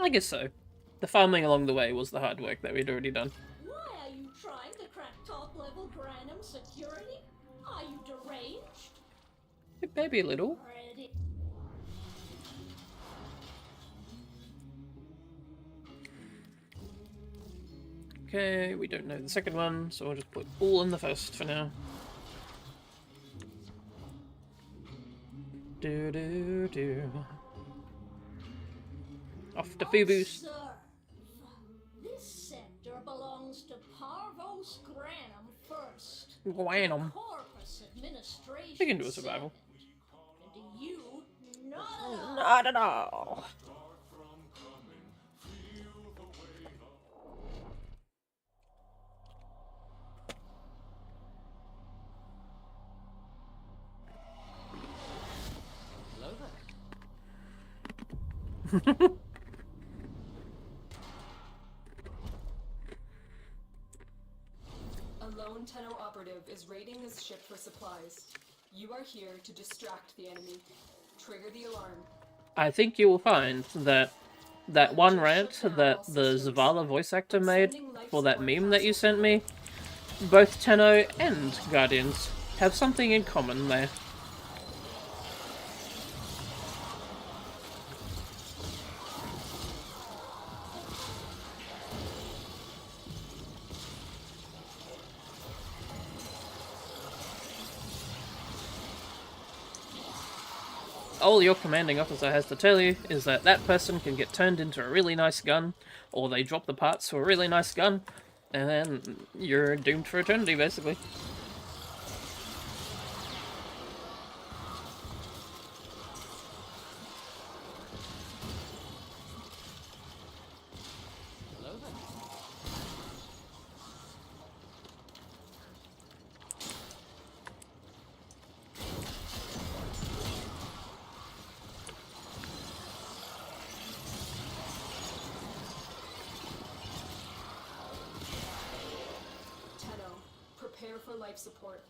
I guess so. The farming along the way was the hard work that we'd already done. Why are you trying to crack top-level Granum security? Are you deranged? Maybe a little. Ready? Okay, we don't know the second one, so we'll just put all in the first for now. Do do do. Off to Phoebus. Observe. This sector belongs to Parvos Granum first. Granum. Corpus Administration. We can do a survival. And to you, not at all. Not at all. Hello there. A lone Tenno operative is raiding this ship for supplies. You are here to distract the enemy. Trigger the alarm. I think you will find that one rant that the Zavala voice actor made for that meme that you sent me, both Tenno and Guardians have something in common there. All your commanding officer has to tell you is that that person can get turned into a really nice gun, or they drop the parts for a really nice gun, and then you're doomed for eternity, basically. Hello there. Tenno, prepare for life support.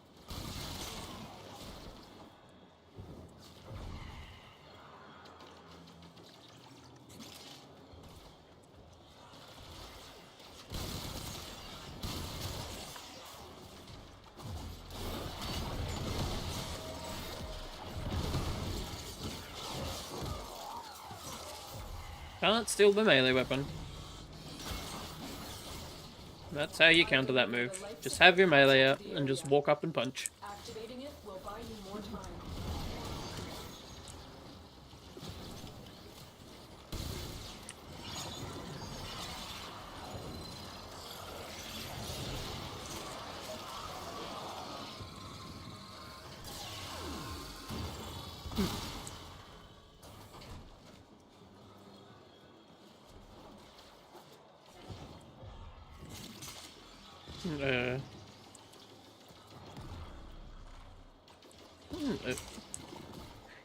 Can't steal the melee weapon. That's how you counter that move. Just have your melee out and just walk up and punch. Activating it will buy you more time.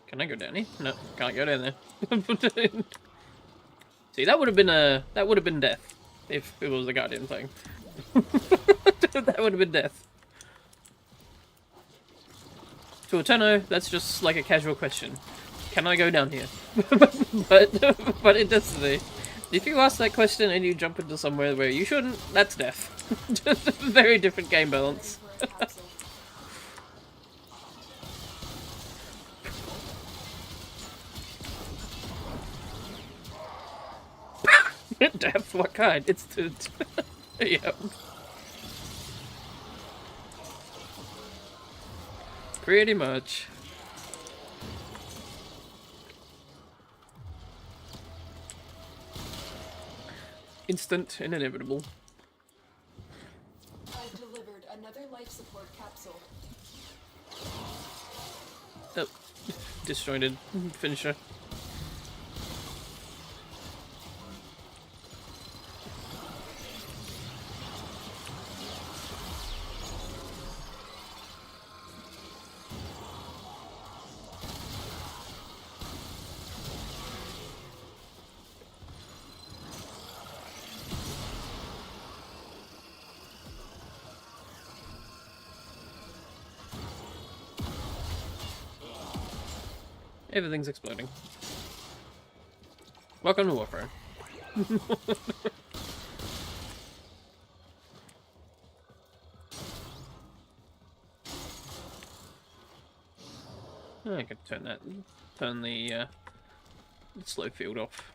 Can I go down here? No, can't go down there. See, that would have been death if it was the Guardian thing. That would have been death. To a Tenno, that's just like a casual question. Can I go down here? but in Destiny, if you ask that question and you jump into somewhere where you shouldn't, that's death. Just a very different game balance. For a capsule. Death? What kind? It's the... Yep. Pretty much. Instant and inevitable. I've delivered another life support capsule. Oh. Disjointed. Finisher. Everything's exploding. Welcome to Warframe. I could turn the slow field off.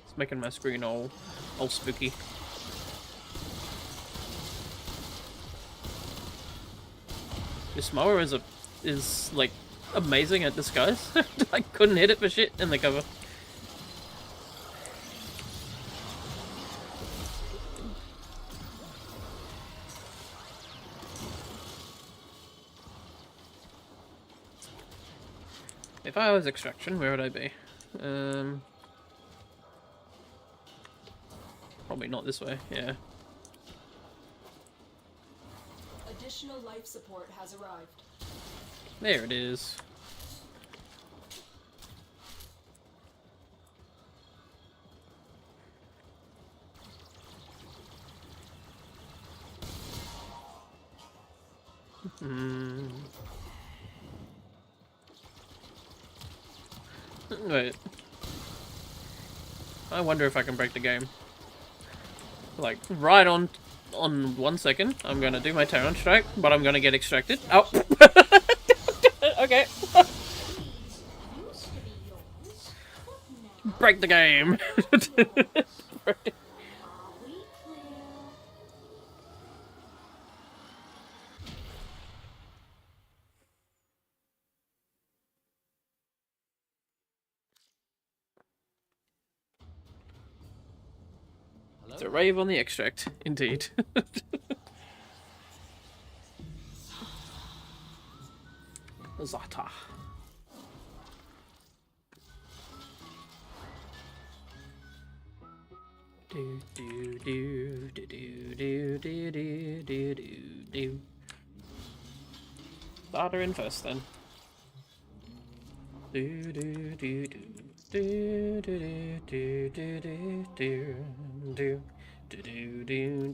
It's making my screen all spooky. This mower is like amazing at disguise. I couldn't hit it for shit in the cover. If I was extraction, where would I be? Probably not this way, yeah. Additional life support has arrived. There it is. Wait. I wonder if I can break the game. Like, right on 1 second, I'm gonna do my Terran strike, but I'm gonna get extracted. Oh! Okay. Break the game! It's a rave on the extract, indeed. Zata. Do do do do do do do do do do. Starter in first then. Do do do do. Do do do do do do do do do do do do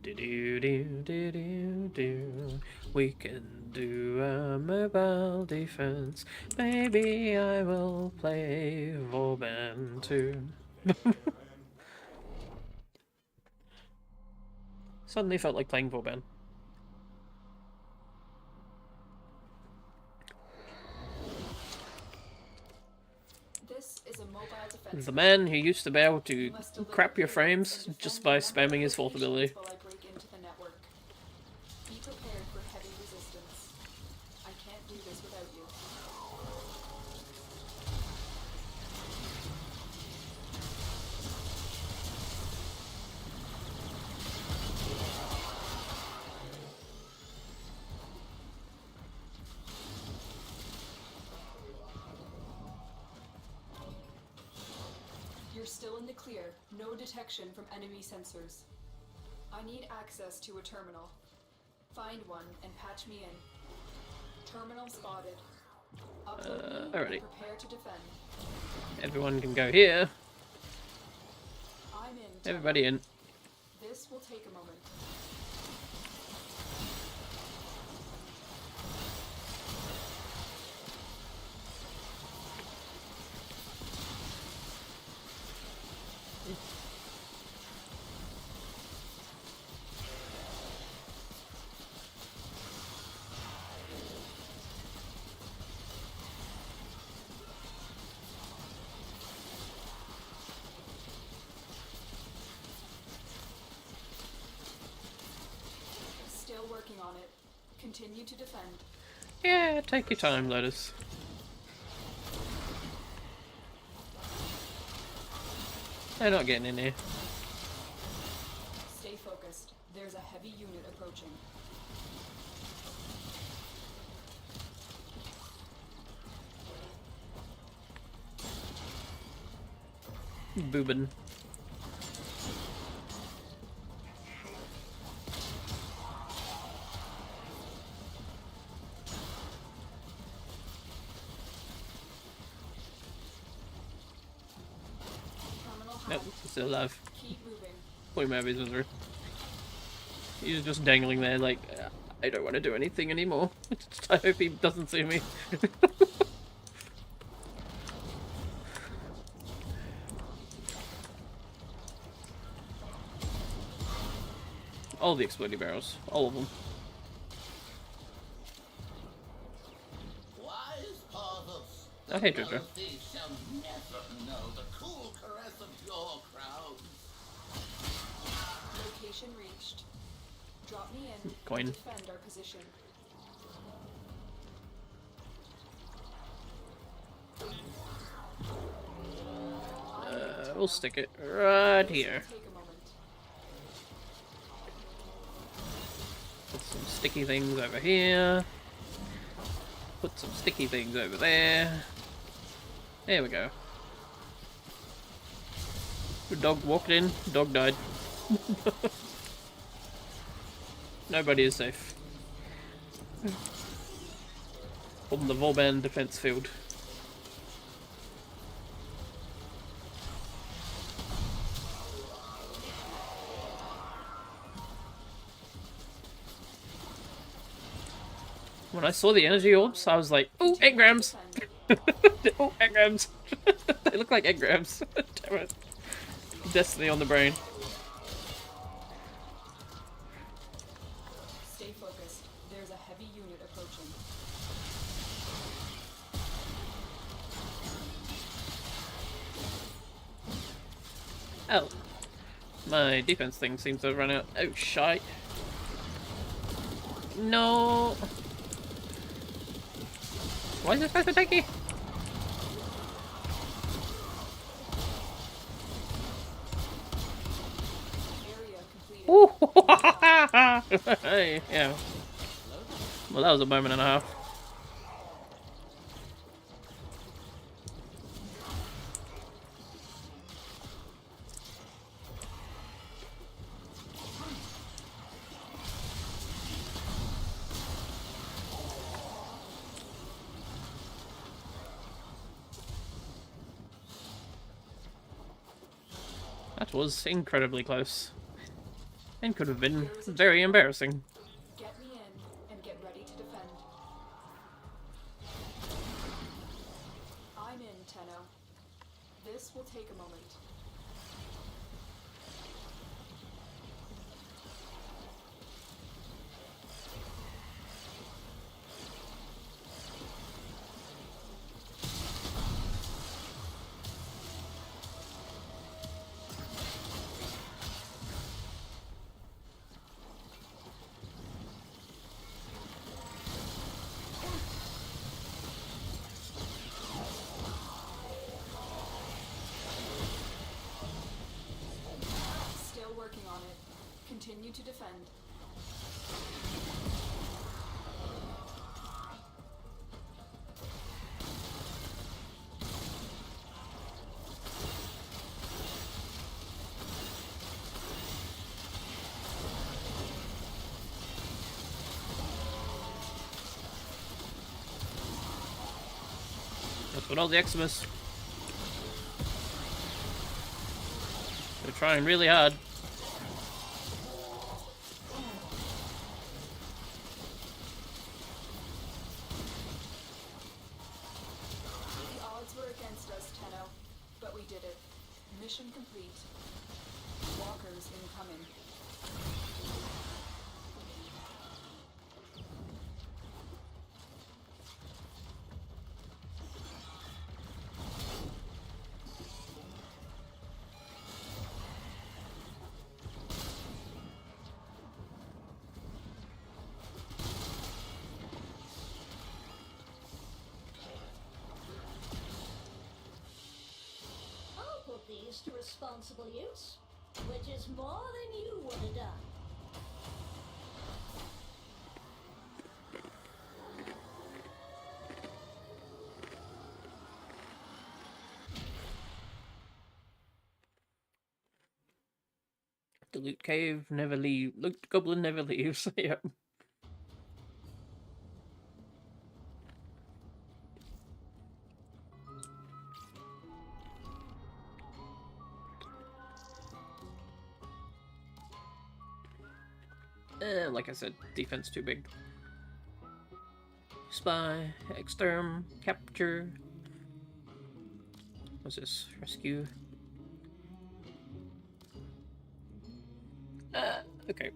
do do do do do. We can do a mobile defense. Maybe I will play Vauban too. Suddenly felt like playing Vauban. The man who used to be able to crap your frames just by spamming his fourth ability. Be prepared for heavy resistance. I can't do this without you. You're still in the clear. No detection from enemy sensors. I need access to a terminal. Find one and patch me in. Terminal spotted. Upload me alrighty. and prepare to defend. Everyone can go here. I'm in. Everybody in. This will take a moment. Still working on it. Continue to defend. Yeah, take your time, Lotus. They're not getting in here. Stay focused. There's a heavy unit approaching. Boobin. Nope, he's still alive. Keep moving. Poor Mavis was her. He's just dangling there like, I don't want to do anything anymore. I hope he doesn't see me. all the exploding barrels. All of them. Wise Parvus, Oh, hey, Jojo. thieves shall never know the cool caress of your crowd. Location reached. Drop me in Coin. and defend our position. We'll stick it right here. Take a moment. Put some sticky things over here. Put some sticky things over there. There we go. The dog walked in, dog died. Nobody is safe. On the Vauban defense field. When I saw the energy orbs, I was like, "Ooh, engrams! Oh, engrams! They look like engrams." Damn it! Destiny on the brain. Stay focused. There's a heavy unit approaching. Oh, my defense thing seems to have run out. Oh, shite! No. Why is this supposed to take you? Area completed. Ooh. Hey, yeah. Well, that was a moment and a half. That was incredibly close. And could have been very embarrassing. Get me in and get ready to defend. I'm in, Tenno. This will take a moment. Still working on it. Continue to defend. That's what all the Eximus. They're trying really hard. The odds were against us, Tenno, but we did it. Mission complete. Walkers incoming. I'll put these to responsible use, which is more than you would have done. The loot cave never leave. Loot goblin never leaves. Yep. Like I said, defense too big. Spy, exterm, capture. What's this? Rescue. Okay.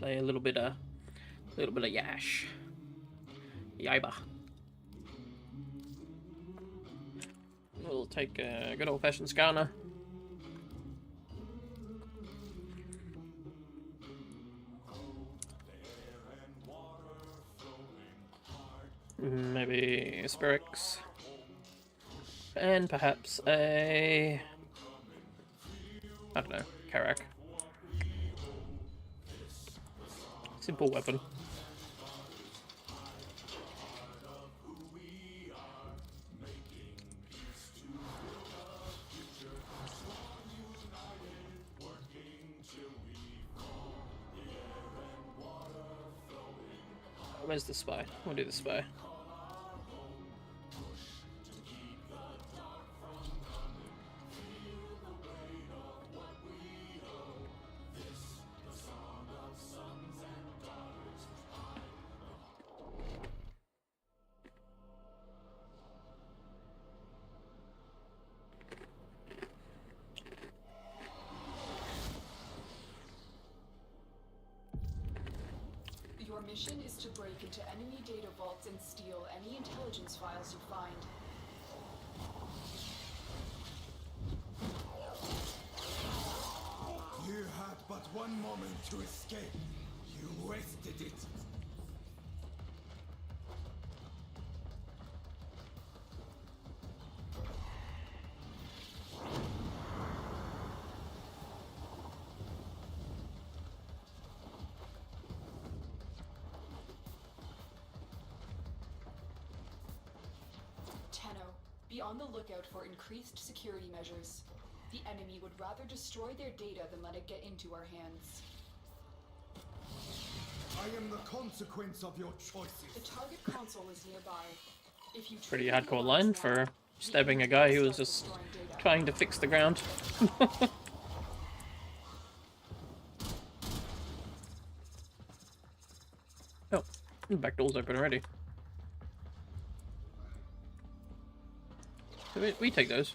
play a little bit of Yash. Yiba. We'll take a good old-fashioned scanner. Maybe a Spirix. And perhaps a... I don't know, Karak. Simple weapon. Where's the spy? We'll do the spy. Your mission is to break into enemy data vaults and steal any intelligence files you find. You had but one moment to escape. You wasted it. Be on the lookout for increased security measures. The enemy would rather destroy their data than let it get into our hands. I am the consequence of your choices. The target console is nearby. If you Pretty hardcore line for stabbing a guy who was just trying to fix the ground. Oh, the back door's open already. We take those.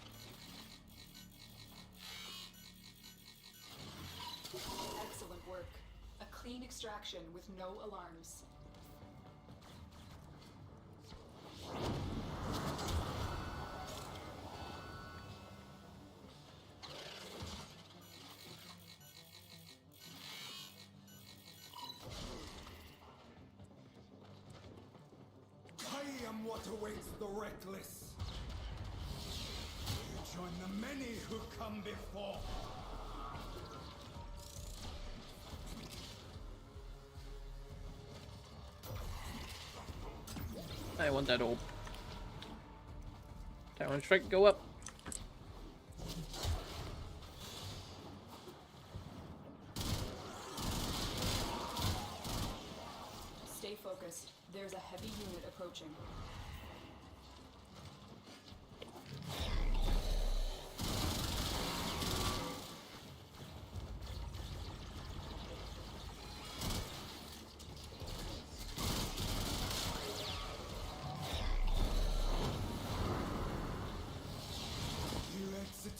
Excellent work. A clean extraction with no alarms. I am what awaits the reckless. Join the many who come before. I want that orb. Talon strike, go up. Stay focused. There's a heavy unit approaching.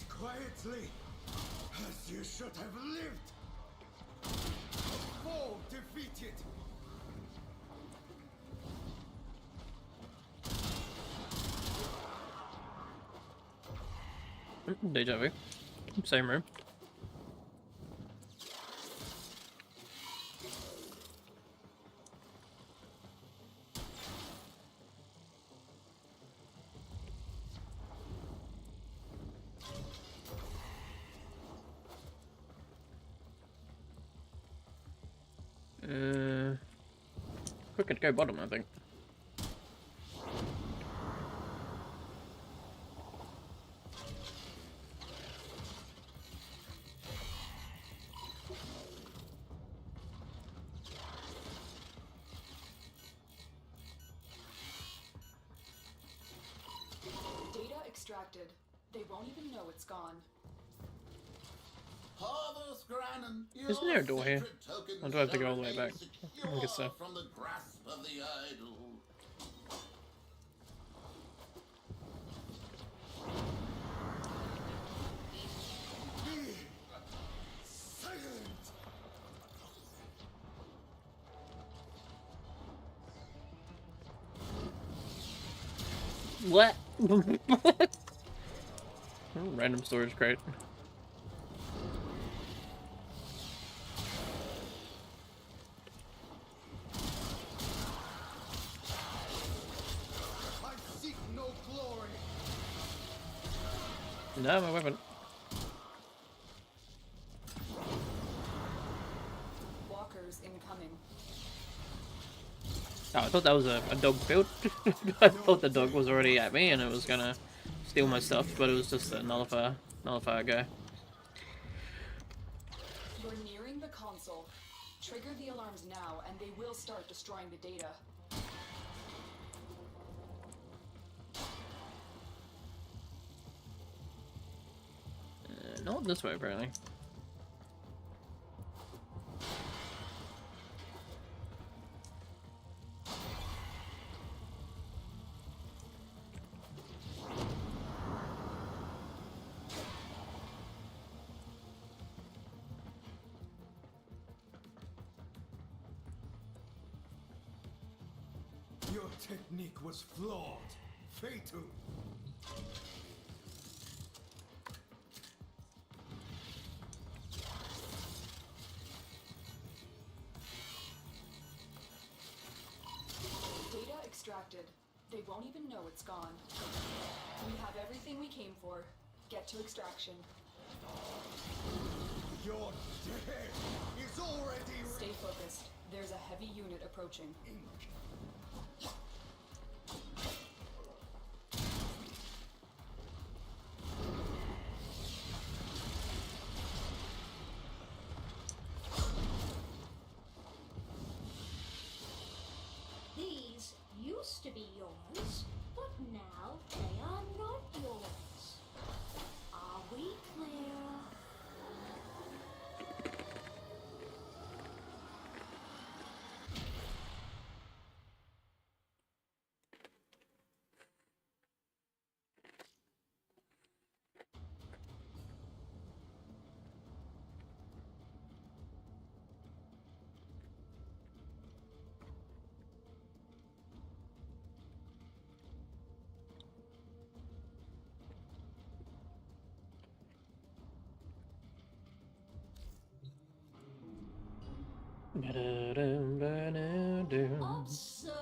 Quietly, as you should have lived. Foe defeated. Deja vu. Same room. Quicker to go bottom, I think. Data extracted. They won't even know it's gone. Isn't there a door here? Or do I have to go all the way back? I guess so. From the grasp of the idol. Silent. What? Random storage crate. I seek no glory. No, my weapon. Walkers incoming. Oh, I thought that was a dog build. I thought the dog was already at me and it was gonna steal my stuff, but it was just a nullifier guy. You're nearing the console. Trigger the alarms now, and they will start destroying the data. Not this way, apparently. Your technique was flawed. Fatal. Data extracted. They won't even know it's gone. We have everything we came for. Get to extraction. Your dead is already Stay focused. There's a heavy unit approaching. These used to be yours, but now they are not yours. Are we clear? Observe.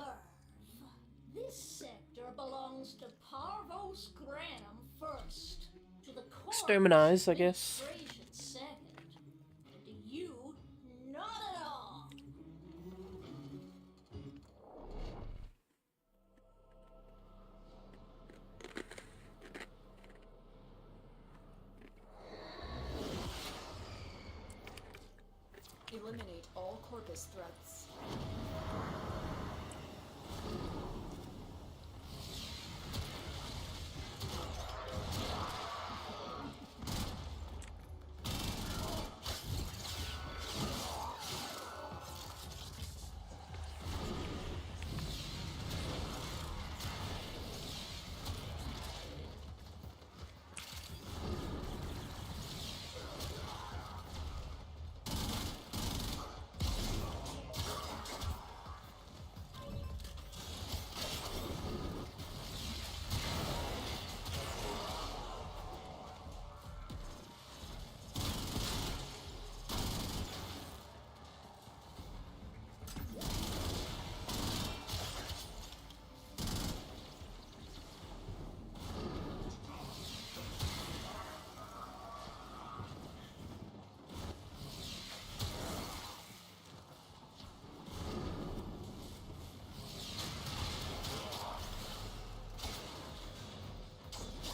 This sector belongs to Parvos Granum first, to the Exterminize, I guess. Administration second, and to you, not at all. Eliminate all Corpus threats.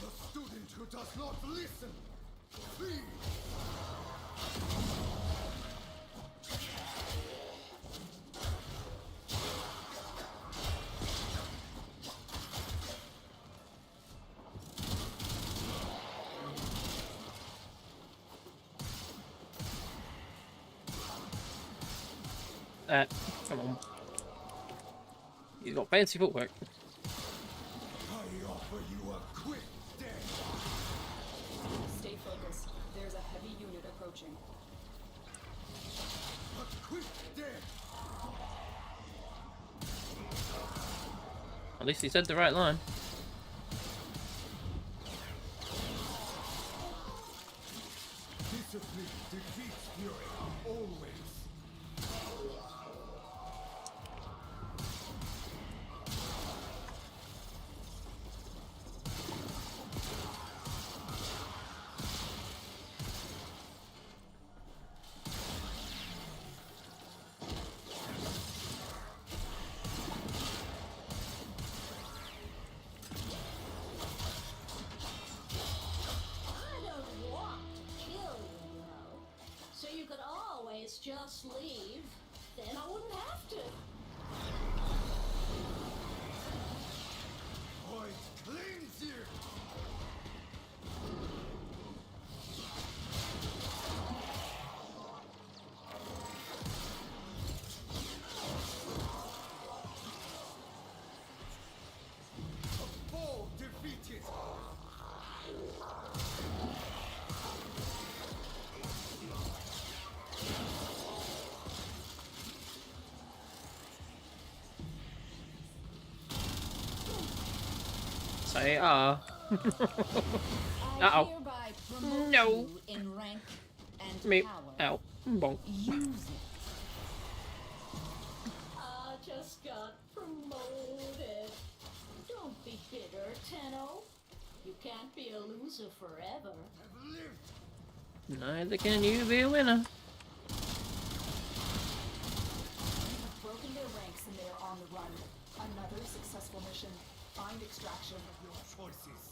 The student who does not listen. Flee. Come on. He's got fancy footwork. I offer you a quick death. Stay focused. There's a heavy unit approaching. A quick death. At least he said the right line. Discipline defeats fury, always. Just leave, then I wouldn't have to. Void cleans you! A foe defeated! Say ah. I hereby promote No. you in rank and Me. power. Ow. Bonk. Use it. I just got promoted. Don't be bitter, Tenno. You can't be a loser forever. I've lived! Neither can you be a winner. You've broken their ranks and they are on the run. Another successful mission. Find extraction. Your choices.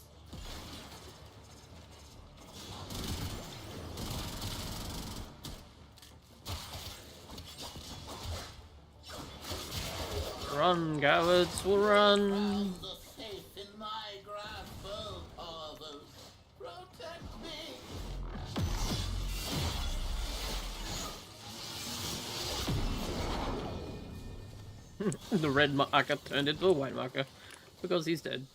Run, cowards, will run. Rouse the faith in my grand bow, Parvos. Protect me! The red marker turned into a white marker because he's dead.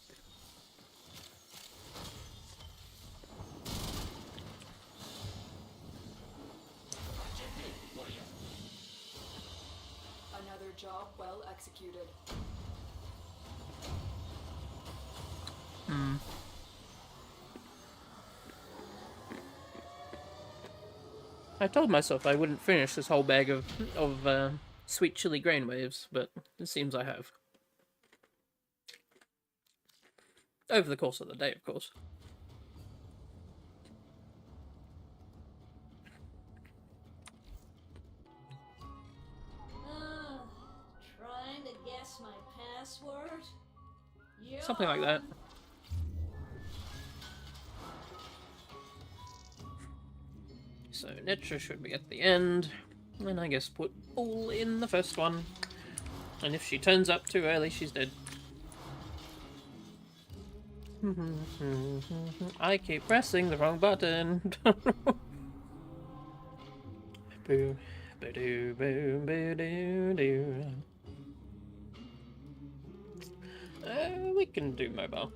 Another job well executed. I told myself I wouldn't finish this whole bag of sweet chili grain waves, but it seems I have. Over the course of the day, of course. Trying to guess my password? Something like that. So Netra should be at the end, and I guess put all in the first one. And if she turns up too early, she's dead. I keep pressing the wrong button. Boo, ba-doo, boo, ba-doo, doo. We can do mobile.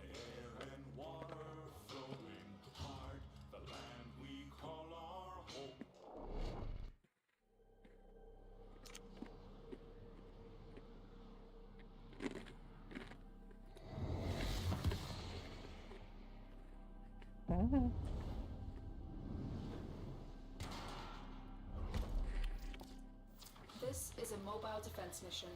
Air and water flowing hard, the land we call our home. This is a mobile defense mission.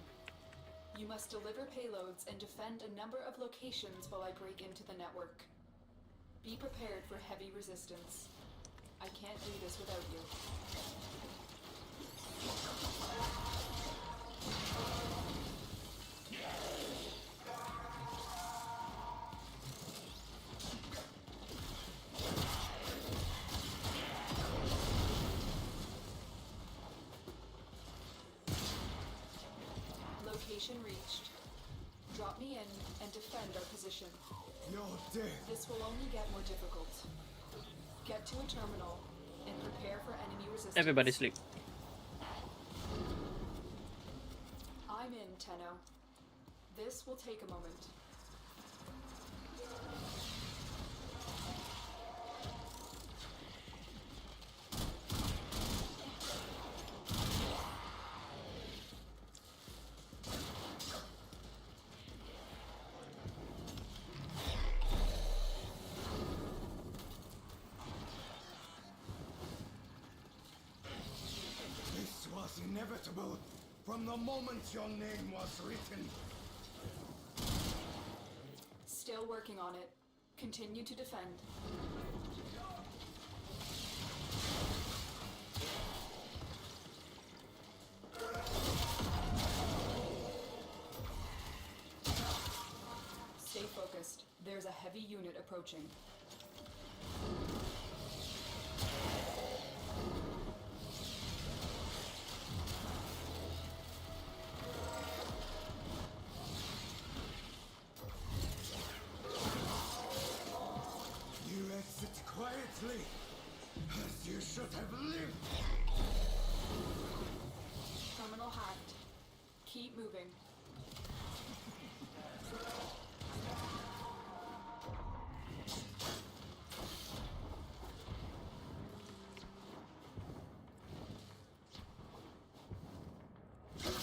You must deliver payloads and defend a number of locations while I break into the network. Be prepared for heavy resistance. I can't do this without you. Location reached. Drop me in and defend our position. You're dead. This will only get more difficult. Get to a terminal and prepare for enemy resistance. Everybody sleep. I'm in, Tenno. This will take a moment. From the moment your name was written. Still working on it. Continue to defend. Stay focused. There's a heavy unit approaching. You exit quietly, as you should have lived. Terminal hacked. Keep moving.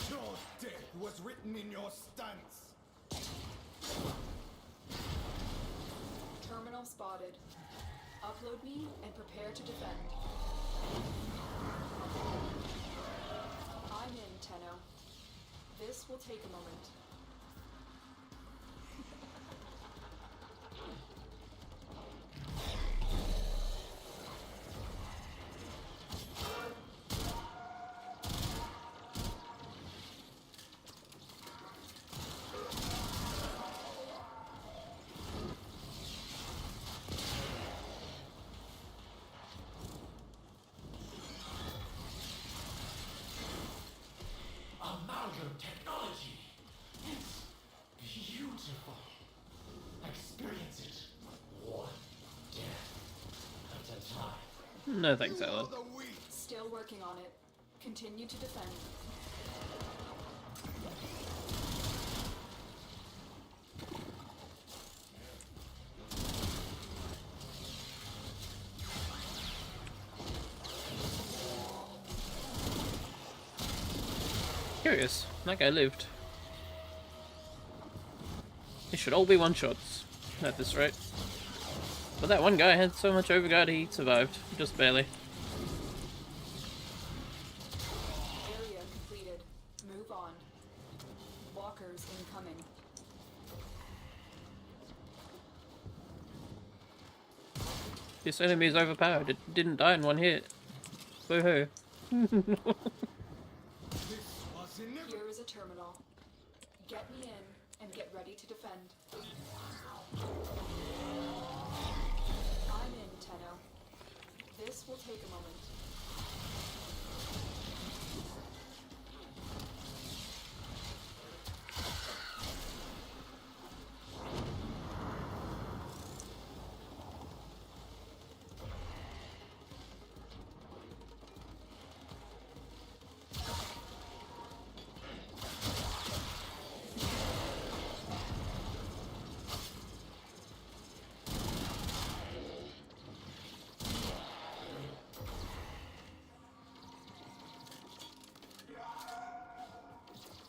Your death was written in your stance. Terminal spotted. Upload me and prepare to defend. I'm in, Tenno. This will take a moment. Amalgam technology. It's beautiful. Experience it one death at a time. No thanks, Alan. Still working on it. Continue to defend. Curious, that guy lived. They should all be one-shots at this rate. But that one guy had so much overguard he survived, just barely. Area completed. Move on. Walkers incoming. This enemy is overpowered. It didn't die in one hit. Woohoo. Here is a terminal. Get me in and get ready to defend. I'm in, Tenno. This will take a moment.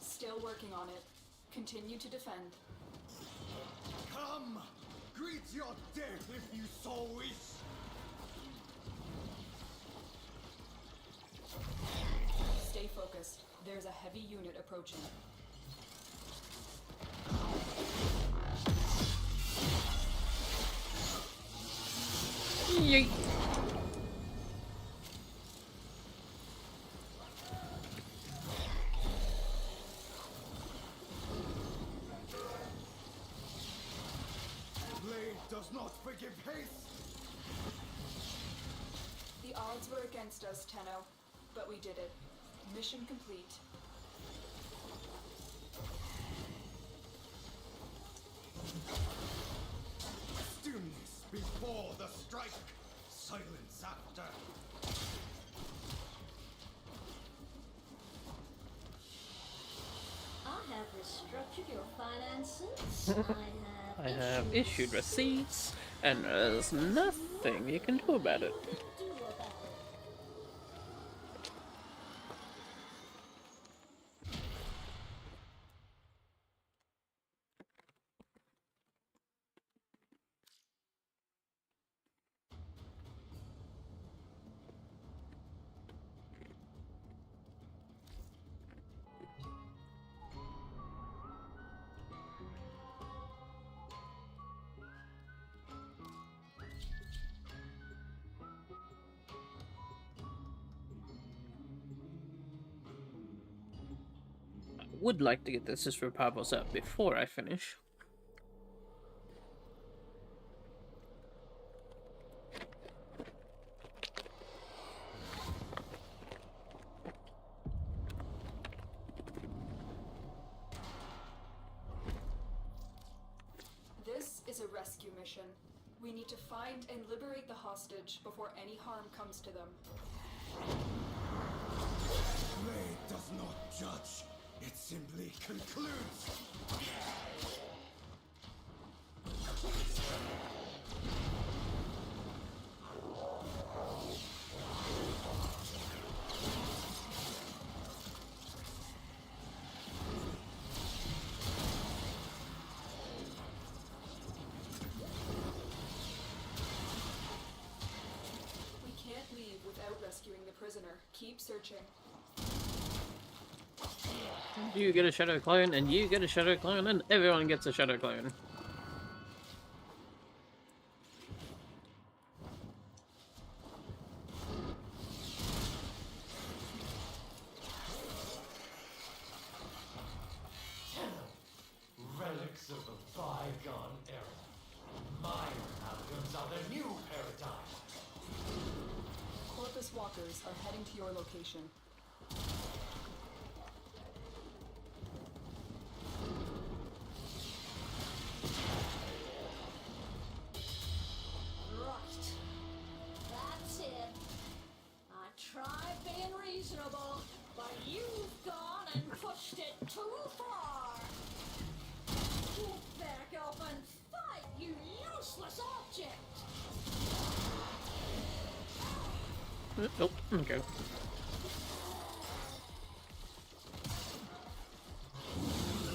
Still working on it. Continue to defend. Come! Greet your death if you so wish! Stay focused. There's a heavy unit approaching. Yeet. Blade does not forgive haste! The odds were against us, Tenno, but we did it. Mission complete. Stillness before the strike, silence after. I have restructured your finances. I have issued receipts, and there's nothing you can do about it. do about it. would like to get the Sister Pavos out before I finish. This is a rescue mission. We need to find and liberate the hostage before any harm comes to them. Blade does not judge. It simply concludes. We can't leave without rescuing the prisoner. Keep searching. You get a shadow clone, and you get a shadow clone, and everyone gets a shadow clone. Relics of the bygone era. My amalgams are the new paradigm. Corpus walkers are heading to your location. Right. That's it. I tried being reasonable, but you've gone and pushed it too far. Back up and fight, you useless object! Oh, okay.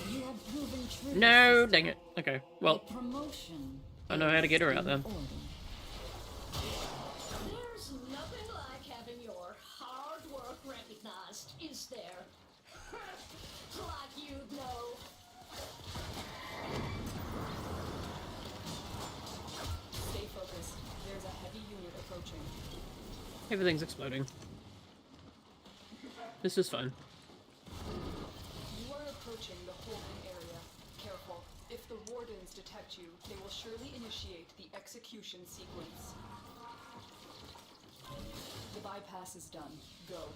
You have proven true. No, dang it. Okay, well, Promotion. I know how to get her out then. There's nothing like having your hard work recognized, is there? Like you'd know. Stay focused. There's a heavy unit approaching. Everything's exploding. This is fun. You are approaching the holding area. Careful. If the wardens detect you, they will surely initiate the execution sequence. The bypass is done. Go.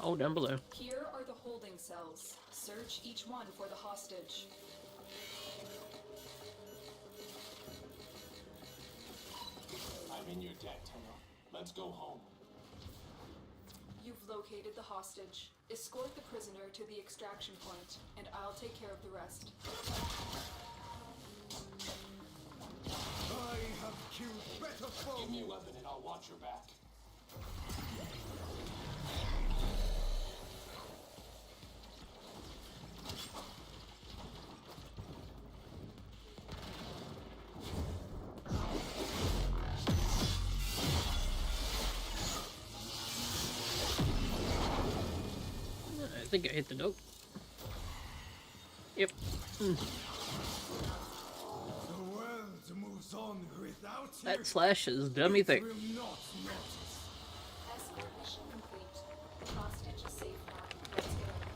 Oh, down below. Here are the holding cells. Search each one for the hostage. I'm in your debt, Tenno. Let's go home. You've located the hostage. Escort the prisoner to the extraction point, and I'll take care of the rest. I have killed better foes. Give me a weapon and I'll watch your back. I think I hit the note. Yep. The world moves on without you. That slash is dummy It thing. will not notice. Escort mission complete. The hostage is safe now. Let's get out of here.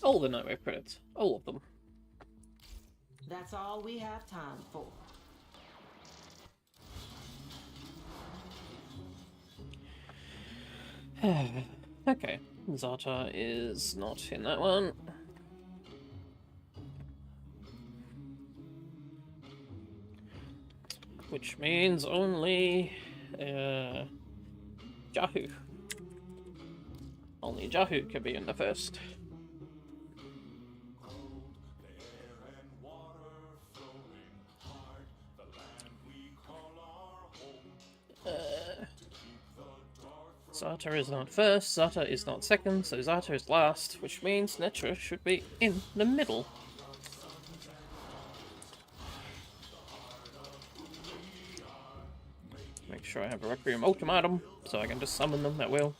All the Nightmare credits. All of them. That's all we have time for. Okay. Zata is not in that one. Which means only Jahu. Only Jahu can be in the first. Zata is not first, Zata is not second, so Zata is last, which means Netra should be in the middle. Make sure I have a Requiem Ultimatum, so I can just summon them at will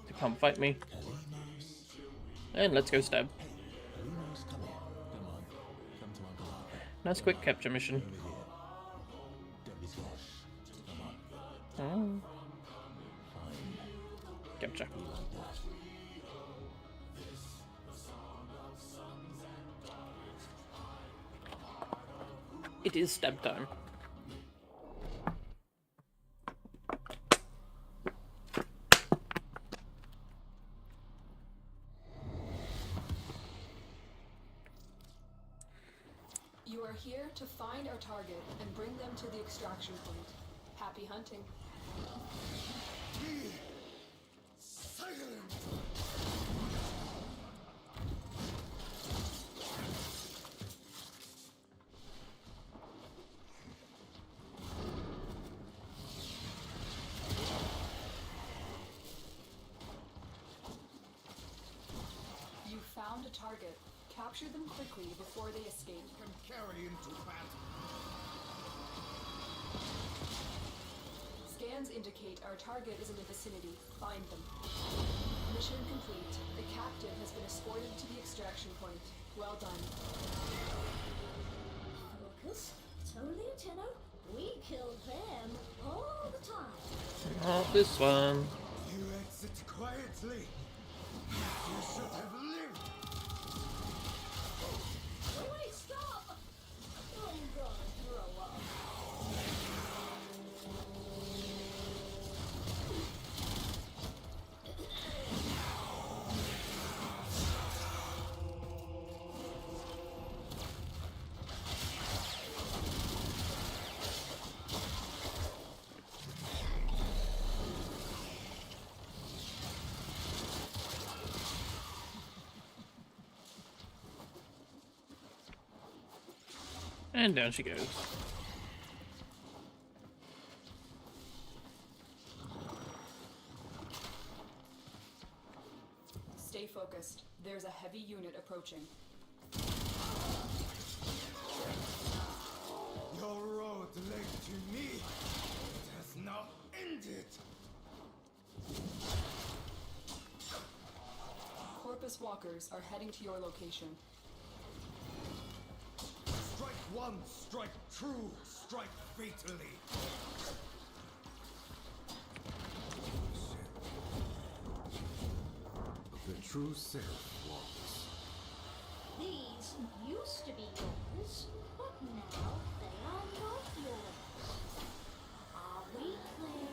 to come fight me. And let's go stab. Nice quick capture mission. Oh. Capture. It is stab time. You are here to find our target and bring them to the extraction point. Happy hunting. You found a target. Capture them quickly before they escape. Can carry into battle. Scans indicate our target is in the vicinity. Find them. Mission complete. The captive has been escorted to the extraction point. Well done. Focus. It's only a tenno. We kill them all the time. Not this one. You exit quietly. You should have lived. Wait, stop! I'm gonna throw up. And down she goes. Stay focused. There's a heavy unit approaching. Your road led to me. It has now ended. Corpus walkers are heading to your location. Strike one, strike true, strike fatally. The true self walks. These used to be yours, but now they are not yours. Are we clear?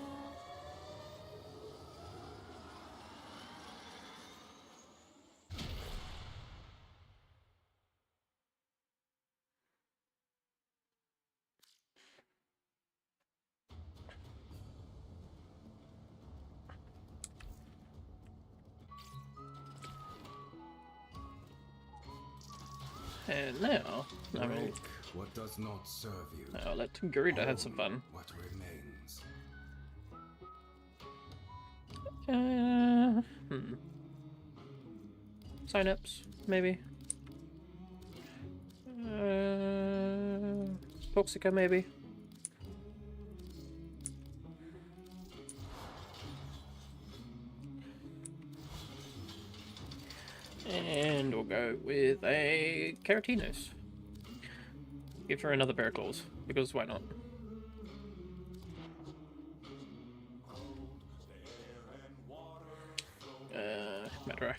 And now, I will Break what does not serve you. I'll let Garuda have some fun. What remains. Synapse, maybe. Toxica, maybe. And we'll go with a Keratinos. Give her another pair of claws, because why not? Matter.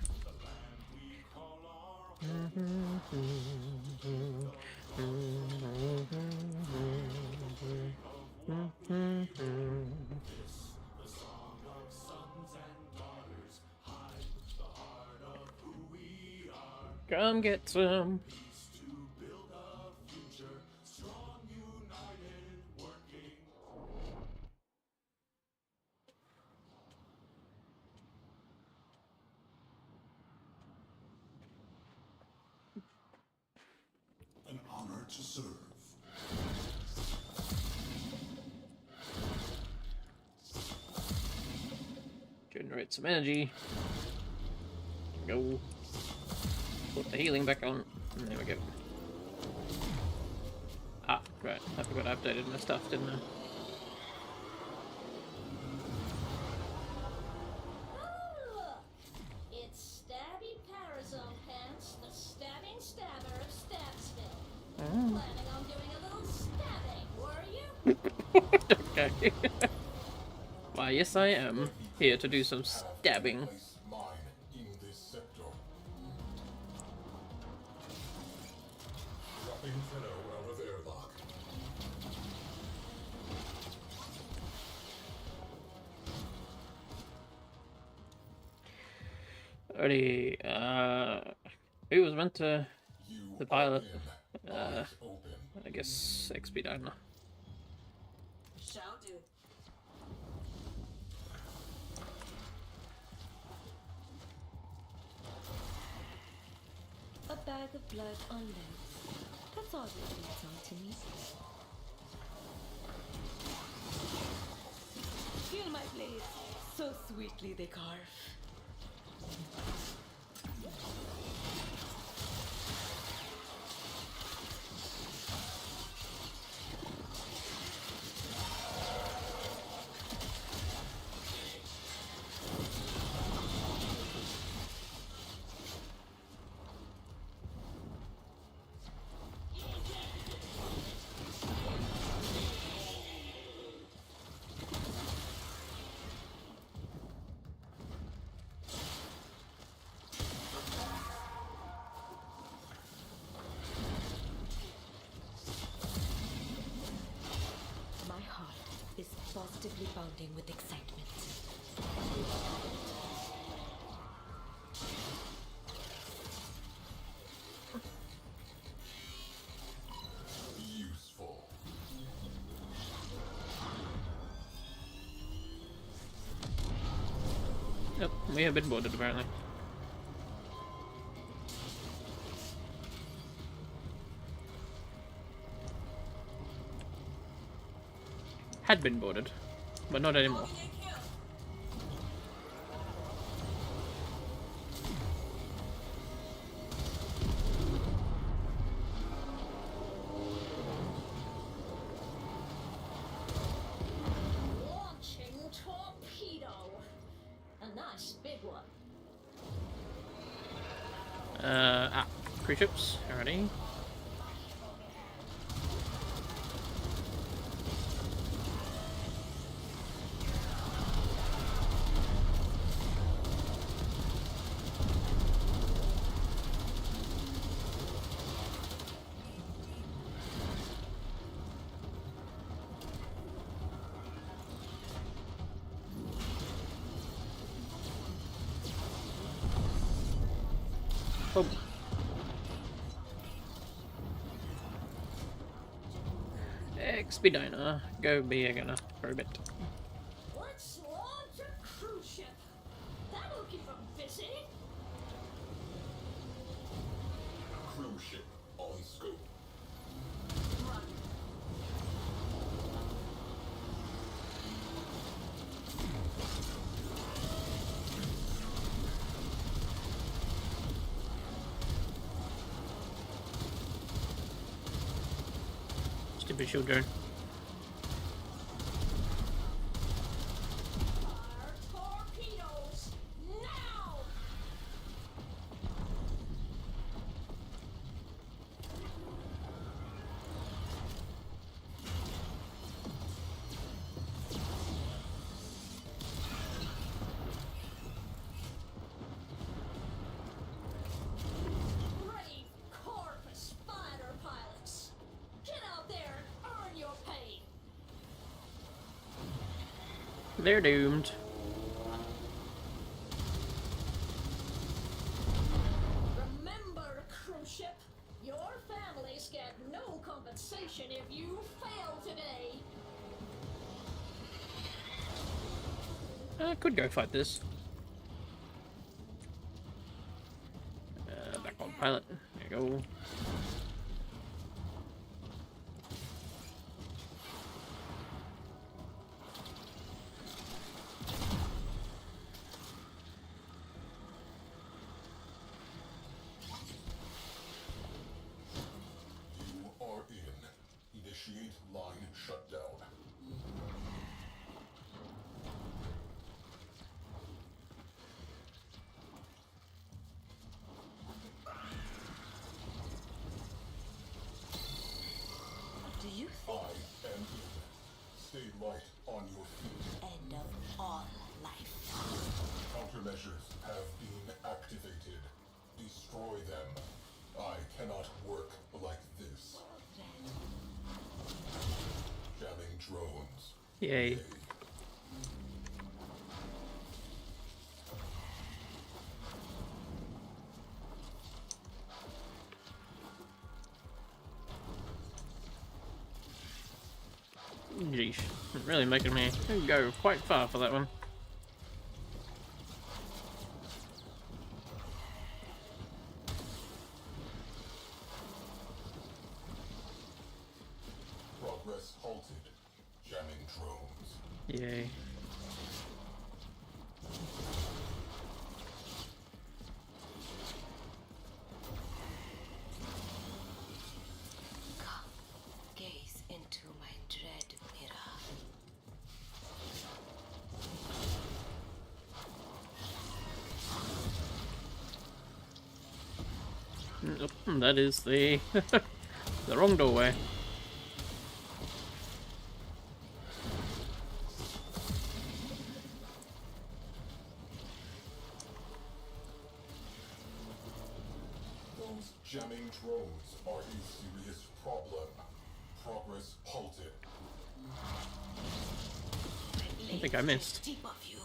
Come get some. To build a future, strong, united, working. An honor to serve. Generate some energy. Go. Put the healing back on. And there we go. Ah, right. I forgot I updated my stuff, didn't I? Oh, look! It's Stabby Parazone Pants, the stabbing stabber of Stabsville. Planning on doing a little stabbing, were you? Okay. Why, yes I am. Here to do some stabbing. Place mine in this sector. Dropping fellow out of airlock. Alrighty, who was meant to... You the pilot? eyes open. I guess Expediner. Shall do. A bag of blood on legs. That's all it means on to me. Feel my blades. So sweetly they carve. My heart is positively pounding with excitement. Useful. Yep, we have been boarded apparently. Had been boarded, but not anymore. Launching torpedo. A nice big one. Cruise ships, already. Oh. Expediner, go be a gunner for a bit. Let's launch a cruise ship. That'll keep 'em busy. Cruise ship on scope. Stupid shield drone. Fire torpedoes now. Brave Corpus fighter pilots, get out there and earn your pay. They're doomed. Remember mission if you fail today. I could go fight this. Back on pilot. There you go. You are in. Initiate line shutdown. Do you I am in. Stay light on your feet. end of all life? Countermeasures have been activated. Destroy them. I cannot work like this. Jamming drones. Yay. Jeez, really making me go quite far for that one. Progress halted. Jamming drones. Yay. Come, gaze into my dread mirror. Nope, that is the the wrong doorway. Those jamming drones are a serious problem. Progress halted. I think I missed. Tip of you.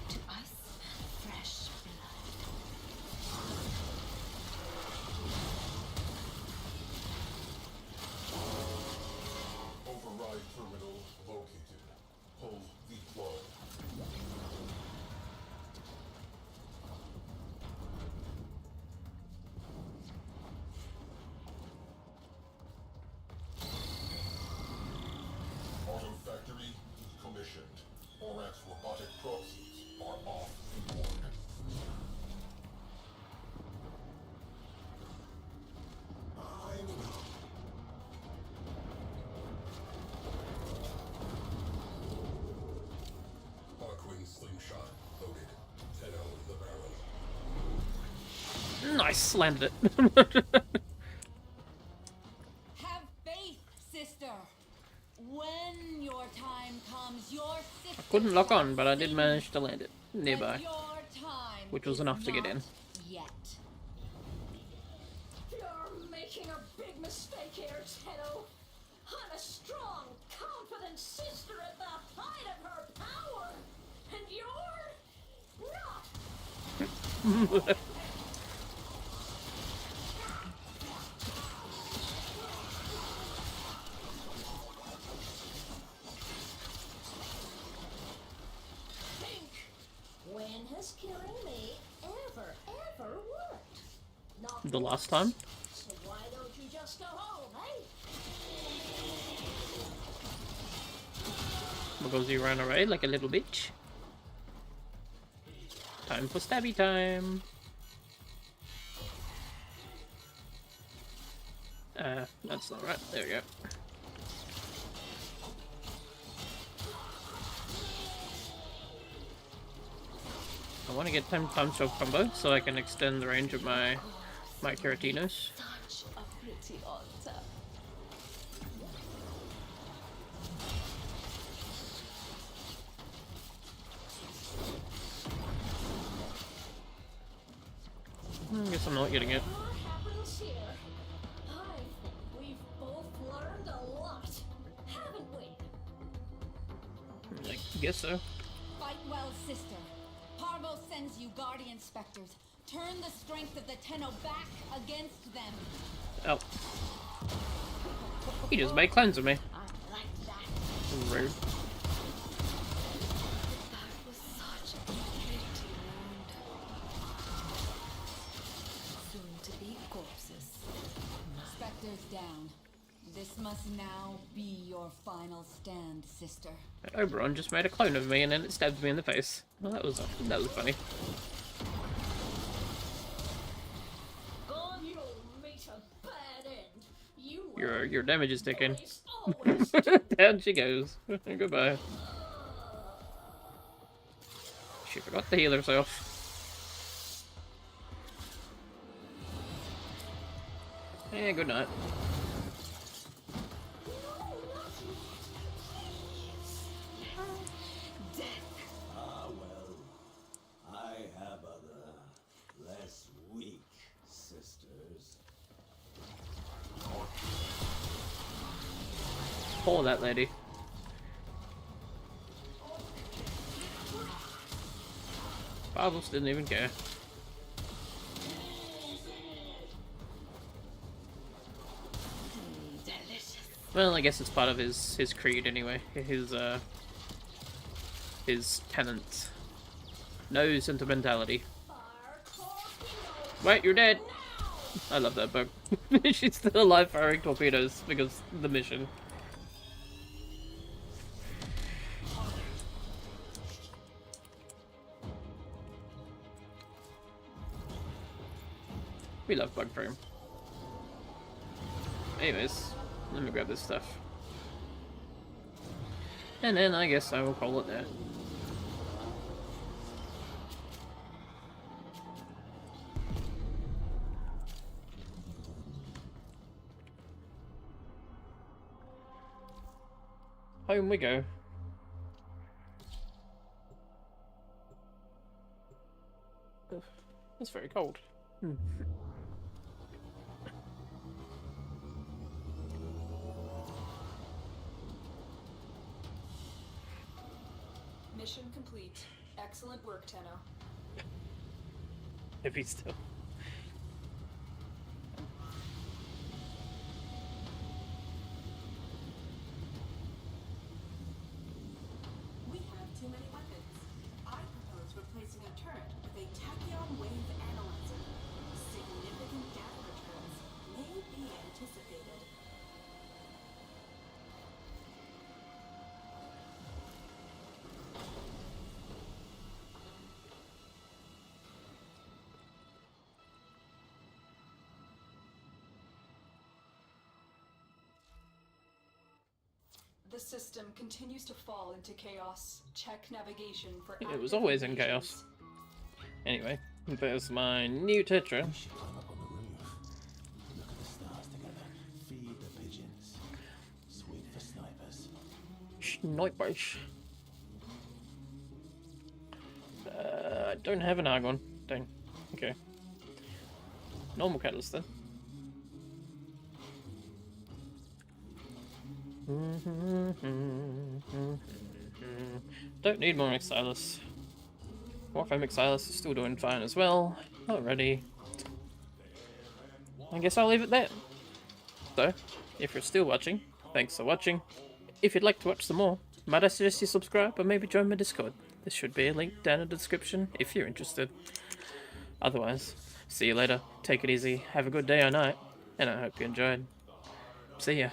To us, fresh blood. Override terminal located. Pull the plug. Auto factory decommissioned. Orak's robotic proxies are off the board. Arcwing slingshot loaded. 10-0 in the barrel. Nice, landed it. Have faith, sister. When your time comes, your sister Couldn't lock shall on, but I did sing. manage to land it But nearby, your time which was is enough to get in. not Yet. You're making a big mistake here, Tenno. I'm a strong, confident sister at the height of her power. And you're not. Think. When has killing me ever worked? Not The once. last time? So why don't you just go home, eh? Because he ran away like a little bitch. Time for stabby time. That's not right. There we go. I want to get 10 time shot combo so I can extend the range of my Keratinos. Such a pretty altar. guess I'm not getting it. What happens here? I think we've both learned a lot, haven't we? I guess so. Fight well, sister. Parvo sends you guardian specters. Turn the strength of the Tenno back against them. Oh. He just made clones of me. I like that. Rude. That was such a pretty wound. Soon to be corpses. Specters down. This must now be your final stand, sister. Oberon just made a clone of me and then it stabbed me in the face. Well, that was funny. God, you'll meet a bad end. Your damage is ticking. Always Down she goes. Goodbye. She forgot to heal herself. Yeah, good night. Ah, well. I have other, less weak sisters. Pull that lady. Pavlos didn't even care. Well, I guess it's part of his creed anyway. His tenets. No sentimentality. Wait, you're dead. I love that bug. She's still alive firing torpedoes because of the mission. We love bug frame. Anyways, let me grab this stuff. And then I guess I will call it there. Home we go. Ugh, it's very cold. Mission complete. Excellent work, Tenno. If he's still. We have too many weapons. I propose replacing a turret with a tachyon wave analyzer. Significant data returns may be anticipated. The system continues to fall into chaos. Check navigation for It was active always in invasions. chaos. Anyway, there's my new Tetra. We should climb up on the roof. Look at the stars together. Feed the pigeons. Sweet for snipers. Snipers. I don't have an argon. Dang. Okay. Normal catalyst then. Don't need more Exilus. Warframe Exilus is still doing fine as well. Alrighty. I guess I'll leave it there. So, if you're still watching, thanks for watching. If you'd like to watch some more, might I suggest you subscribe or maybe join my Discord. There should be a link down in the description if you're interested. Otherwise, see you later, take it easy, have a good day or night, and I hope you enjoyed. See ya.